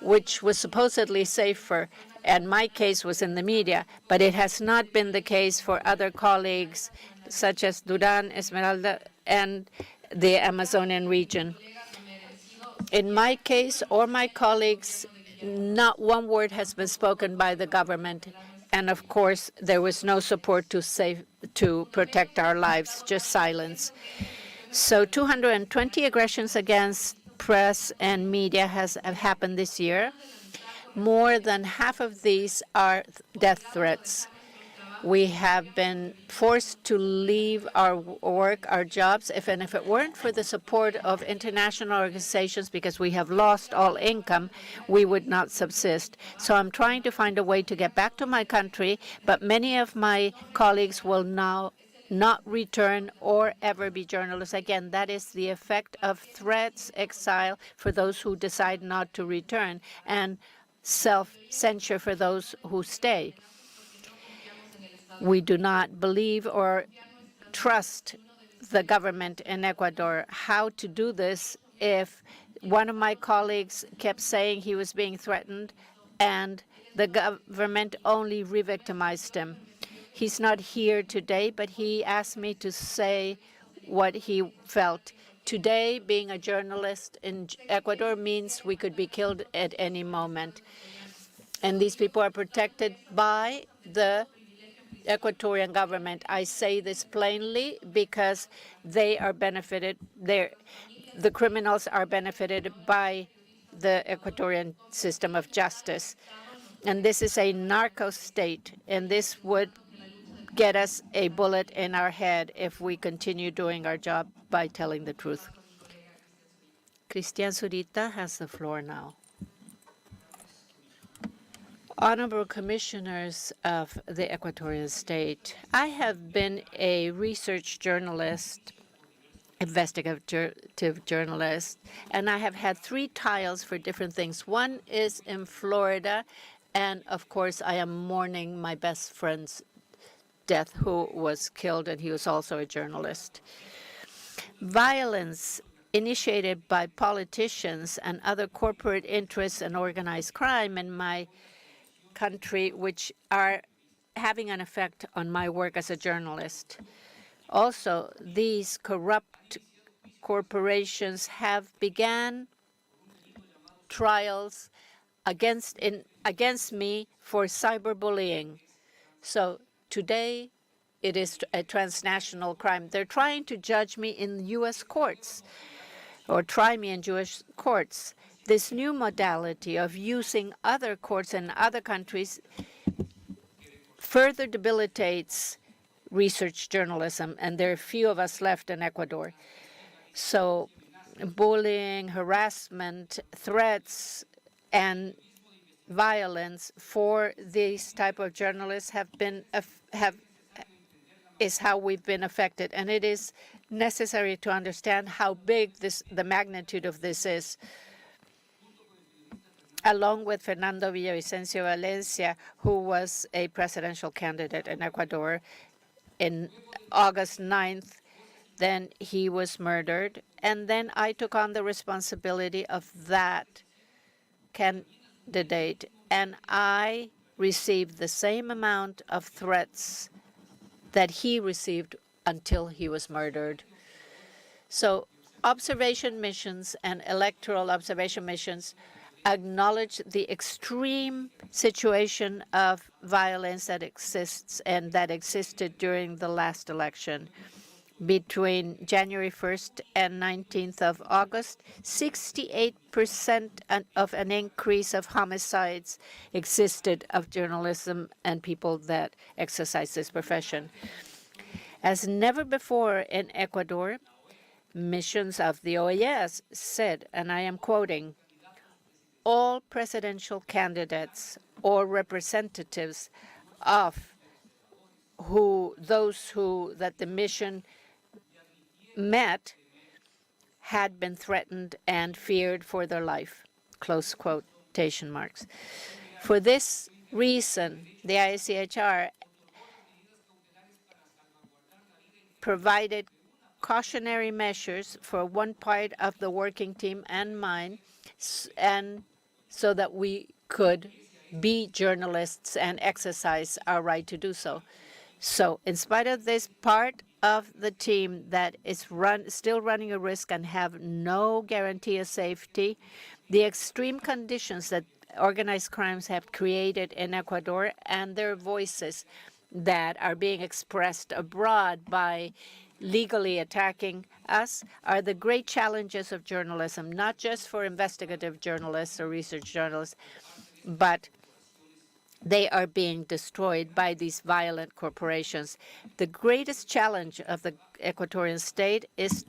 which was supposedly safer, and my case was in the media, but it has not been the case for other colleagues such as Duran, Esmeralda, and the Amazonian region. In my case or my colleagues, not one word has been spoken by the government. And of course, there was no support to protect our lives, just silence. So 220 aggressions against press and media have happened this year. More than half of these are death threats. We have been forced to leave our work, our jobs, if it weren't for the support of international organizations, because we have lost all income, we would not subsist. So I'm trying to find a way to get back to my country, but many of my colleagues will now not return or ever be journalists again. That is the effect of threats, exile for those who decide not to return, and self-censure for those who stay. We do not believe or trust the government in Ecuador. How to do this if one of my colleagues kept saying he was being threatened and the government only re-victimized him? He's not here today, but he asked me to say what he felt. Today, being a journalist in Ecuador means we could be killed at any moment. And these people are protected by the Ecuadorian government. I say this plainly because they are benefited. The criminals are benefited by the Ecuadorian system of justice. And this is a narco state, and this would get us a bullet in our head if we continue doing our job by telling the truth. Cristian Zurita has the floor now. Honorable Commissioners of the Ecuadorian State, I have been a research journalist, investigative journalist, and I have had 3 trials for different things. One is in Florida, and of course I am mourning my best friend's death, who was killed, and he was also a journalist. Violence initiated by politicians and other corporate interests and organized crime in my country, which are having an effect on my work as a journalist. Also, these corrupt corporations have began trials against me for cyberbullying. So today, it is a transnational crime. They're trying to judge me in U.S. courts or try me in Jewish courts. This new modality of using other courts in other countries further debilitates research journalism, and there are few of us left in Ecuador. So bullying, harassment, threats, and violence for these type of journalists is how we've been affected. And it is necessary to understand how big the magnitude of this is. Along with Fernando Villavicencio Valencia, who was a presidential candidate in Ecuador in August 9th, then he was murdered. And then I took on the responsibility of that candidate, and I received the same amount of threats that he received until he was murdered. So observation missions and electoral observation missions acknowledge the extreme situation of violence that exists and that existed during the last election. Between January 1st and 19th of August, 68% of an increase of homicides existed of journalism and people that exercise this profession. As never before in Ecuador, missions of the OAS said, and I am quoting, all presidential candidates or representatives of those that the mission met had been threatened and feared for their life, close quotation marks. For this reason, the ICHR provided cautionary measures for one part of the working team and mine, and so that we could be journalists and exercise our right to do so. So in spite of this, part of the team that is still running a risk and have no guarantee of safety, the extreme conditions that organized crimes have created in Ecuador and their voices that are being expressed abroad by legally attacking us are the great challenges of journalism, not just for investigative journalists or research journalists, but they are being destroyed by these violent corporations. The greatest challenge of the Ecuadorian state is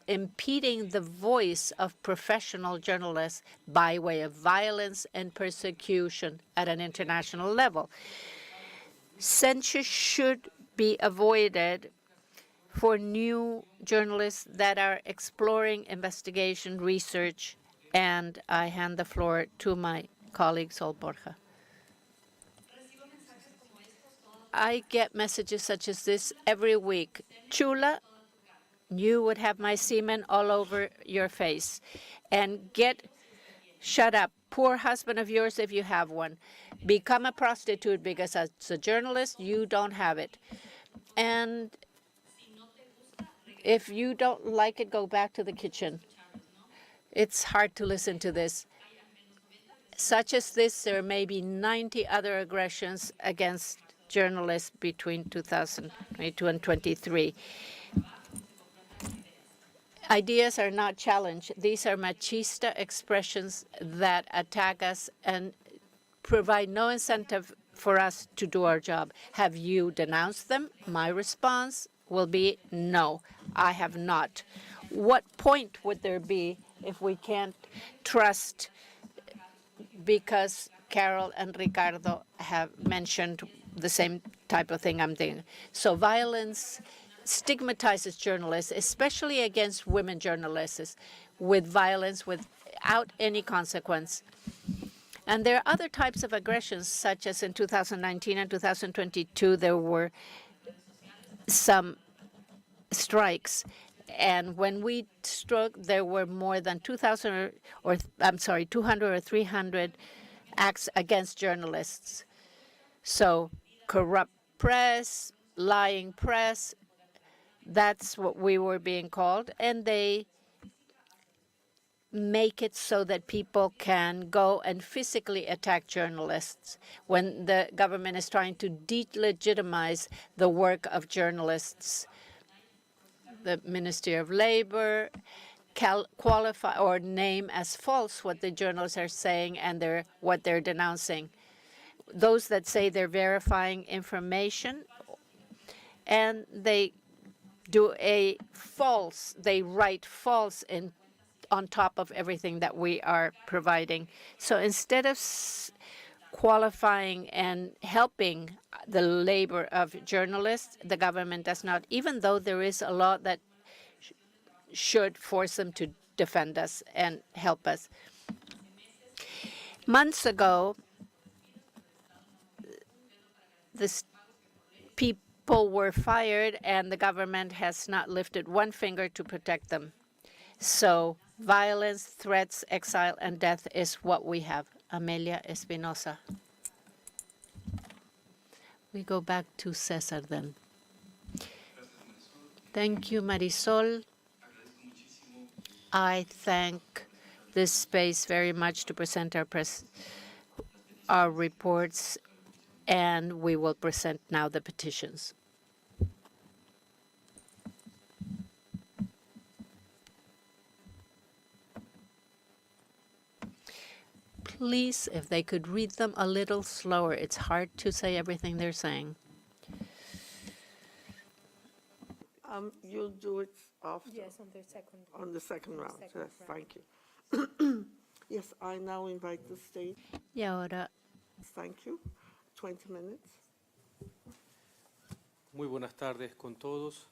impeding the voice of professional journalists by way of violence and persecution at an international level. Censure should be avoided for new journalists that are exploring investigation, research, and I hand the floor to my colleague, Sol Borja. I get messages such as this every week. Chula, you would have my semen all over your face. And shut up. Poor husband of yours if you have one. Become a prostitute because as a journalist, you don't have it. And if you don't like it, go back to the kitchen. It's hard to listen to this. Such as this, there may be 90 other aggressions against journalists between 2022 and 23. Ideas are not challenged. These are machista expressions that attack us and provide no incentive for us to do our job. Have you denounced them? My response will be no, I have not. What point would there be if we can't trust, because Carol and Ricardo have mentioned the same type of thing I'm doing. So violence stigmatizes journalists, especially against women journalists, with violence without any consequence. And there are other types of aggressions, such as in 2019 and 2022, there were some strikes. And when we struck, there were more than 200 or 300 acts against journalists. So corrupt press, lying press, that's what we were being called. And they make it so that people can go and physically attack journalists when the government is trying to delegitimize the work of journalists. The Ministry of Labor qualify or name as false what the journalists are saying and what they're denouncing. Those that say they're verifying information, and they do they write false on top of everything that we are providing. So instead of qualifying and helping the labor of journalists, the government does not, even though there is a law that should force them to defend us and help us. Months ago, people were fired, and the government has not lifted one finger to protect them. So violence, threats, exile, and death is what we have. Amelia Espinosa. We go back to Cesar then. Thank you, Marisol. I thank this space very much to present our reports, and we will present now the petitions. Please, if they could read them a little slower. It's hard to say everything they're saying. You'll do it after. Yes, on the second. On the second round. second Yes, round. thank you. Yes, I now invite the state. Y ahora, Thank you. 20 minutes. Muy buenas tardes con todos.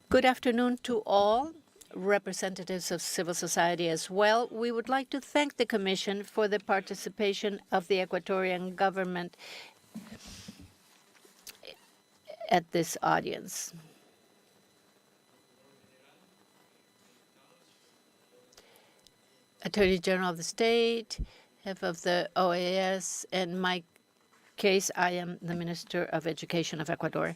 good afternoon to all. representatives of civil society as well. We would like to thank the Commission for the participation of the Ecuadorian government at this audience. Attorney General of the State, head of the OAS, in my case, I am the Minister of Education of Ecuador.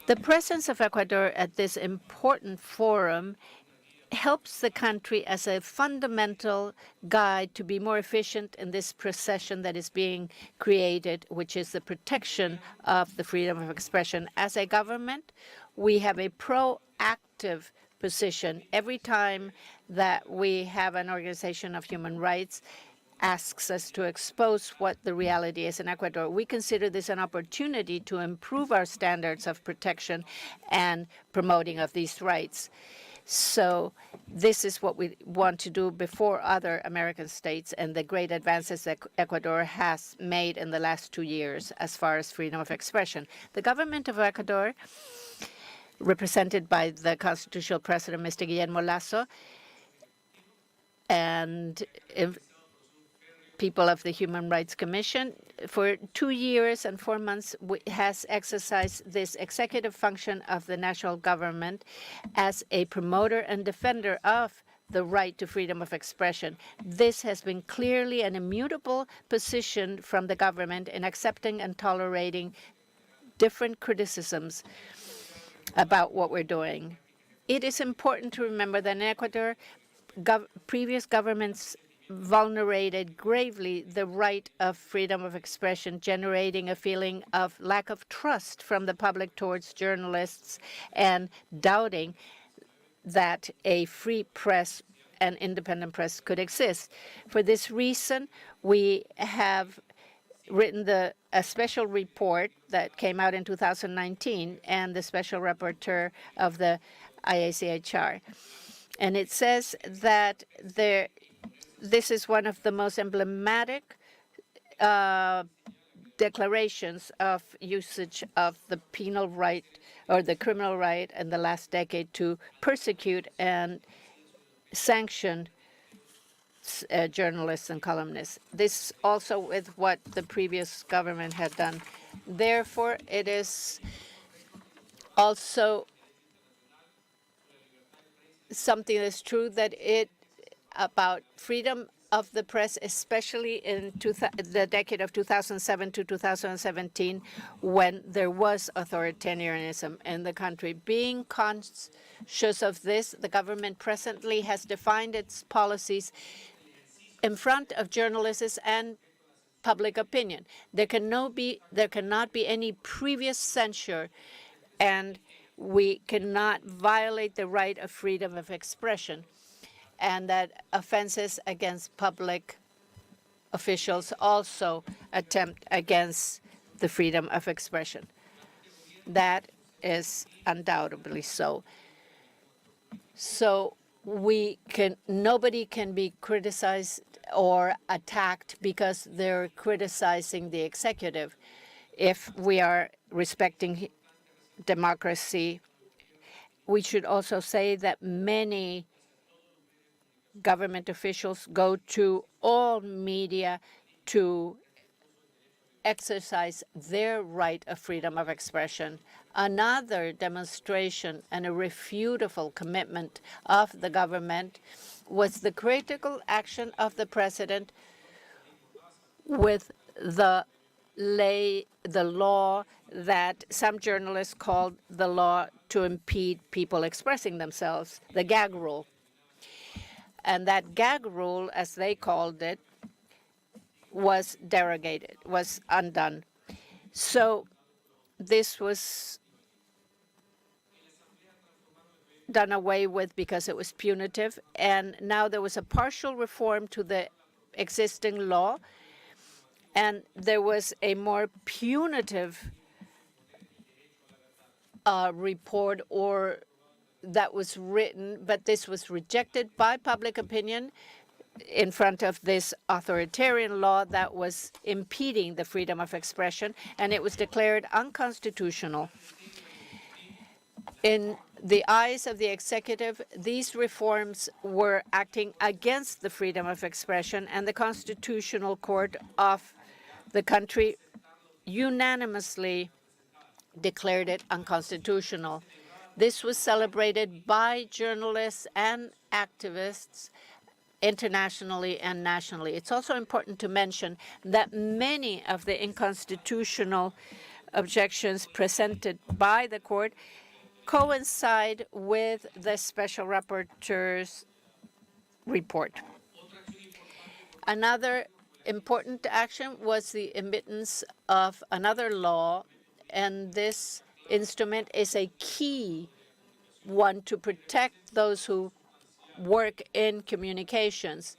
The presence of Ecuador at this important forum helps the country as a fundamental guide to be more efficient in this procession that is being created, which is the protection of the freedom of expression. As a government, we have a proactive position. Every time that we have an organization of human rights asks us to expose what the reality is in Ecuador, we consider this an opportunity to improve our standards of protection and promoting of these rights. So this is what we want to do before other American states and the great advances that Ecuador has made in the last 2 years as far as freedom of expression. The government of Ecuador, represented by the constitutional president, Mr. Guillermo Lasso, and people of the Human Rights Commission, for 2 years and 4 months has exercised this executive function of the national government as a promoter and defender of the right to freedom of expression. This has been clearly an immutable position from the government in accepting and tolerating different criticisms about what we're doing. It is important to remember that in Ecuador, previous governments vulnerated gravely the right of freedom of expression, generating a feeling of lack of trust from the public towards journalists and doubting that a free press and independent press could exist. For this reason, we have written a special report that came out in 2019 and the special rapporteur of the CIDH. And it says that this is one of the most emblematic declarations of usage of the penal right or the criminal right in the last decade to persecute and sanction journalists and columnists. This also with what the previous government had done. Therefore, it is also something that's true that about freedom of the press, especially in the decade of 2007 to 2017, when there was authoritarianism in the country. Being conscious of this, the government presently has defined its policies in front of journalists and public opinion. There cannot be any previous censure, and we cannot violate the right of freedom of expression, and that offenses against public officials also attempt against the freedom of expression. That is undoubtedly so. So nobody can be criticized or attacked because they're criticizing the executive. If we are respecting democracy, we should also say that many government officials go to all media to exercise their right of freedom of expression. Another demonstration and a refutable commitment of the government was the critical action of the president with the law that some journalists called the law to impede people expressing themselves, the gag rule. And that gag rule, as they called it, was derogated, was undone. So this was done away with because it was punitive, and now there was a partial reform to the existing law, and there was a more punitive report or that was written, but this was rejected by public opinion in front of this authoritarian law that was impeding the freedom of expression, and it was declared unconstitutional. In the eyes of the executive, these reforms were acting against the freedom of expression, and the Constitutional Court of the country unanimously declared it unconstitutional. This was celebrated by journalists and activists internationally and nationally. It's also important to mention that many of the unconstitutional objections presented by the court coincide with the special rapporteur's report. Another important action was the admittance of another law, and this instrument is a key one to protect those who work in communications.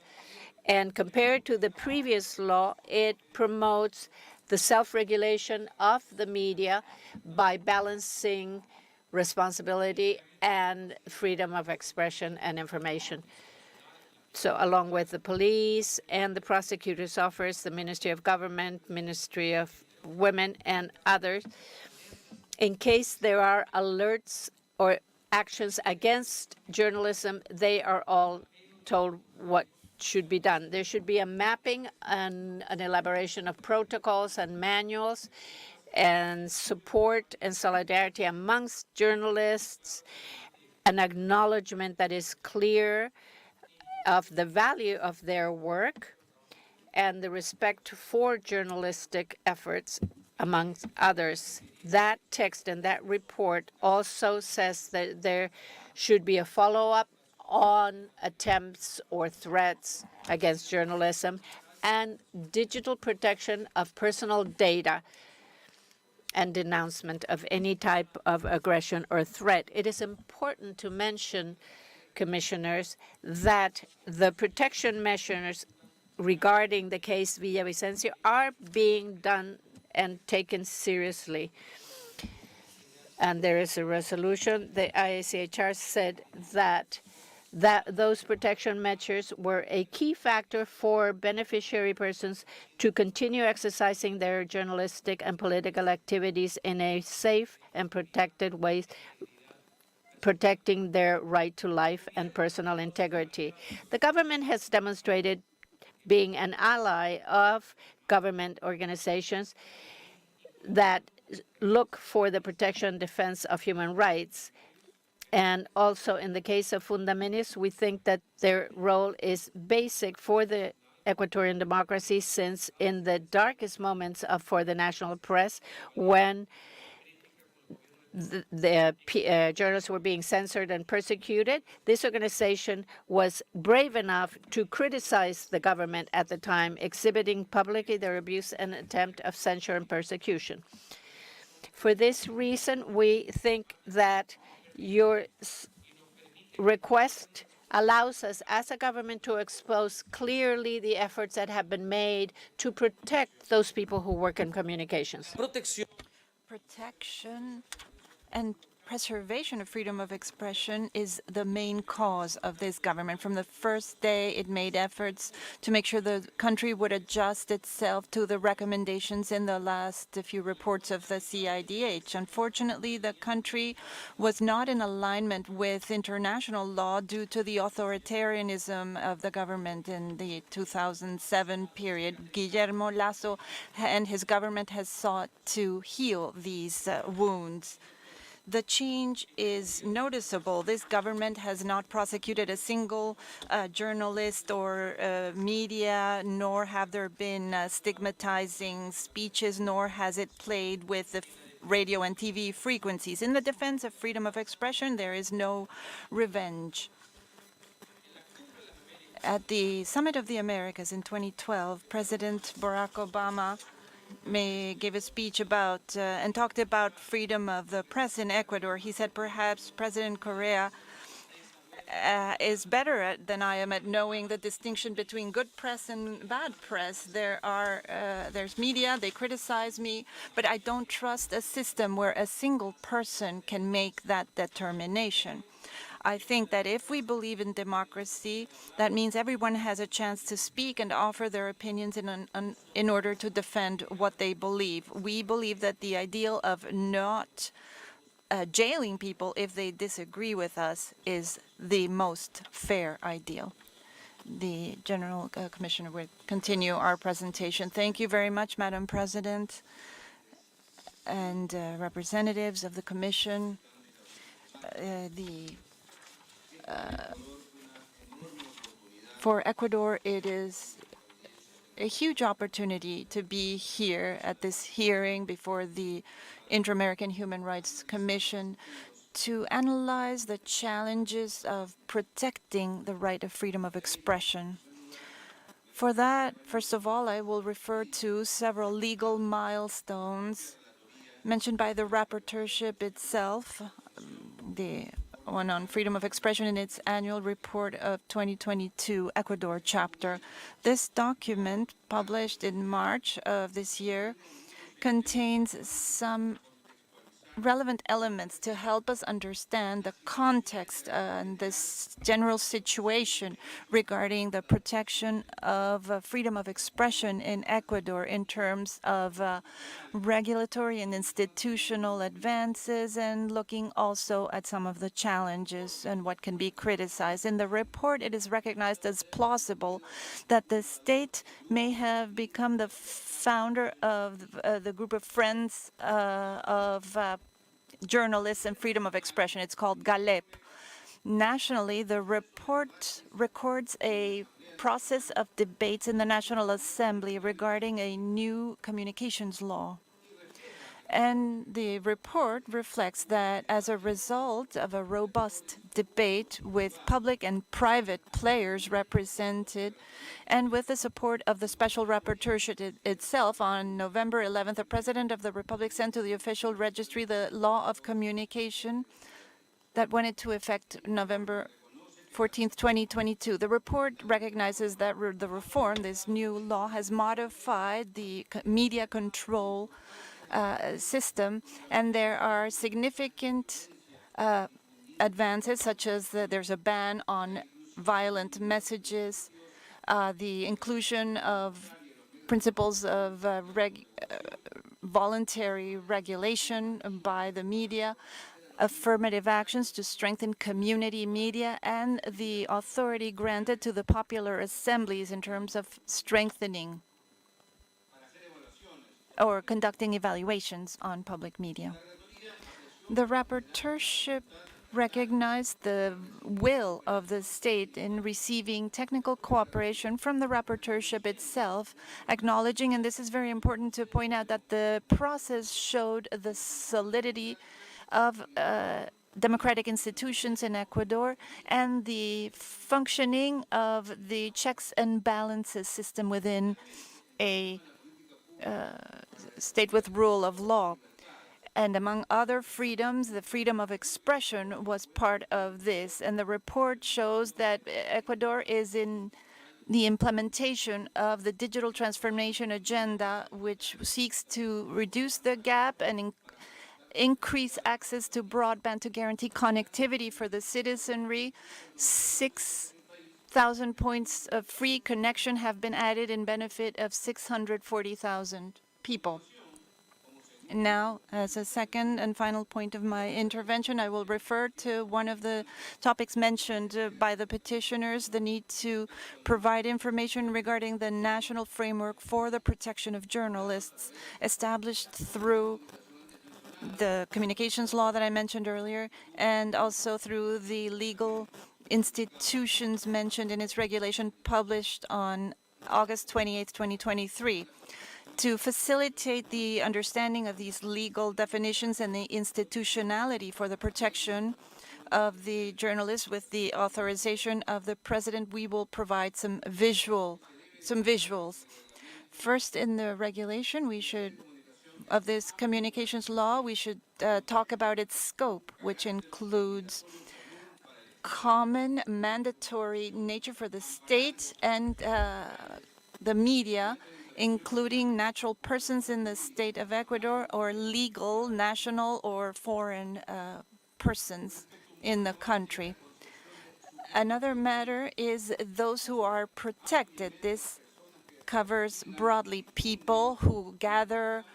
And compared to the previous law, it promotes the self-regulation of the media by balancing responsibility and freedom of expression and information. So along with the police and the prosecutor's office, the Ministry of Government, Ministry of Women, and others, in case there are alerts or actions against journalism, they are all told what should be done. There should be a mapping and an elaboration of protocols and manuals and support and solidarity amongst journalists, an acknowledgement that is clear of the value of their work, and the respect for journalistic efforts, amongst others. That text and that report also says that there should be a follow-up on attempts or threats against journalism and digital protection of personal data and denouncement of any type of aggression or threat. It is important to mention, commissioners, that the protection measures regarding the case Villavicencio are being done and taken seriously. And there is a resolution. The ICIDH said that those protection measures were a key factor for beneficiary persons to continue exercising their journalistic and political activities in a safe and protected way, protecting their right to life and personal integrity. The government has demonstrated being an ally of government organizations that look for the protection and defense of human rights. And also in the case of Fundamentos, we think that their role is basic for the Ecuadorian democracy, since in the darkest moments for the national press, when the journalists were being censored and persecuted, this organization was brave enough to criticize the government at the time, exhibiting publicly their abuse and attempt of censure and persecution. For this reason, we think that your request allows us as a government to expose clearly the efforts that have been made to protect those people who work in communications. Protection and preservation of freedom of expression is the main cause of this government. From the first day, it made efforts to make sure the country would adjust itself to the recommendations in the last few reports of the CIDH. Unfortunately, the country was not in alignment with international law due to the authoritarianism of the government in the 2007 period. Guillermo Lasso and his government has sought to heal these wounds. The change is noticeable. This government has not prosecuted a single journalist or media, nor have there been stigmatizing speeches, nor has it played with the radio and TV frequencies. In the defense of freedom of expression, there is no revenge. At the Summit of the Americas in 2012, President Barack Obama gave a speech about and talked about freedom of the press in Ecuador. He said perhaps President Correa is better than I am at knowing the distinction between good press and bad press. There's media, they criticize me, but I don't trust a system where a single person can make that determination. I think that if we believe in democracy, that means everyone has a chance to speak and offer their opinions in order to defend what they believe. We believe that the ideal of not jailing people if they disagree with us is the most fair ideal. The General Commissioner will continue our presentation. Thank you very much, Madam President and representatives of the Commission. For Ecuador, it is a huge opportunity to be here at this hearing before the Inter-American Human Rights Commission to analyze the challenges of protecting the right of freedom of expression. For that, first of all, I will refer to several legal milestones mentioned by the rapporteurship itself, the one on freedom of expression in its annual report of 2022 Ecuador chapter. This document, published in March of this year, contains some relevant elements to help us understand the context and this general situation regarding the protection of freedom of expression in Ecuador in terms of regulatory and institutional advances, and looking also at some of the challenges and what can be criticized. In the report, it is recognized as plausible that the state may have become the founder of the group of friends of journalists and freedom of expression. It's called GALEP. Nationally, the report records a process of debates in the National Assembly regarding a new communications law. And the report reflects that as a result of a robust debate with public and private players represented, and with the support of the Special Rapporteurship itself, on November 11th, the President of the Republic sent to the official registry the law of communication that went into effect November 14th, 2022. The report recognizes that the reform, this new law, has modified the media control system, and there are significant advances, such as there's a ban on violent messages, the inclusion of principles of voluntary regulation by the media, affirmative actions to strengthen community media, and the authority granted to the popular assemblies in terms of strengthening or conducting evaluations on public media. The rapporteurship recognized the will of the state in receiving technical cooperation from the rapporteurship itself, acknowledging, and this is very important to point out, that the process showed the solidity of democratic institutions in Ecuador and the functioning of the checks and balances system within a state with rule of law. And among other freedoms, the freedom of expression was part of this. And the report shows that Ecuador is in the implementation of the digital transformation agenda, which seeks to reduce the gap and increase access to broadband to guarantee connectivity for the citizenry. 6,000 points of free connection have been added in benefit of 640,000 people. Now, as a second and final point of my intervention, I will refer to one of the topics mentioned by the petitioners, the need to provide information regarding the national framework for the protection of journalists established through the communications law that I mentioned earlier, and also through the legal institutions mentioned in its regulation published on August 28, 2023. To facilitate the understanding of these legal definitions and the institutionality for the protection of the journalists, with the authorization of the President, we will provide some visuals. First, in the regulation, of this communications law, we should talk about its scope, which includes common mandatory nature for the state and the media, including natural persons in the state of Ecuador or legal, national, or foreign persons in the country. Another matter is those who are protected. This covers broadly people who gather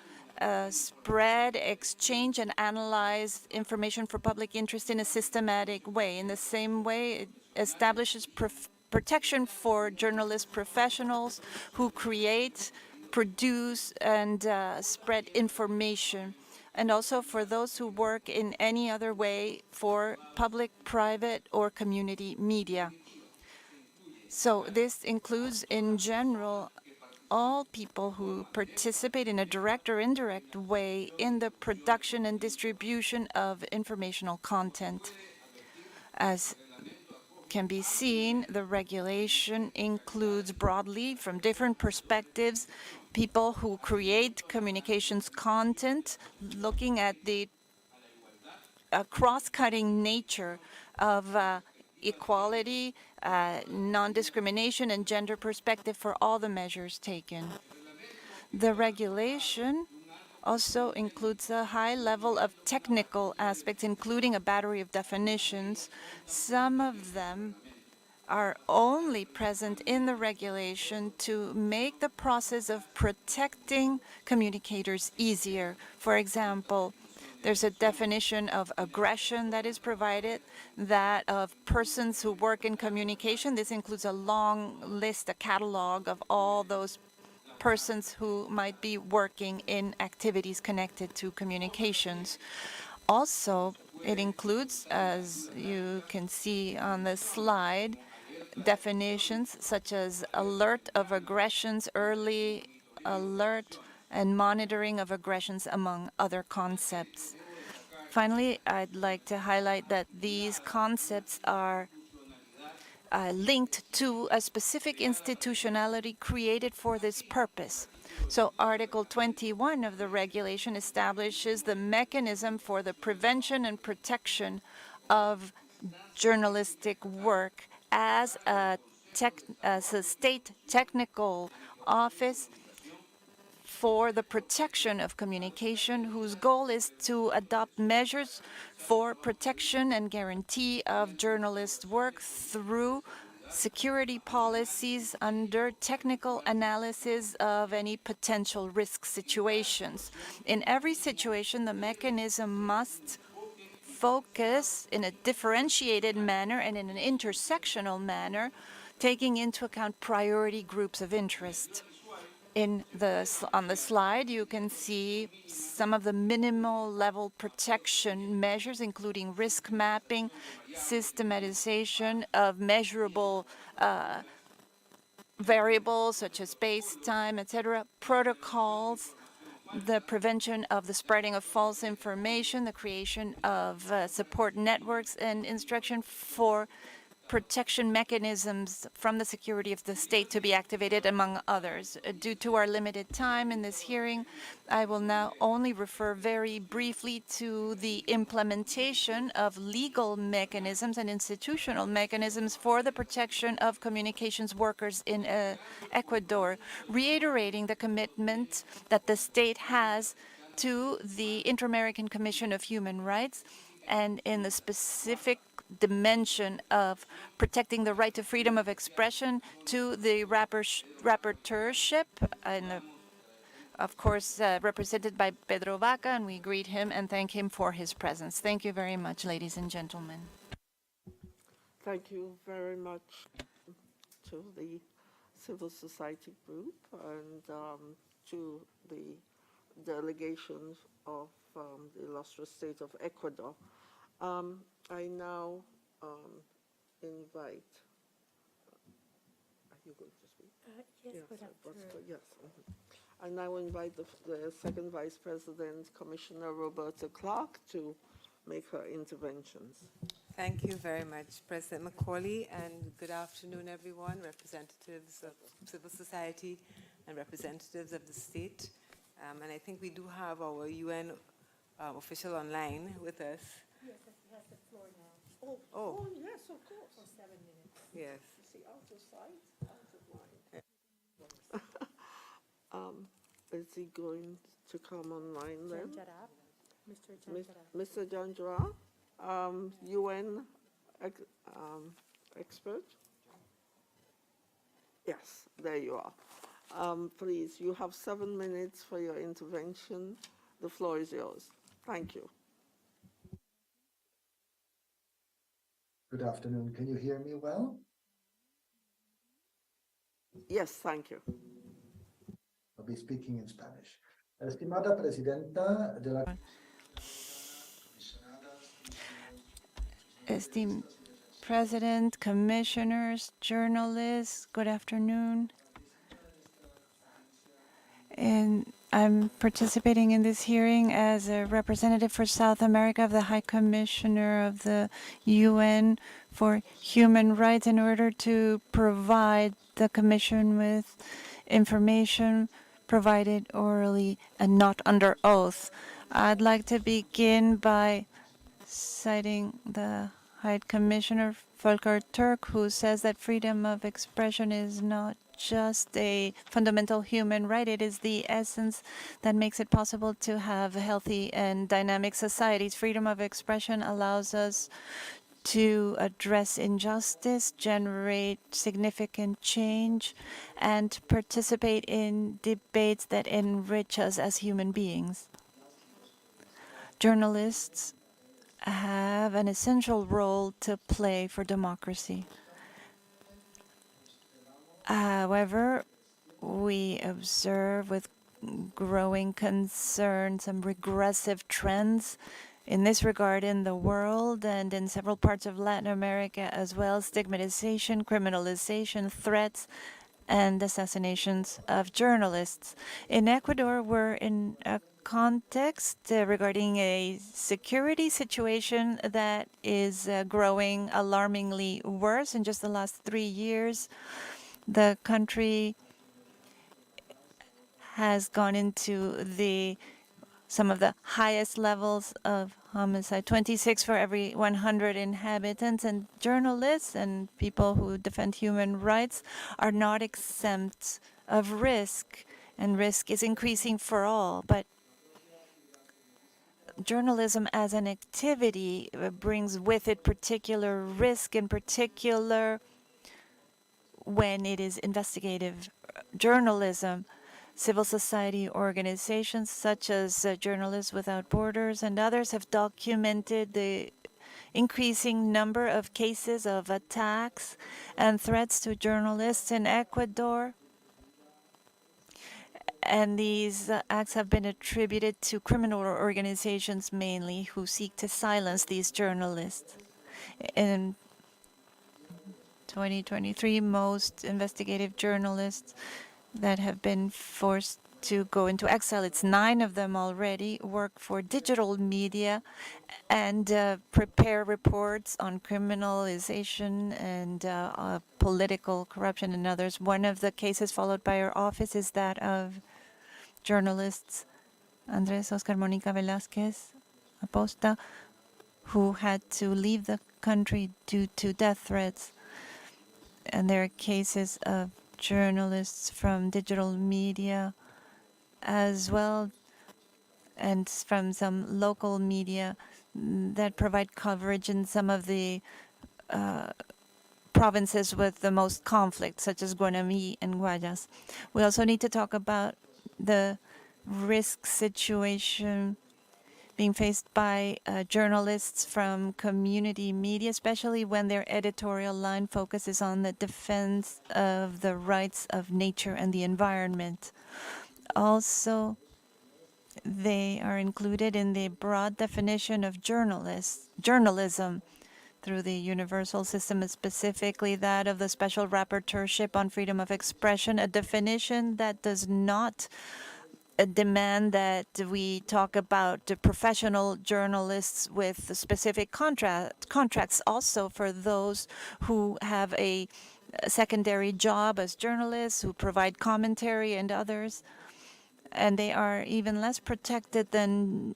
spread, exchange, and analyze information for public interest in a systematic way. In the same way, it establishes protection for journalist professionals who create, produce, and spread information, and also for those who work in any other way for public, private, or community media. So this includes, in general, all people who participate in a direct or indirect way in the production and distribution of informational content. As can be seen, the regulation includes broadly, from different perspectives, people who create communications content, looking at the cross-cutting nature of equality, non-discrimination, and gender perspective for all the measures taken. The regulation also includes a high level of technical aspects, including a battery of definitions. Some of them are only present in the regulation to make the process of protecting communicators easier. For example, there's a definition of aggression that is provided, that of persons who work in communication. This includes a long list, a catalog of all those persons who might be working in activities connected to communications. Also, it includes, as you can see on the slide, definitions such as alert of aggressions, early alert, and monitoring of aggressions, among other concepts. Finally, I'd like to highlight that these concepts are linked to a specific institutionality created for this purpose. So Article 21 of the regulation establishes the mechanism for the prevention and protection of journalistic work as a state technical office for the protection of communication, whose goal is to adopt measures for protection and guarantee of journalist work through security policies under technical analysis of any potential risk situations. In every situation, the mechanism must focus in a differentiated manner and in an intersectional manner, taking into account priority groups of interest. On the slide, you can see some of the minimal level protection measures, including risk mapping, systematization of measurable variables such as space, time, etc., protocols, the prevention of the spreading of false information, the creation of support networks, and instruction for protection mechanisms from the security of the state to be activated, among others. Due to our limited time in this hearing, I will now only refer very briefly to the implementation of legal mechanisms and institutional mechanisms for the protection of communications workers in Ecuador, reiterating the commitment that the state has to the Inter-American Commission of Human Rights, and in the specific dimension of protecting the right to freedom of expression, to the rapporteurship, and of course represented by Pedro Vaca, and we greet him and thank him for his presence. Thank you very much, ladies and gentlemen. Thank you very much to the civil society group and to the delegation of the illustrious state of Ecuador. I now invite. Are you going to speak? Yes, but after. Yes. I now invite the second Vice President, Commissioner Roberta Clark, to make her interventions. Thank you very much, President Macaulay, and good afternoon, everyone, representatives of civil society and representatives of the state. And I think we do have our UN official online with us. Yes, he has the floor now. Oh, yes, of course. For 7 minutes. Yes. You see, out of sight, out of mind. Is he going to come online then? Mr. Janjarab. Mr. Janjara, UN expert? Yes, there you are. Please, you have 7 minutes for your intervention. The floor is yours. Thank you. Good afternoon. Can you hear me well? Yes, thank you. I'll be speaking in Spanish. Estimada Presidenta de la Esteemed President, commissioners, journalists, good afternoon. And I'm participating in this hearing as a representative for South America of the High Commissioner of the UN for Human Rights in order to provide the Commission with information provided orally and not under oath. I'd like to begin by citing the High Commissioner Volker Turk, who says that freedom of expression is not just a fundamental human right, it is the essence that makes it possible to have healthy and dynamic societies. Freedom of expression allows us to address injustice, generate significant change, and participate in debates that enrich us as human beings. Journalists have an essential role to play for democracy. However, we observe with growing concern some regressive trends in this regard in the world and in several parts of Latin America as well: stigmatization, criminalization, threats, and assassinations of journalists. In Ecuador, we're in a context regarding a security situation that is growing alarmingly worse. In just the last 3 years, the country has gone into some of the highest levels of homicide, 26 for every 100 inhabitants, and journalists and people who defend human rights are not exempt of risk, and risk is increasing for all. But journalism as an activity brings with it particular risk, in particular when it is investigative journalism. Civil society organizations such as Journalists Without Borders and others have documented the increasing number of cases of attacks and threats to journalists in Ecuador. And these acts have been attributed to criminal organizations mainly who seek to silence these journalists. In 2023, most investigative journalists that have been forced to go into exile, it's 9 of them already, work for digital media and prepare reports on criminalization and political corruption and others. One of the cases followed by our office is that of journalists Andrés Oscar Mónica Velázquez Aposta, who had to leave the country due to death threats. And there are cases of journalists from digital media as well, and from some local media that provide coverage in some of the provinces with the most conflict, such as Guanamí and Guayas. We also need to talk about the risk situation being faced by journalists from community media, especially when their editorial line focuses on the defense of the rights of nature and the environment. Also, they are included in the broad definition of journalism through the universal system, specifically that of the Special Rapporteurship on Freedom of Expression, a definition that does not demand that we talk about the professional journalists with specific contracts, also for those who have a secondary job as journalists, who provide commentary and others. And they are even less protected than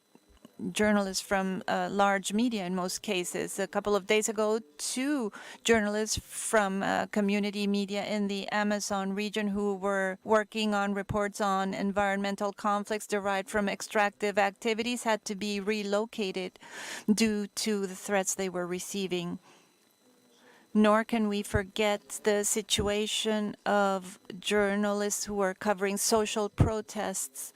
journalists from large media in most cases. A couple of days ago, 2 journalists from community media in the Amazon region who were working on reports on environmental conflicts derived from extractive activities had to be relocated due to the threats they were receiving. nor can we forget the situation of journalists who are covering social protests.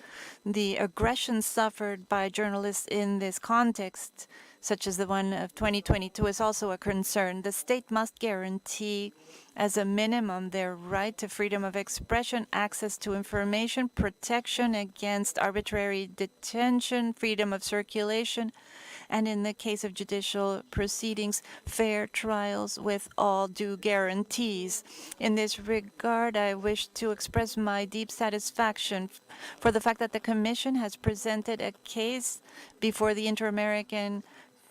The aggression suffered by journalists in this context, such as the one of 2022, is also a concern. The state must guarantee, as a minimum, their right to freedom of expression, access to information, protection against arbitrary detention, freedom of circulation, and in the case of judicial proceedings, fair trials with all due guarantees. In this regard, I wish to express my deep satisfaction for the fact that the Commission has presented a case before the Inter-American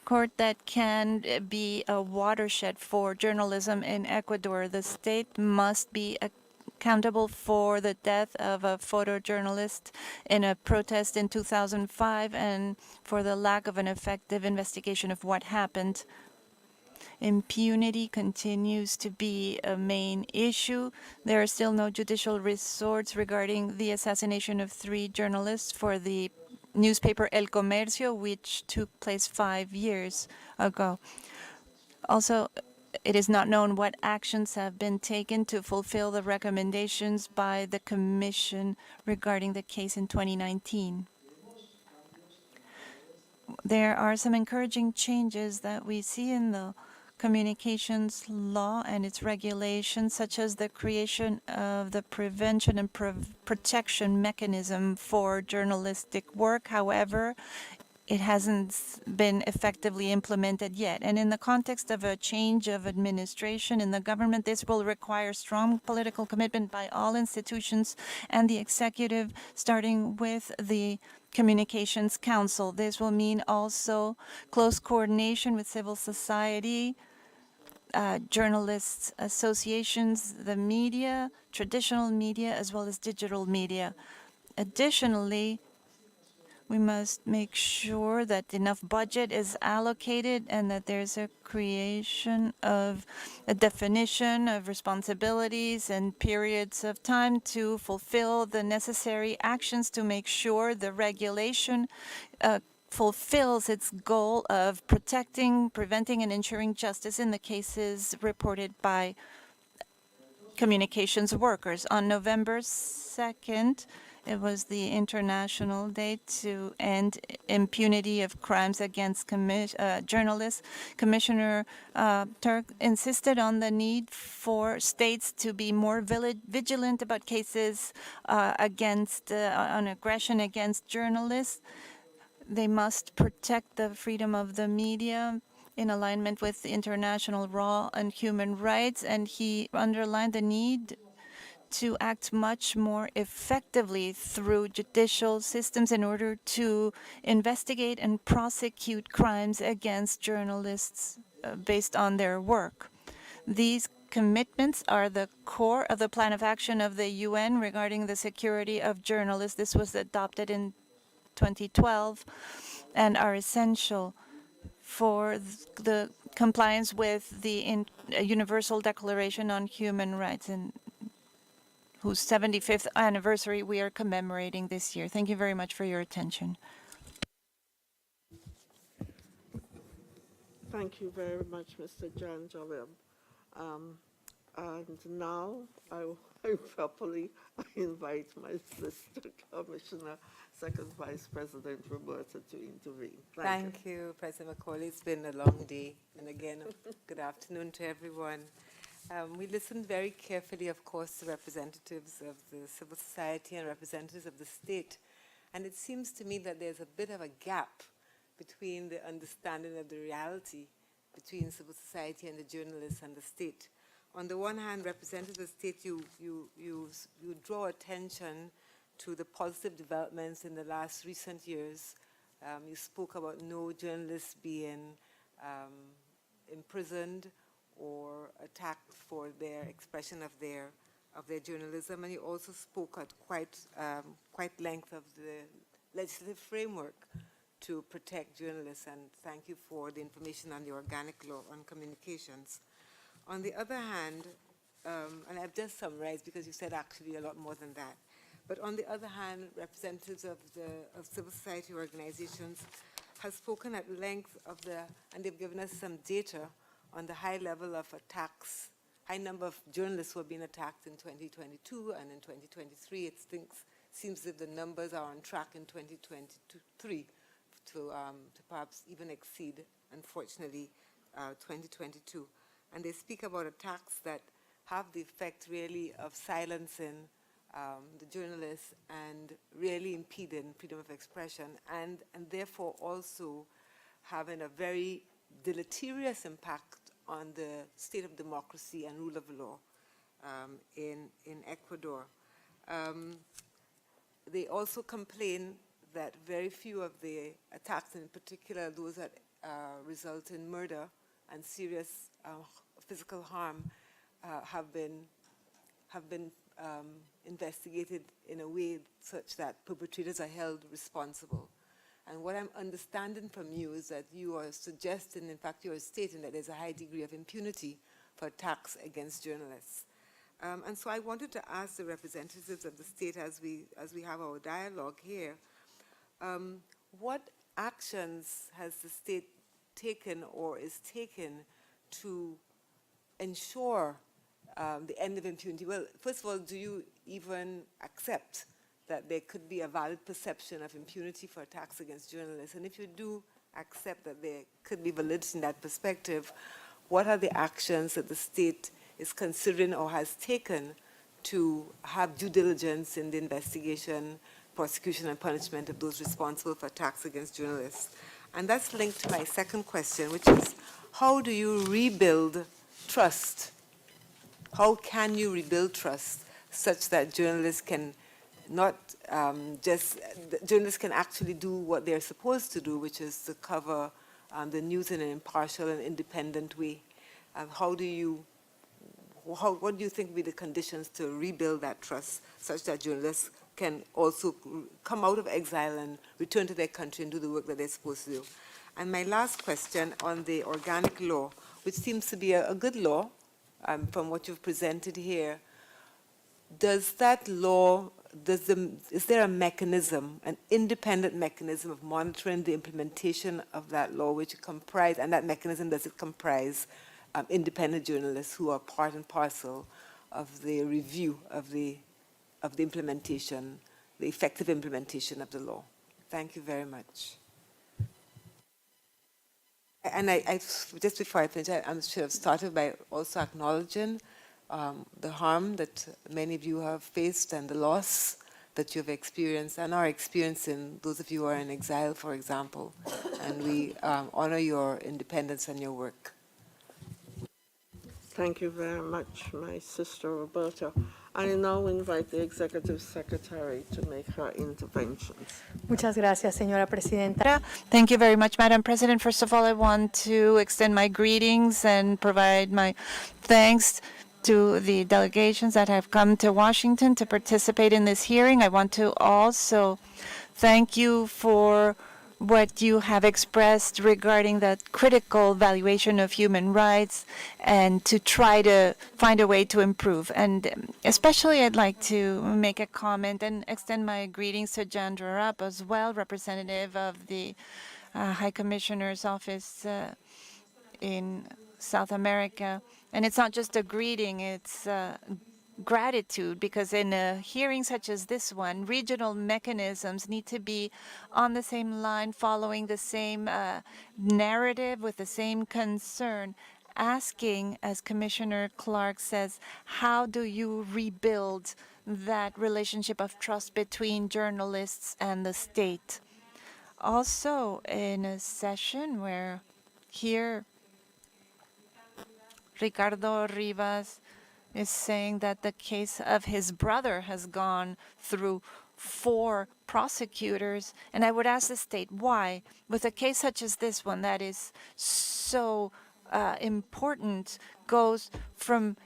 Court that can be a watershed for journalism in Ecuador. The state must be accountable for the death of a photojournalist in a protest in 2005 and for the lack of an effective investigation of what happened. Impunity continues to be a main issue. There are still no judicial resorts regarding the assassination of 3 journalists for the newspaper El Comercio, which took place 5 years ago. Also, it is not known what actions have been taken to fulfill the recommendations by the Commission regarding the case in 2019. There are some encouraging changes that we see in the communications law and its regulations, such as the creation of the prevention and protection mechanism for journalistic work. However, it hasn't been effectively implemented yet. And in the context of a change of administration in the government, this will require strong political commitment by all institutions and the executive, starting with the Communications Council. This will mean also close coordination with civil society, journalists associations, the media, traditional media, as well as digital media. Additionally, we must make sure that enough budget is allocated and that there's a creation of a definition of responsibilities and periods of time to fulfill the necessary actions to make sure the regulation fulfills its goal of protecting, preventing, and ensuring justice in the cases reported by communications workers. On November 2nd, it was the International Day to End Impunity of Crimes Against Journalists. Commissioner Turk insisted on the need for states to be more vigilant about cases on aggression against journalists. They must protect the freedom of the media in alignment with international law and human rights, and he underlined the need to act much more effectively through judicial systems in order to investigate and prosecute crimes against journalists based on their work. These commitments are the core of the plan of action of the UN regarding the security of journalists. This was adopted in 2012 and are essential for the compliance with the Universal Declaration on Human Rights, and whose 75th anniversary we are commemorating this year. Thank you very much for your attention. Thank you very much, Mr. John Jalib. And now I properly invite my sister Commissioner, Second Vice President Roberta, to intervene. Thank you, President Macaulay. It's been a long day. And again, good afternoon to everyone. We listened very carefully, of course, to representatives of the civil society and representatives of the state. And it seems to me that there's a bit of a gap between the understanding of the reality between civil society and the journalists and the state. On the one hand, representatives of the state, you draw attention to the positive developments in the last recent years. You spoke about no journalists being imprisoned or attacked for their expression of their journalism, and you also spoke at quite length of the legislative framework to protect journalists, and thank you for the information on the organic law on communications. On the other hand, and I've just summarized because you said actually a lot more than that, but on the other hand, representatives of civil society organizations have spoken at length and they've given us some data on the high level of attacks, high number of journalists who have been attacked in 2022 and in 2023. It seems that the numbers are on track in 2023 to perhaps even exceed, unfortunately, 2022. And they speak about attacks that have the effect really of silencing the journalists and really impeding freedom of expression and therefore also having a very deleterious impact on the state of democracy and rule of law in Ecuador. They also complain that very few of the attacks, in particular those that result in murder and serious physical harm, have been investigated in a way such that perpetrators are held responsible. And what I'm understanding from you is that you are suggesting, in fact, you are stating that there's a high degree of impunity for attacks against journalists. And so I wanted to ask the representatives of the state as we have our dialogue here, what actions has the state taken or is taken to ensure the end of impunity? Well, first of all, do you even accept that there could be a valid perception of impunity for attacks against journalists? And if you do accept that there could be validity in that perspective, what are the actions that the state is considering or has taken to have due diligence in the investigation, prosecution, and punishment of those responsible for attacks against journalists? And that's linked to my second question, which is, how do you rebuild trust? How can you rebuild trust such that journalists can not journalists can actually do what they're supposed to do, which is to cover the news in an impartial and independent way? What do you think will be the conditions to rebuild that trust such that journalists can also come out of exile and return to their country and do the work that they're supposed to do? And my last question on the organic law, which seems to be a good law from what you've presented here. Does that law, is there a mechanism, an independent mechanism of monitoring the implementation of that law, which and that mechanism, does it comprise independent journalists who are part and parcel of the review of the implementation, the effective implementation of the law? Thank you very much. And I just before I finish, I should have started by also acknowledging the harm that many of you have faced and the loss that you've experienced and are experiencing, those of you who are in exile, for example. And we honor your independence and your work. Thank you very much, my sister Roberta. I now invite the Executive Secretary to make her interventions. Muchas gracias, señora presidenta. Thank you very much, Madam President. First of all, I want to extend my greetings and provide my thanks to the delegations that have come to Washington to participate in this hearing. I want to also thank you for what you have expressed regarding the critical valuation of human rights and to try to find a way to improve. And especially I'd like to make a comment and extend my greetings to Jan Drarup as well, representative of the High Commissioner's Office in South America. And it's not just a greeting, it's gratitude, because in a hearing such as this one, regional mechanisms need to be on the same line, following the same narrative with the same concern, asking, as Commissioner Clark says, how do you rebuild that relationship of trust between journalists and the state? Also, in a session where here Ricardo Rivas is saying that the case of his brother has gone through 4 prosecutors. And I would ask the state, why? With a case such as this one that is so important,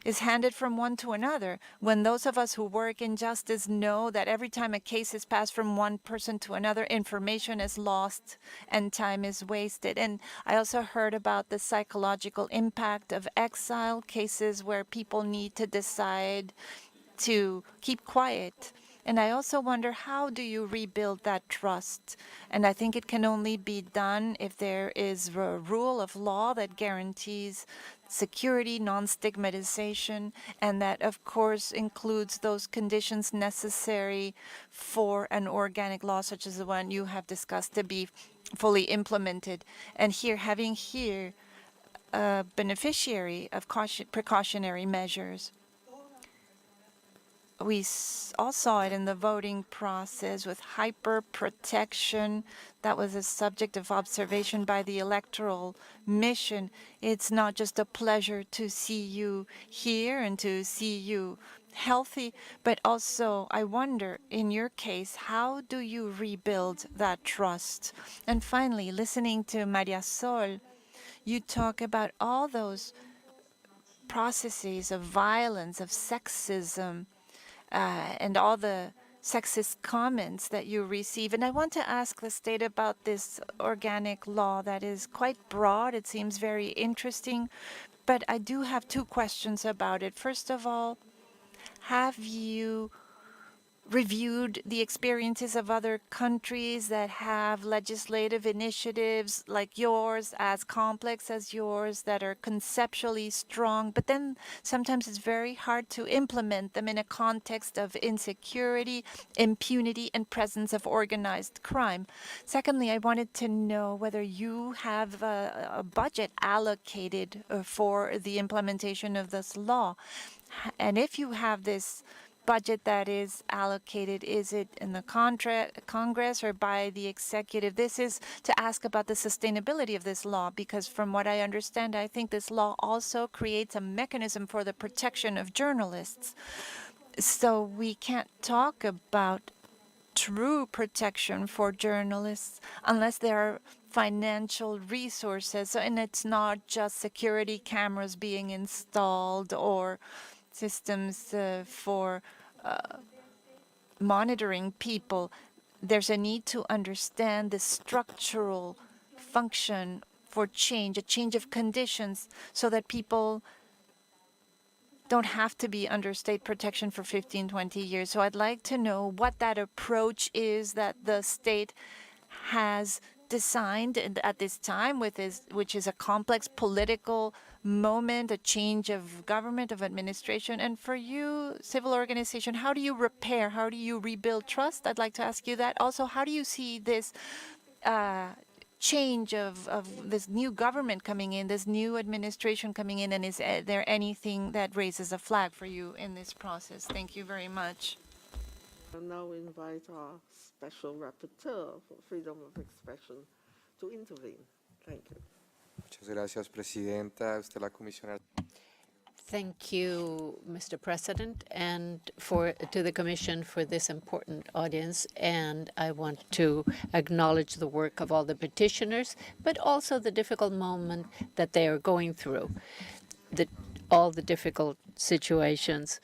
is handed from one to another, when those of us who work in justice know that every time a case is passed from one person to another, information is lost and time is wasted. And I also heard about the psychological impact of exile, cases where people need to decide to keep quiet. And I also wonder, how do you rebuild that trust? And I think it can only be done if there is a rule of law that guarantees security, non-stigmatization, and that, of course, includes those conditions necessary for an organic law such as the one you have discussed to be fully implemented. And having a beneficiary of precautionary measures. We all saw it in the voting process with hyper protection. That was a subject of observation by the electoral mission. It's not just a pleasure to see you here and to see you healthy, but also I wonder, in your case, how do you rebuild that trust? And finally, listening to Maria Sol, you talk about all those processes of violence, of sexism, and all the sexist comments that you receive. And I want to ask the state about this organic law that is quite broad. It seems very interesting, but I do have two questions about it. First of all, have you reviewed the experiences of other countries that have legislative initiatives like yours, as complex as yours, that are conceptually strong, but then sometimes it's very hard to implement them in a context of insecurity, impunity, and presence of organized crime? Secondly, I wanted to know whether you have a budget allocated for the implementation of this law. And if you have this budget that is allocated, is it in the Congress or by the executive? This is to ask about the sustainability of this law, because from what I understand, I think this law also creates a mechanism for the protection of journalists. So we can't talk about true protection for journalists unless there are financial resources. And it's not just security cameras being installed or systems for monitoring people. There's a need to understand the structural function for change, a change of conditions, so that people don't have to be under state protection for 15, 20 years. So I'd like to know what that approach is that the state has designed at this time, which is a complex political moment, a change of government, of administration. And for you, civil organization, how do you repair, how do you rebuild trust? I'd like to ask you that. Also, how do you see this change of this new government coming in, this new administration coming in, and is there anything that raises a flag for you in this process? Thank you very much. I'll now invite our special rapporteur for freedom of expression to intervene. Thank you. Muchas gracias, Presidenta. Usted la comisionada. Thank you, Mr. President, and to the Commission for this important audience. And I want to acknowledge the work of all the petitioners, but also the difficult moment that they are going through, all the difficult situations.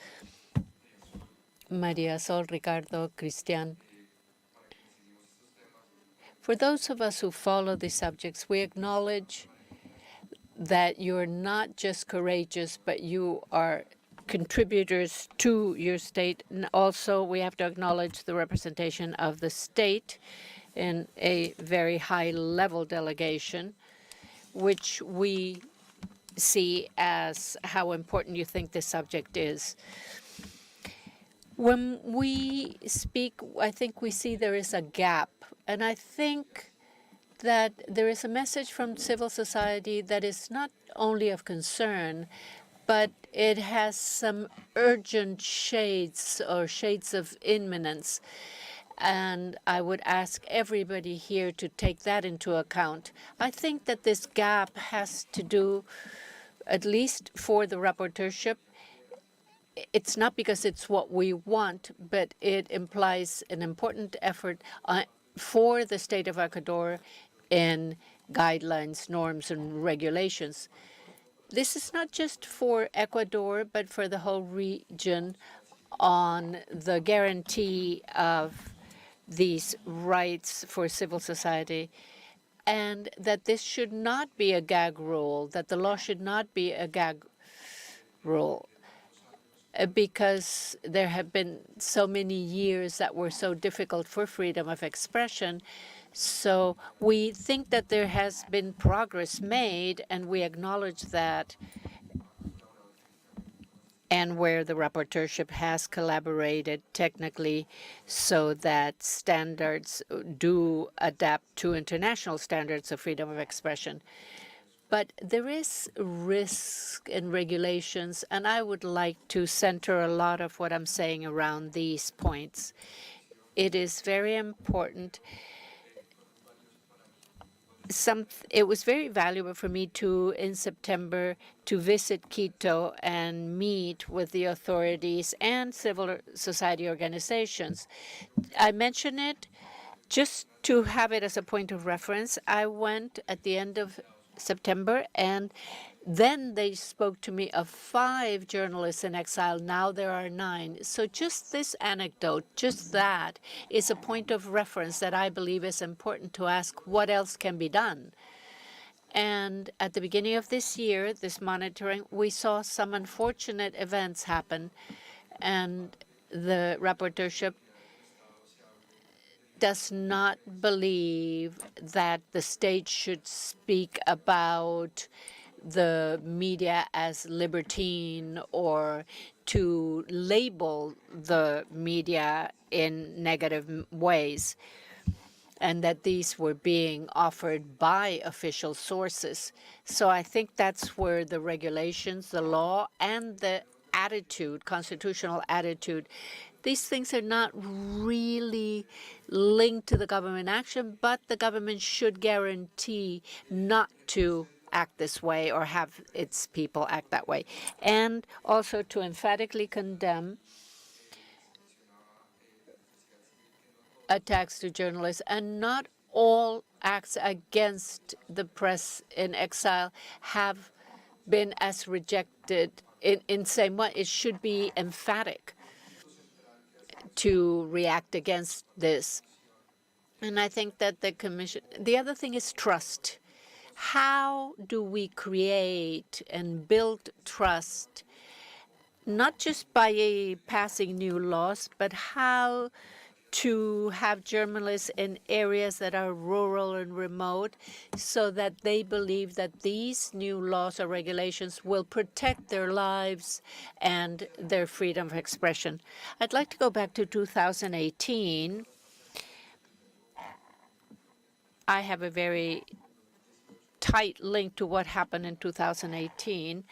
Maria Sol, Ricardo, Cristian. For those of us who follow these subjects, we acknowledge that you're not just courageous, but you are contributors to your state. And also, we have to acknowledge the representation of the state in a very high-level delegation, which we see as how important you think this subject is. When we speak, I think we see there is a gap, and I think that there is a message from civil society that is not only of concern, but it has some urgent shades or shades of imminence. And I would ask everybody here to take that into account. I think that this gap has to do, at least for the rapporteurship, it's not because it's what we want, but it implies an important effort for the state of Ecuador in guidelines, norms, and regulations. This is not just for Ecuador, but for the whole region on the guarantee of these rights for civil society, and that this should not be a gag rule, that the law should not be a gag rule, because there have been so many years that were so difficult for freedom of expression. So we think that there has been progress made, and we acknowledge that. and where the rapporteurship has collaborated technically so that standards do adapt to international standards of freedom of expression. But there is risk in regulations, and I would like to center a lot of what I'm saying around these points. It is very important. It was very valuable for me in September, to visit Quito and meet with the authorities and civil society organizations. I mention it just to have it as a point of reference. I went at the end of September, and then they spoke to me of 5 journalists in exile. Now there are 9. So just this anecdote, just that, is a point of reference that I believe is important to ask what else can be done. And at the beginning of this year, this monitoring, we saw some unfortunate events happen, and the rapporteurship does not believe that the state should speak about the media as libertine or to label the media in negative ways, and that these were being offered by official sources. So I think that's where the regulations, the law, and the attitude, constitutional attitude, these things are not really linked to the government action, but the government should guarantee not to act this way or have its people act that way. And also to emphatically condemn attacks to journalists, and not all acts against the press in exile have been as rejected in same way. It should be emphatic to react against this. And I think that the Commission, the other thing is trust. How do we create and build trust, not just by passing new laws, but how to have journalists in areas that are rural and remote so that they believe that these new laws or regulations will protect their lives and their freedom of expression. I'd like to go back to 2018. I have a very tight link to what happened in 2018.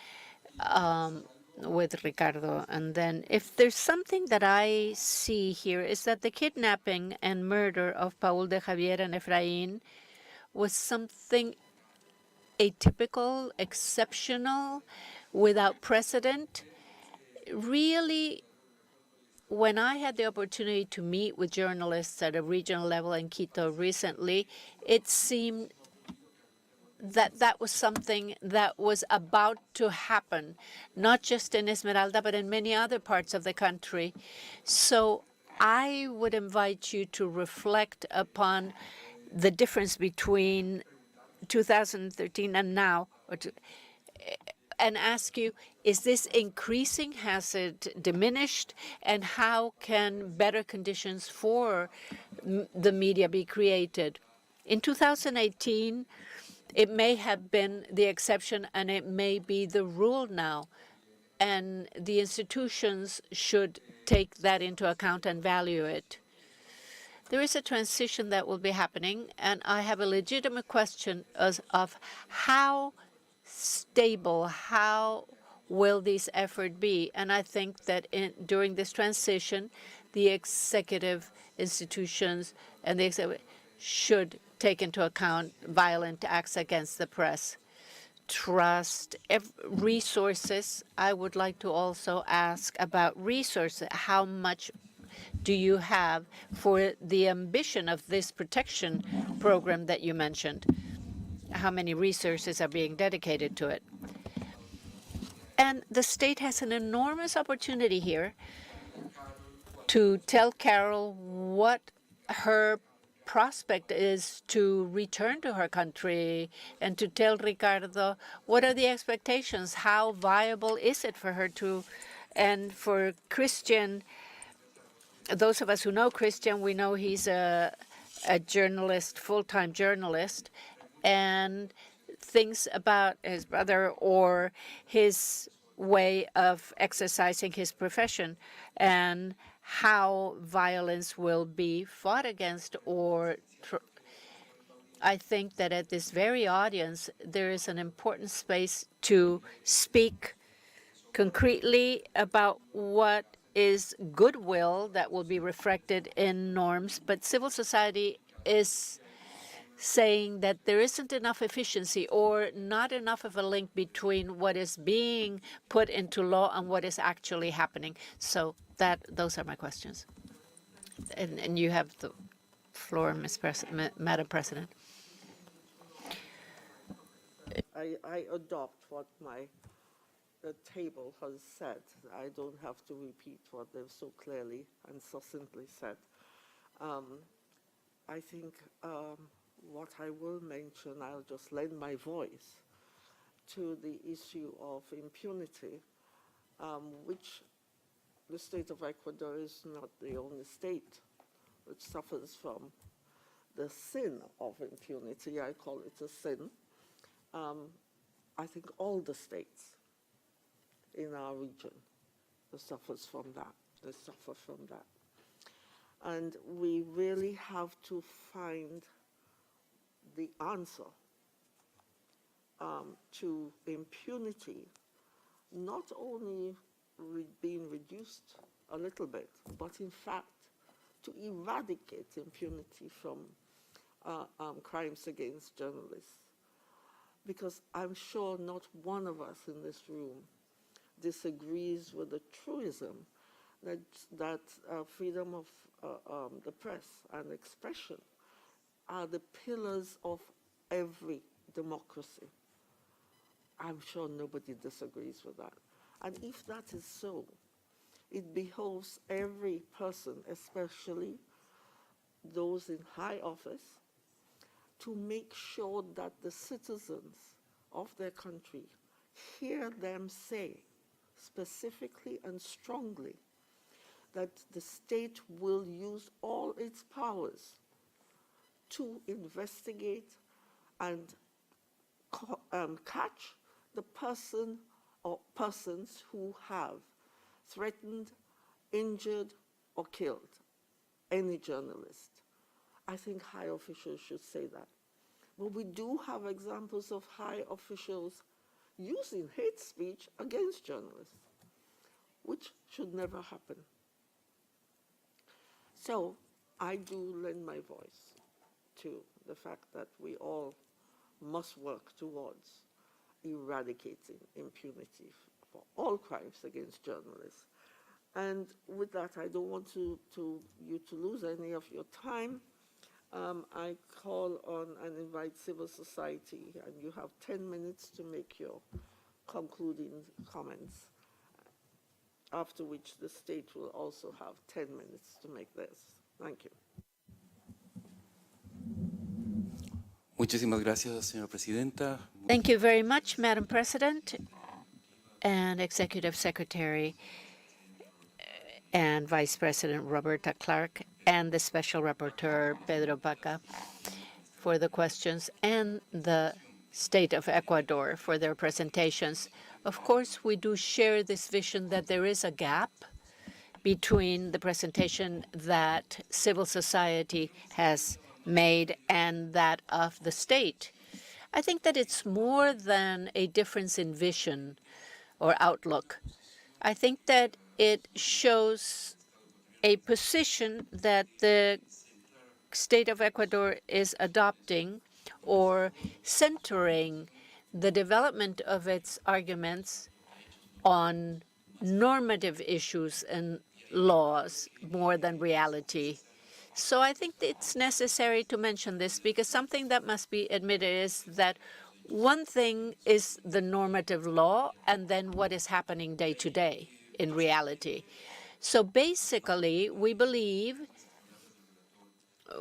With Ricardo. And then if there's something that I see here is that the kidnapping and murder of Paul de Javier and Efraín was something atypical, exceptional, without precedent. Really, when I had the opportunity to meet with journalists at a regional level in Quito recently, it seemed that that was something that was about to happen, not just in Esmeralda, but in many other parts of the country. So I would invite you to reflect upon the difference between 2013 and now, and ask you, is this increasing? Has it diminished? And how can better conditions for the media be created? In 2018, it may have been the exception, and it may be the rule now. And the institutions should take that into account and value it. There is a transition that will be happening, and I have a legitimate question of how stable, how will this effort be? And I think that during this transition, the executive institutions and the executive should take into account violent acts against the press. Trust, resources. I would like to also ask about resources. How much do you have for the ambition of this protection program that you mentioned? How many resources are being dedicated to it? And the state has an enormous opportunity here to tell Carol what her prospect is to return to her country, and to tell Ricardo what are the expectations, how viable is it for her to, and for Christian, those of us who know Christian, we know he's a journalist, full-time journalist, and things about his brother or his way of exercising his profession, and how violence will be fought against. Or I think that at this very audience, there is an important space to speak concretely about what is goodwill that will be reflected in norms, but civil society is saying that there isn't enough efficiency or not enough of a link between what is being put into law and what is actually happening. So those are my questions. And you have the floor, Madam President. I adopt what the table has said. I don't have to repeat what they've so clearly and succinctly said. I think what I will mention, I'll just lend my voice to the issue of impunity, which the state of Ecuador is not the only state which suffers from the sin of impunity. I call it a sin. I think all the states in our region suffers from that. They suffer from that. And we really have to find the answer to impunity, not only being reduced a little bit, but in fact to eradicate impunity from crimes against journalists. Because I'm sure not one of us in this room disagrees with the truism that freedom of the press and expression are the pillars of every democracy. I'm sure nobody disagrees with that. And if that is so, it behoves every person, especially those in high office, to make sure that the citizens of their country hear them say specifically and strongly that the state will use all its powers to investigate and catch the person or persons who have threatened, injured, or killed any journalist. I think high officials should say that. But we do have examples of high officials using hate speech against journalists, which should never happen. So I do lend my voice to the fact that we all must work towards eradicating impunity for all crimes against journalists. And with that, I don't want you to lose any of your time. I call on and invite civil society, and you have 10 minutes to make your concluding comments, after which the state will also have 10 minutes to make theirs. Thank you. Muchísimas gracias, señora presidenta. Thank you very much, Madam President and Executive Secretary and Vice President Roberta Clark and the Special Rapporteur Pedro Baca for the questions, and the State of Ecuador for their presentations. Of course, we do share this vision that there is a gap between the presentation that civil society has made and that of the state. I think that it's more than a difference in vision or outlook. I think that it shows a position that the state of Ecuador is adopting or centering the development of its arguments on normative issues and laws more than reality. So I think it's necessary to mention this, because something that must be admitted is that one thing is the normative law and then what is happening day to day in reality. So basically, we believe,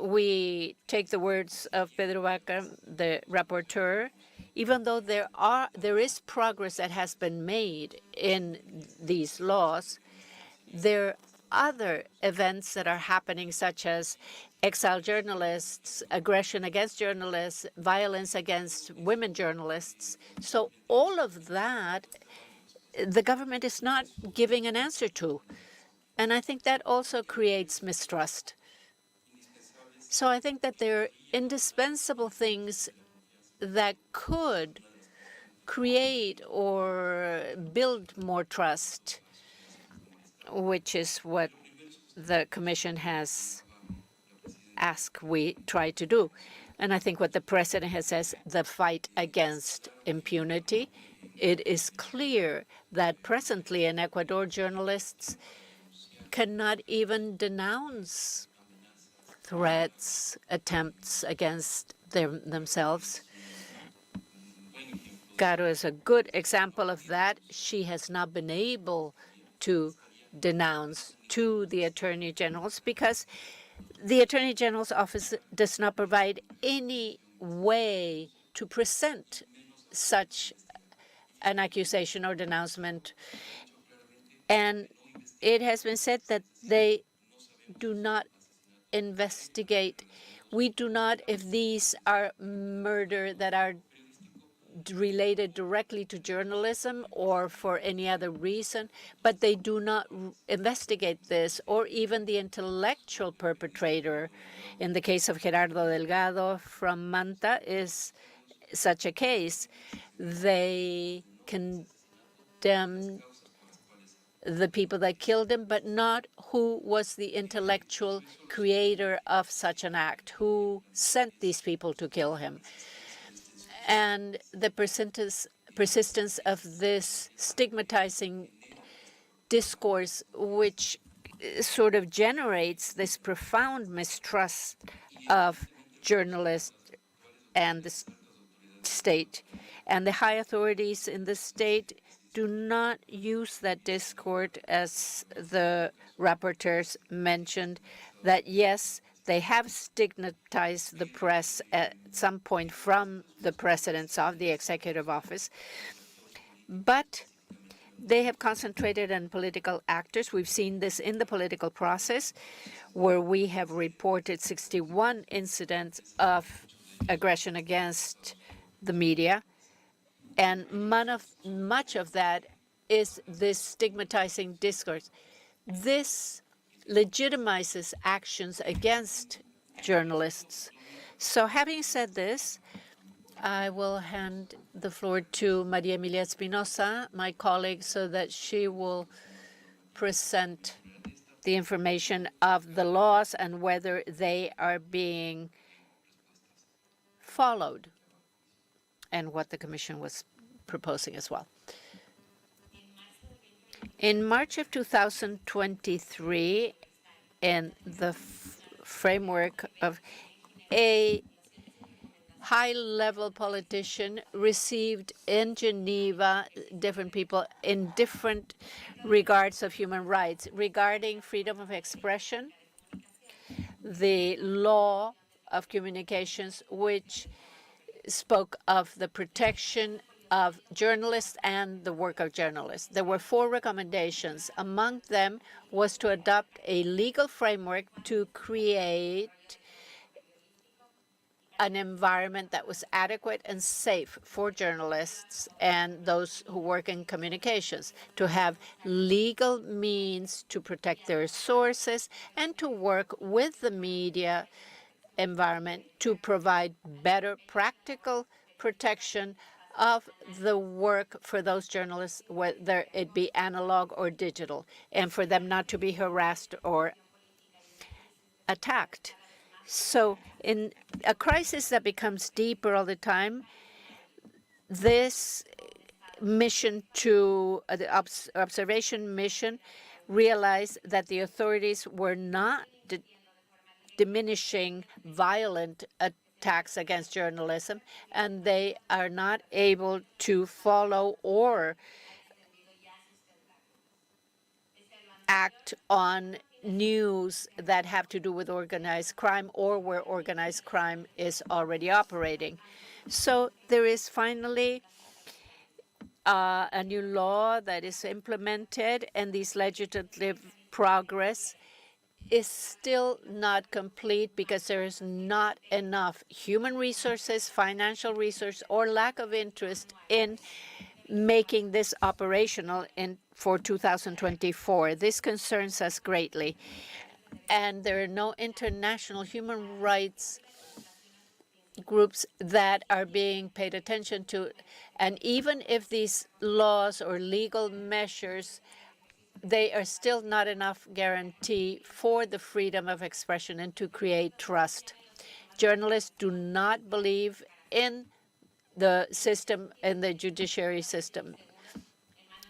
we take the words of Pedro Vaca, the rapporteur, even though there is progress that has been made in these laws, there are other events that are happening, such as exiled journalists, aggression against journalists, violence against women journalists. So all of that the government is not giving an answer to. And I think that also creates mistrust. So I think that there are indispensable things that could create or build more trust, which is what the Commission has asked we try to do. And I think what the President has said, the fight against impunity, it is clear that presently in Ecuador, journalists cannot even denounce threats, attempts against themselves. Caro is a good example of that. She has not been able to denounce to the Attorney General's because the Attorney General's office does not provide any way to present such an accusation or denouncement. And it has been said that they do not investigate. We do not, if these are murder that are related directly to journalism or for any other reason, but they do not investigate this, or even the intellectual perpetrator. In the case of Gerardo Delgado from Manta is such a case. They condemned the people that killed him, but not who was the intellectual creator of such an act, who sent these people to kill him. And the persistence of this stigmatizing discourse, which sort of generates this profound mistrust of journalists and the state. And the high authorities in the state do not use that discourse, as the rapporteurs mentioned, that yes, they have stigmatized the press at some point from the president's of the executive office, but they have concentrated on political actors. We've seen this in the political process, where we have reported 61 incidents of aggression against the media, and much of that is this stigmatizing discourse. This legitimizes actions against journalists. So having said this, I will hand the floor to Maria Emilia Espinosa, my colleague, so that she will present the information of the laws and whether they are being followed, and what the Commission was proposing as well. In March of 2023, in the framework of a high-level politician received in Geneva different people in different regards of human rights, regarding freedom of expression, the law of communications, which spoke of the protection of journalists and the work of journalists. There were 4 recommendations. Among them was to adopt a legal framework to create an environment that was adequate and safe for journalists and those who work in communications, to have legal means to protect their sources and to work with the media environment to provide better practical protection of the work for those journalists, whether it be analog or digital, and for them not to be harassed or attacked. So in a crisis that becomes deeper all the time, this mission to the observation mission realized that the authorities were not diminishing violent attacks against journalism, and they are not able to follow or act on news that have to do with organized crime or where organized crime is already operating. So there is finally a new law that is implemented, and this legislative progress is still not complete because there is not enough human resources, financial resources, or lack of interest in making this operational for 2024. This concerns us greatly. And there are no international human rights groups that are being paid attention to. And even if these laws or legal measures, they are still not enough guarantee for the freedom of expression and to create trust. Journalists do not believe in the system, in the judiciary system,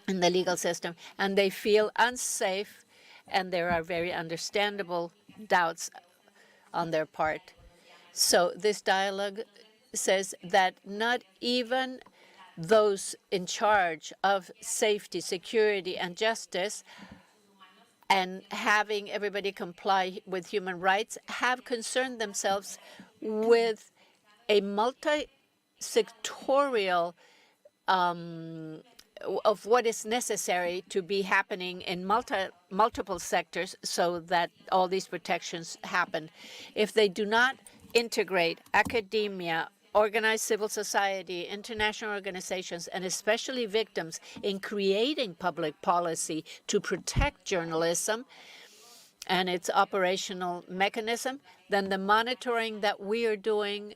in the legal system, and they feel unsafe, and there are very understandable doubts on their part. So this dialogue says that not even those in charge of safety, security, and justice and having everybody comply with human rights have concerned themselves with a multi-sectorial of what is necessary to be happening in multiple sectors so that all these protections happen. If they do not integrate academia, organized civil society, international organizations, and especially victims in creating public policy to protect journalism and its operational mechanism, then the monitoring that we are doing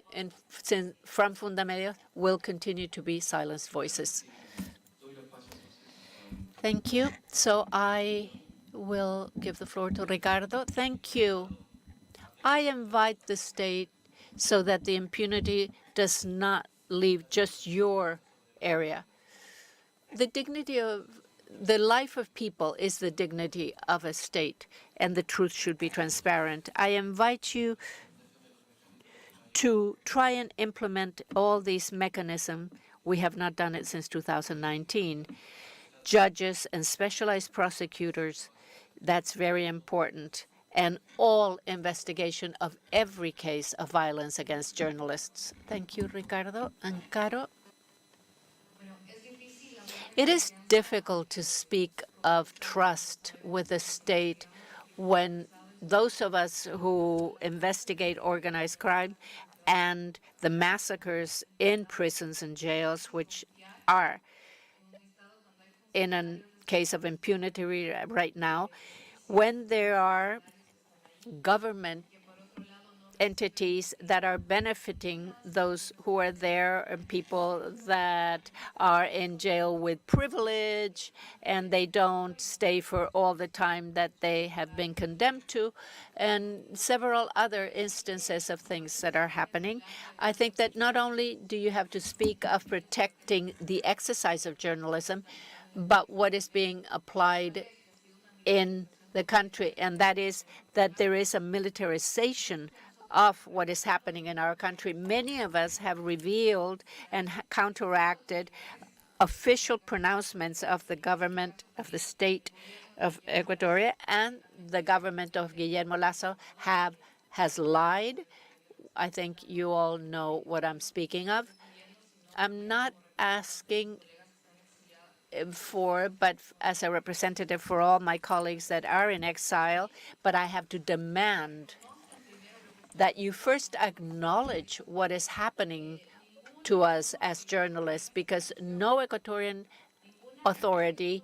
from Fundamedia will continue to be silenced voices. Thank you. So I will give the floor to Ricardo. Thank you. I invite the state so that the impunity does not leave just your area. The dignity of the life of people is the dignity of a state, and the truth should be transparent. I invite you to try and implement all these mechanisms. We have not done it since 2019. Judges and specialized prosecutors, that's very important, and all investigation of every case of violence against journalists. Thank you, Ricardo. And Caro? It is difficult to speak of trust with the state when those of us who investigate organized crime and the massacres in prisons and jails, which are in a case of impunity right now, when there are government entities that are benefiting those who are there and people that are in jail with privilege and they don't stay for all the time that they have been condemned to, and several other instances of things that are happening. I think that not only do you have to speak of protecting the exercise of journalism, but what is being applied in the country, and that is that there is a militarization of what is happening in our country. Many of us have revealed and counteracted official pronouncements of the government of the state of Ecuador, and the government of Guillermo Lasso has lied. I think you all know what I'm speaking of. I'm not asking but as a representative for all my colleagues that are in exile, but I have to demand that you first acknowledge what is happening to us as journalists, because no Ecuadorian authority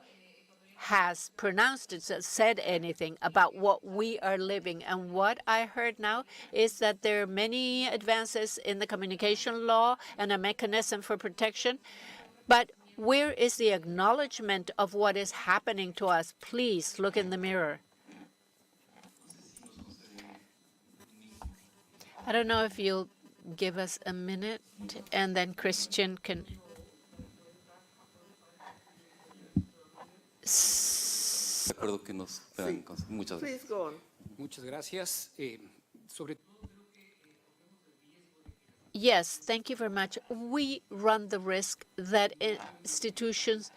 has pronounced it, said anything about what we are living. And what I heard now is that there are many advances in the communication law and a mechanism for protection, but where is the acknowledgement of what is happening to us? Please look in the mirror. I don't know if you'll give us a minute, and then Christian can. Please go on. Muchas gracias. Yes, thank you very much. We run the risk that institutions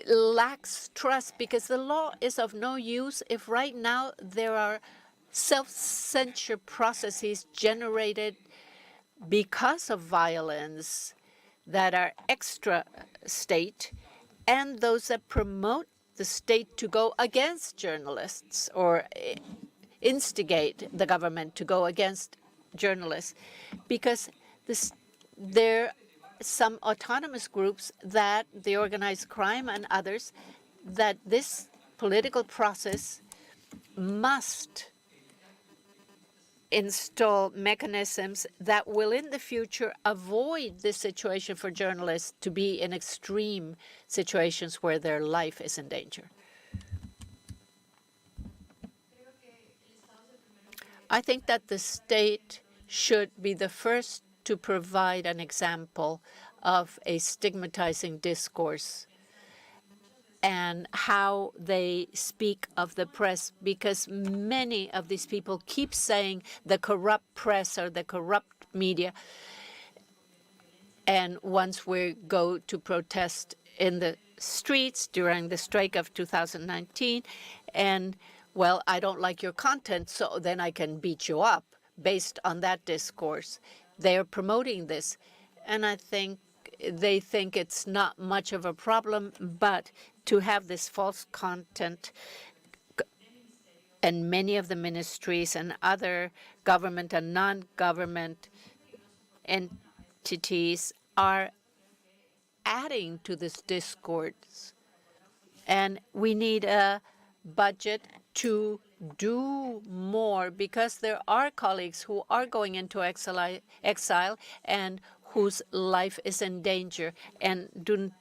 lacks trust, because the law is of no use if right now there are self-censure processes generated because of violence that are extra state, and those that promote the state to go against journalists or instigate the government to go against journalists, because there are some autonomous groups that the organized crime and others that this political process must install mechanisms that will in the future avoid this situation for journalists to be in extreme situations where their life is in danger. I think that the state should be the first to provide an example of a stigmatizing discourse and how they speak of the press, because many of these people keep saying the corrupt press or the corrupt media. And once we go to protest in the streets during the strike of 2019, and, well, I don't like your content, so then I can beat you up based on that discourse. They're promoting this. And I think they think it's not much of a problem, but to have this false content, and many of the ministries and other government and non-government entities are adding to this discourse. And we need a budget to do more, because there are colleagues who are going into exile and whose life is in danger and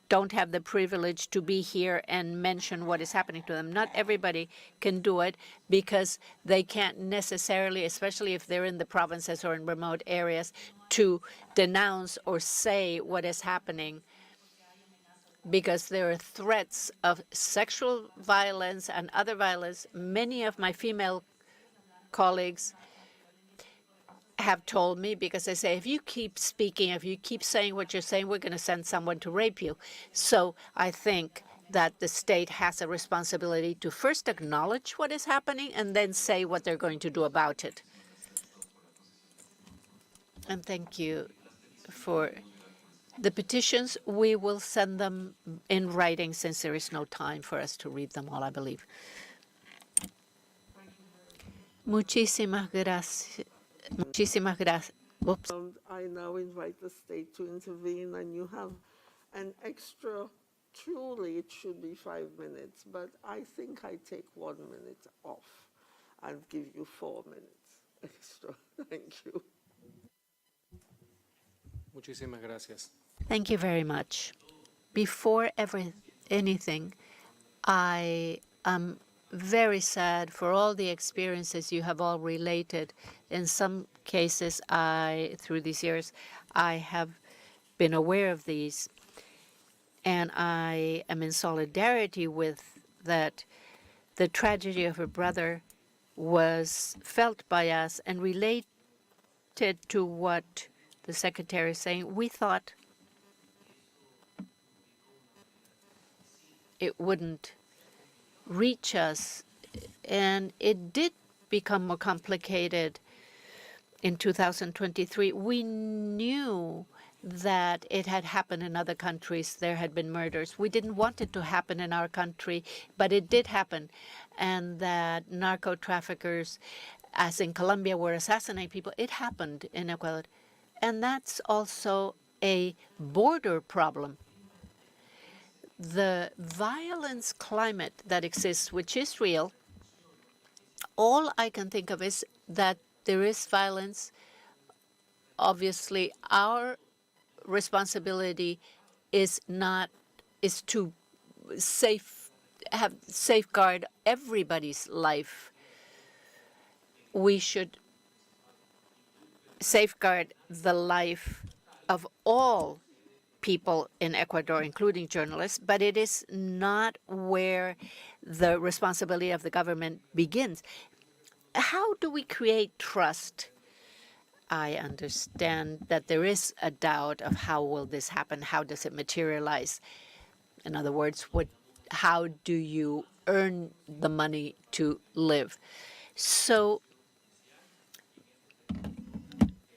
don't have the privilege to be here and mention what is happening to them. Not everybody can do it because they can't necessarily, especially if they're in the provinces or in remote areas, to denounce or say what is happening, because there are threats of sexual violence and other violence. Many of my female colleagues have told me, because they say, if you keep speaking, if you keep saying what you're saying, we're going to send someone to rape you. So I think that the state has a responsibility to first acknowledge what is happening and then say what they're going to do about it. And thank you for the petitions. We will send them in writing, since there is no time for us to read them all, I believe. Muchísimas gracias. Muchísimas gracias. Oops. I now invite the state to intervene, and you have an extra, truly it should be 5 minutes, but I think I take 1 minute off and give you 4 minutes extra. Thank you. Muchísimas gracias. Thank you very much. Before anything, I am very sad for all the experiences you have all related. In some cases, through these years, I have been aware of these, and I am in solidarity with that. The tragedy of her brother was felt by us and related to what the secretary is saying. We thought it wouldn't reach us, and it did become more complicated in 2023. We knew that it had happened in other countries. There had been murders. We didn't want it to happen in our country, but it did happen, and that narco traffickers, as in Colombia, were assassinating people. It happened in Ecuador, and that's also a border problem. The violence climate that exists, which is real, all I can think of is that there is violence. Obviously, our responsibility is to safeguard everybody's life. We should safeguard the life of all people in Ecuador, including journalists, but it is not where the responsibility of the government begins. How do we create trust? I understand that there is a doubt of how will this happen, how does it materialize? In other words, how do you earn the money to live? So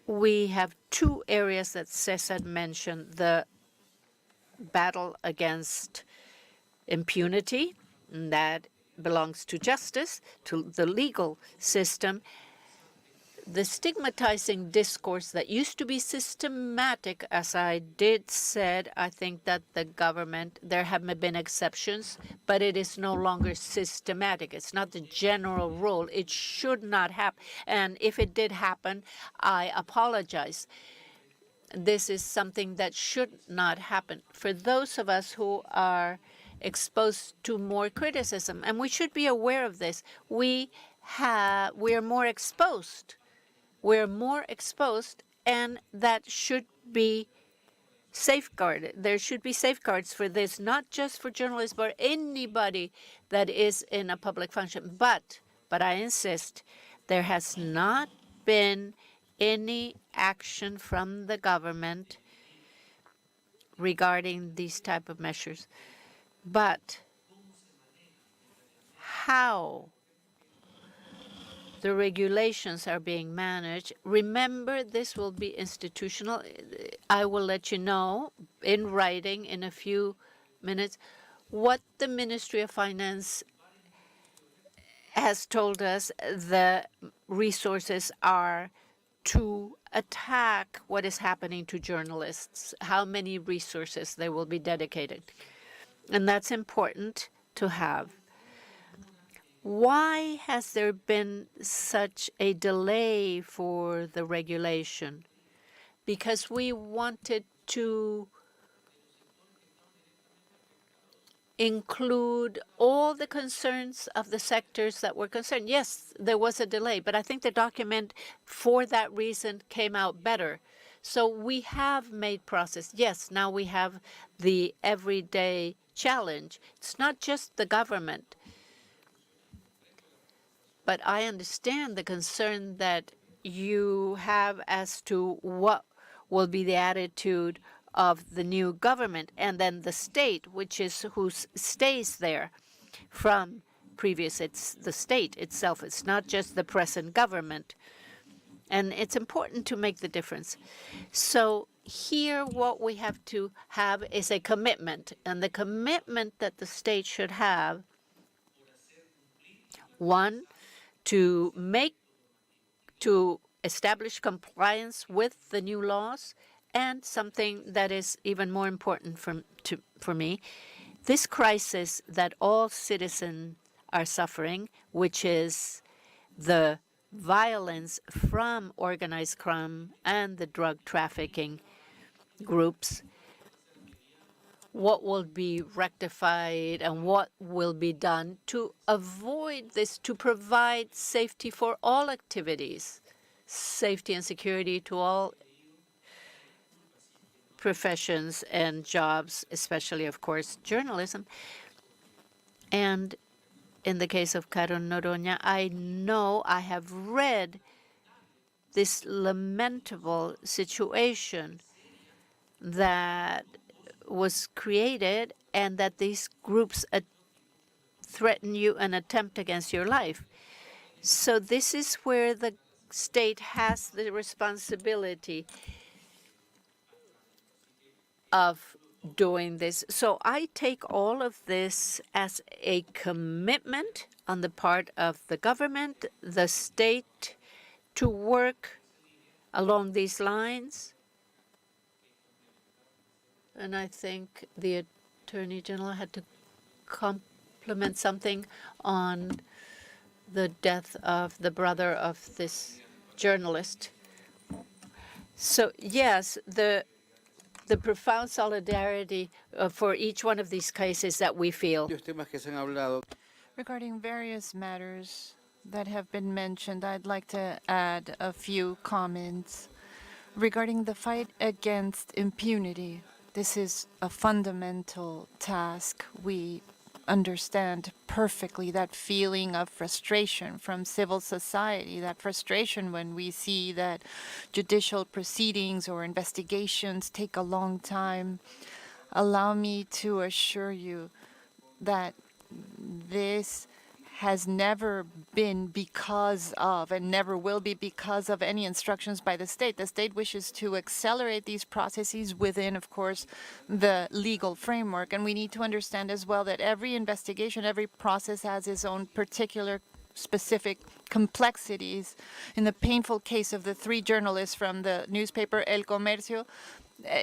we have two areas that Cesar mentioned: the battle against impunity, and that belongs to justice, to the legal system. the stigmatizing discourse that used to be systematic, as I did said, I think that the government, there have been exceptions, but it is no longer systematic. It's not the general rule. It should not happen. And if it did happen, I apologize. This is something that should not happen. For those of us who are exposed to more criticism, and we should be aware of this, we're more exposed. We're more exposed, and that should be safeguarded. There should be safeguards for this, not just for journalists, but anybody that is in a public function. But I insist, there has not been any action from the government regarding these type of measures. But how the regulations are being managed, remember, this will be institutional. I will let you know in writing in a few minutes what the Ministry of Finance has told us the resources are to attack what is happening to journalists, how many resources they will be dedicated. And that's important to have. Why has there been such a delay for the regulation? Because we wanted to include all the concerns of the sectors that were concerned. Yes, there was a delay, but I think the document for that reason came out better. So we have made progress. Yes, now we have the everyday challenge. It's not just the government. But I understand the concern that you have as to what will be the attitude of the new government, and then the state, which is who stays there from previous. It's the state itself. It's not just the present government. And it's important to make the difference. So here what we have to have is a commitment, and the commitment that the state should have, one, to establish compliance with the new laws, and something that is even more important for me, this crisis that all citizens are suffering, which is the violence from organized crime and the drug trafficking groups, what will be rectified and what will be done to avoid this, to provide safety for all activities, safety and security to all professions and jobs, especially, of course, journalism. And in the case of Caro Noroña, I know, I have read this lamentable situation that was created, and that these groups threaten you and attempt against your life. So this is where the state has the responsibility of doing this. So I take all of this as a commitment on the part of the government, the state, to work along these lines. And I think the Attorney General had to compliment something on the death of the brother of this journalist. So yes, the profound solidarity for each one of these cases that we feel. Regarding various matters that have been mentioned, I'd like to add a few comments. Regarding the fight against impunity, this is a fundamental task. We understand perfectly that feeling of frustration from civil society, that frustration when we see that judicial proceedings or investigations take a long time. Allow me to assure you that this has never been because of, and never will be because of, any instructions by the state. The state wishes to accelerate these processes within, of course, the legal framework. And we need to understand as well that every investigation, every process has its own particular specific complexities. In the painful case of the 3 journalists from the newspaper El Comercio,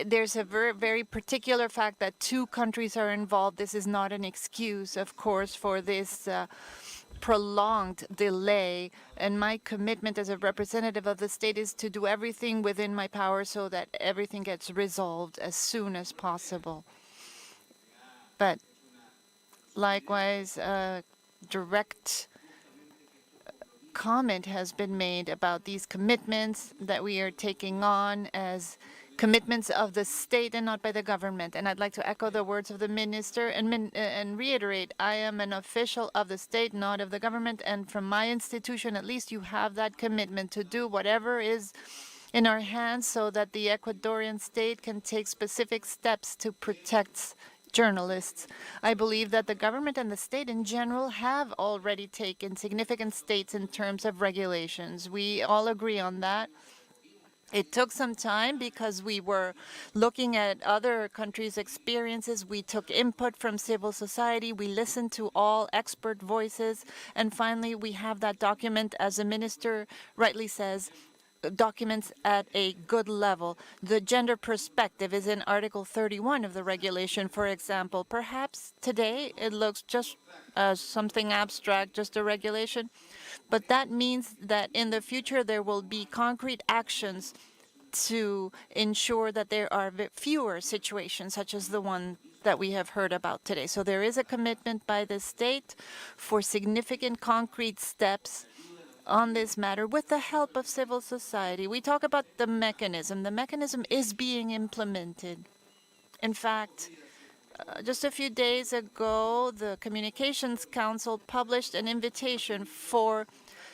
there's a very, very particular fact that 2 countries are involved. This is not an excuse, of course, for this prolonged delay, and my commitment as a representative of the state is to do everything within my power so that everything gets resolved as soon as possible. But likewise, direct comment has been made about these commitments that we are taking on as commitments of the state and not by the government. And I'd like to echo the words of the minister and reiterate, I am an official of the state, not of the government. And from my institution, at least, you have that commitment to do whatever is in our hands so that the Ecuadorian state can take specific steps to protect journalists. I believe that the government and the state in general have already taken significant steps in terms of regulations. We all agree on that. It took some time because we were looking at other countries' experiences. We took input from civil society. We listened to all expert voices. And finally, we have that document, as the minister rightly says, documents at a good level. The gender perspective is in Article 31 of the regulation, for example. Perhaps today it looks just something abstract, just a regulation, but that means that in the future there will be concrete actions to ensure that there are fewer situations such as the one that we have heard about today. So there is a commitment by the state for significant concrete steps on this matter with the help of civil society. We talk about the mechanism. The mechanism is being implemented. In fact, just a few days ago, the Communications Council published an invitation for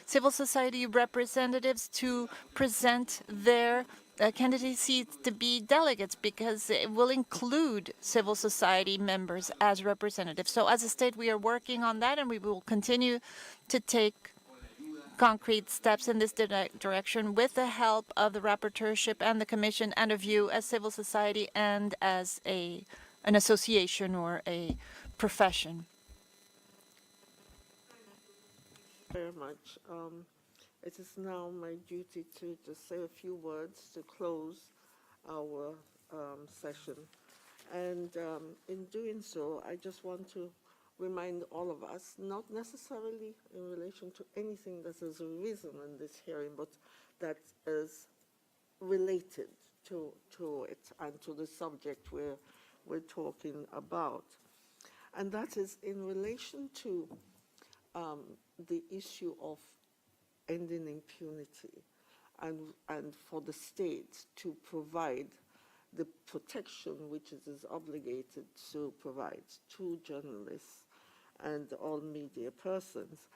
civil society representatives to present their candidacies to be delegates, because it will include civil society members as representatives. So as a state, we are working on that, and we will continue to take concrete steps in this direction with the help of the rapporteurship and the commission, and of you as civil society and as an association or a profession. Very much. It is now my duty to just say a few words to close our session. And in doing so, I just want to remind all of us, not necessarily in relation to anything that has arisen in this hearing, but that is related to it and to the subject we're talking about. And that is in relation to the issue of ending impunity and for the state to provide the protection which it is obligated to provide to journalists and all media persons.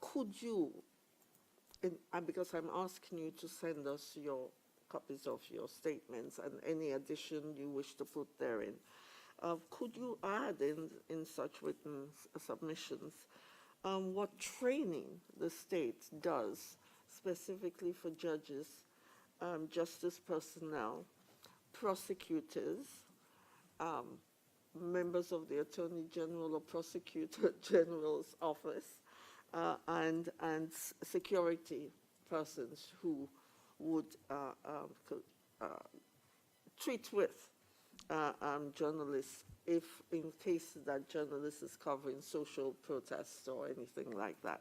Could you, because I'm asking you to send us your copies of your statements and any addition you wish to put therein, could you add in such written submissions what training the state does specifically for judges, justice personnel, prosecutors, members of the Attorney General or Prosecutor General's office, and security persons who would treat with journalists if in case that journalist is covering social protests or anything like that,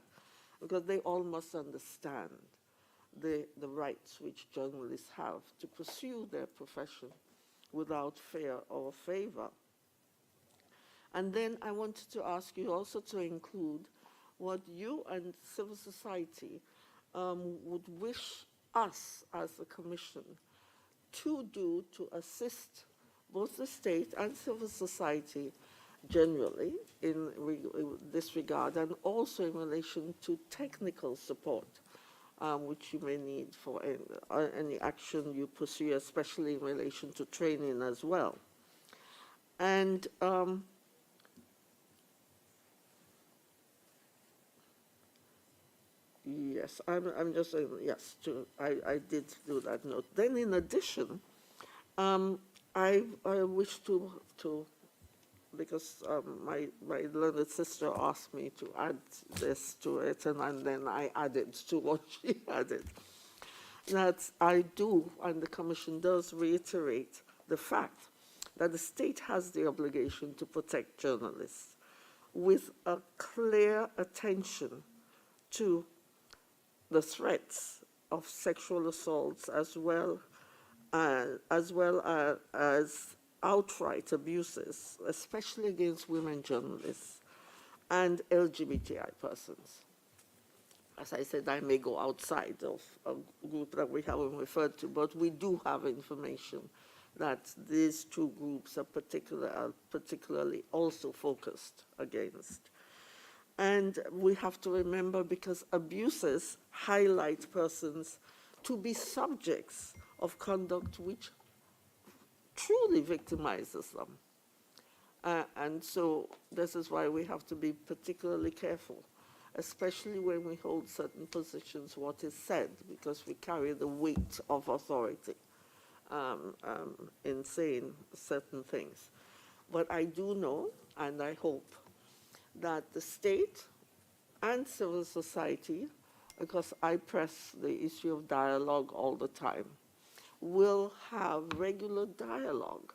because they all must understand the rights which journalists have to pursue their profession without fear or favor. And then I wanted to ask you also to include what you and civil society would wish us as a commission to do to assist both the state and civil society generally in this regard, and also in relation to technical support which you may need for any action you pursue, especially in relation to training as well. And yes, I'm just saying, yes, I did do that note. Then in addition, I wish to because my learned sister asked me to add this to it, and then I added to what she added. That I do, and the Commission does reiterate the fact that the state has the obligation to protect journalists with a clear attention to the threats of sexual assaults as well as outright abuses, especially against women journalists and LGBTI persons. As I said, I may go outside of a group that we haven't referred to, but we do have information that these two groups are particularly also focused against. And we have to remember, because abuses highlight persons to be subjects of conduct which truly victimizes them. And so this is why we have to be particularly careful, especially when we hold certain positions, what is said, because we carry the weight of authority in saying certain things. But I do know, and I hope, that the state and civil society, because I press the issue of dialogue all the time, will have regular dialogue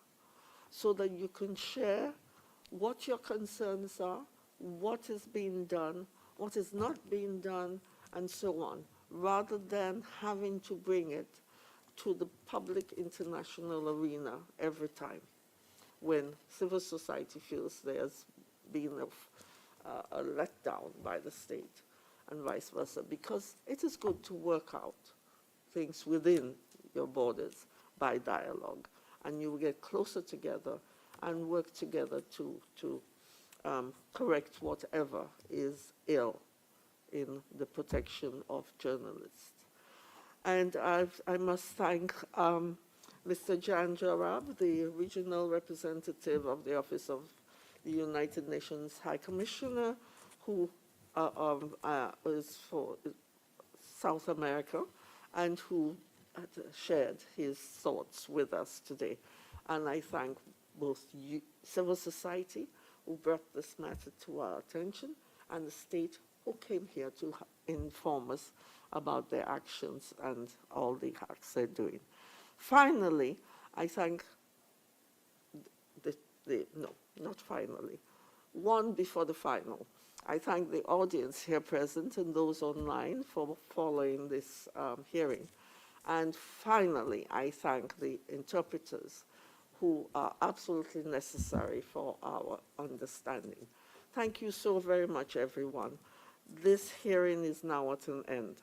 so that you can share what your concerns are, what is being done, what is not being done, and so on, rather than having to bring it to the public international arena every time when civil society feels there's been a letdown by the state and vice versa, because it is good to work out things within your borders by dialogue, and you will get closer together and work together to correct whatever is ill in the protection of journalists. And I must thank Mr. Jan Jarab, the regional representative of the Office of the United Nations High Commissioner, who is for South America, and who shared his thoughts with us today. And I thank both civil society, who brought this matter to our attention, and the state, who came here to inform us about their actions and all the acts they're doing. Finally, I thank no, not finally, one before the final. I thank the audience here present and those online for following this hearing. And finally, I thank the interpreters who are absolutely necessary for our understanding. Thank you so very much, everyone. This hearing is now at an end.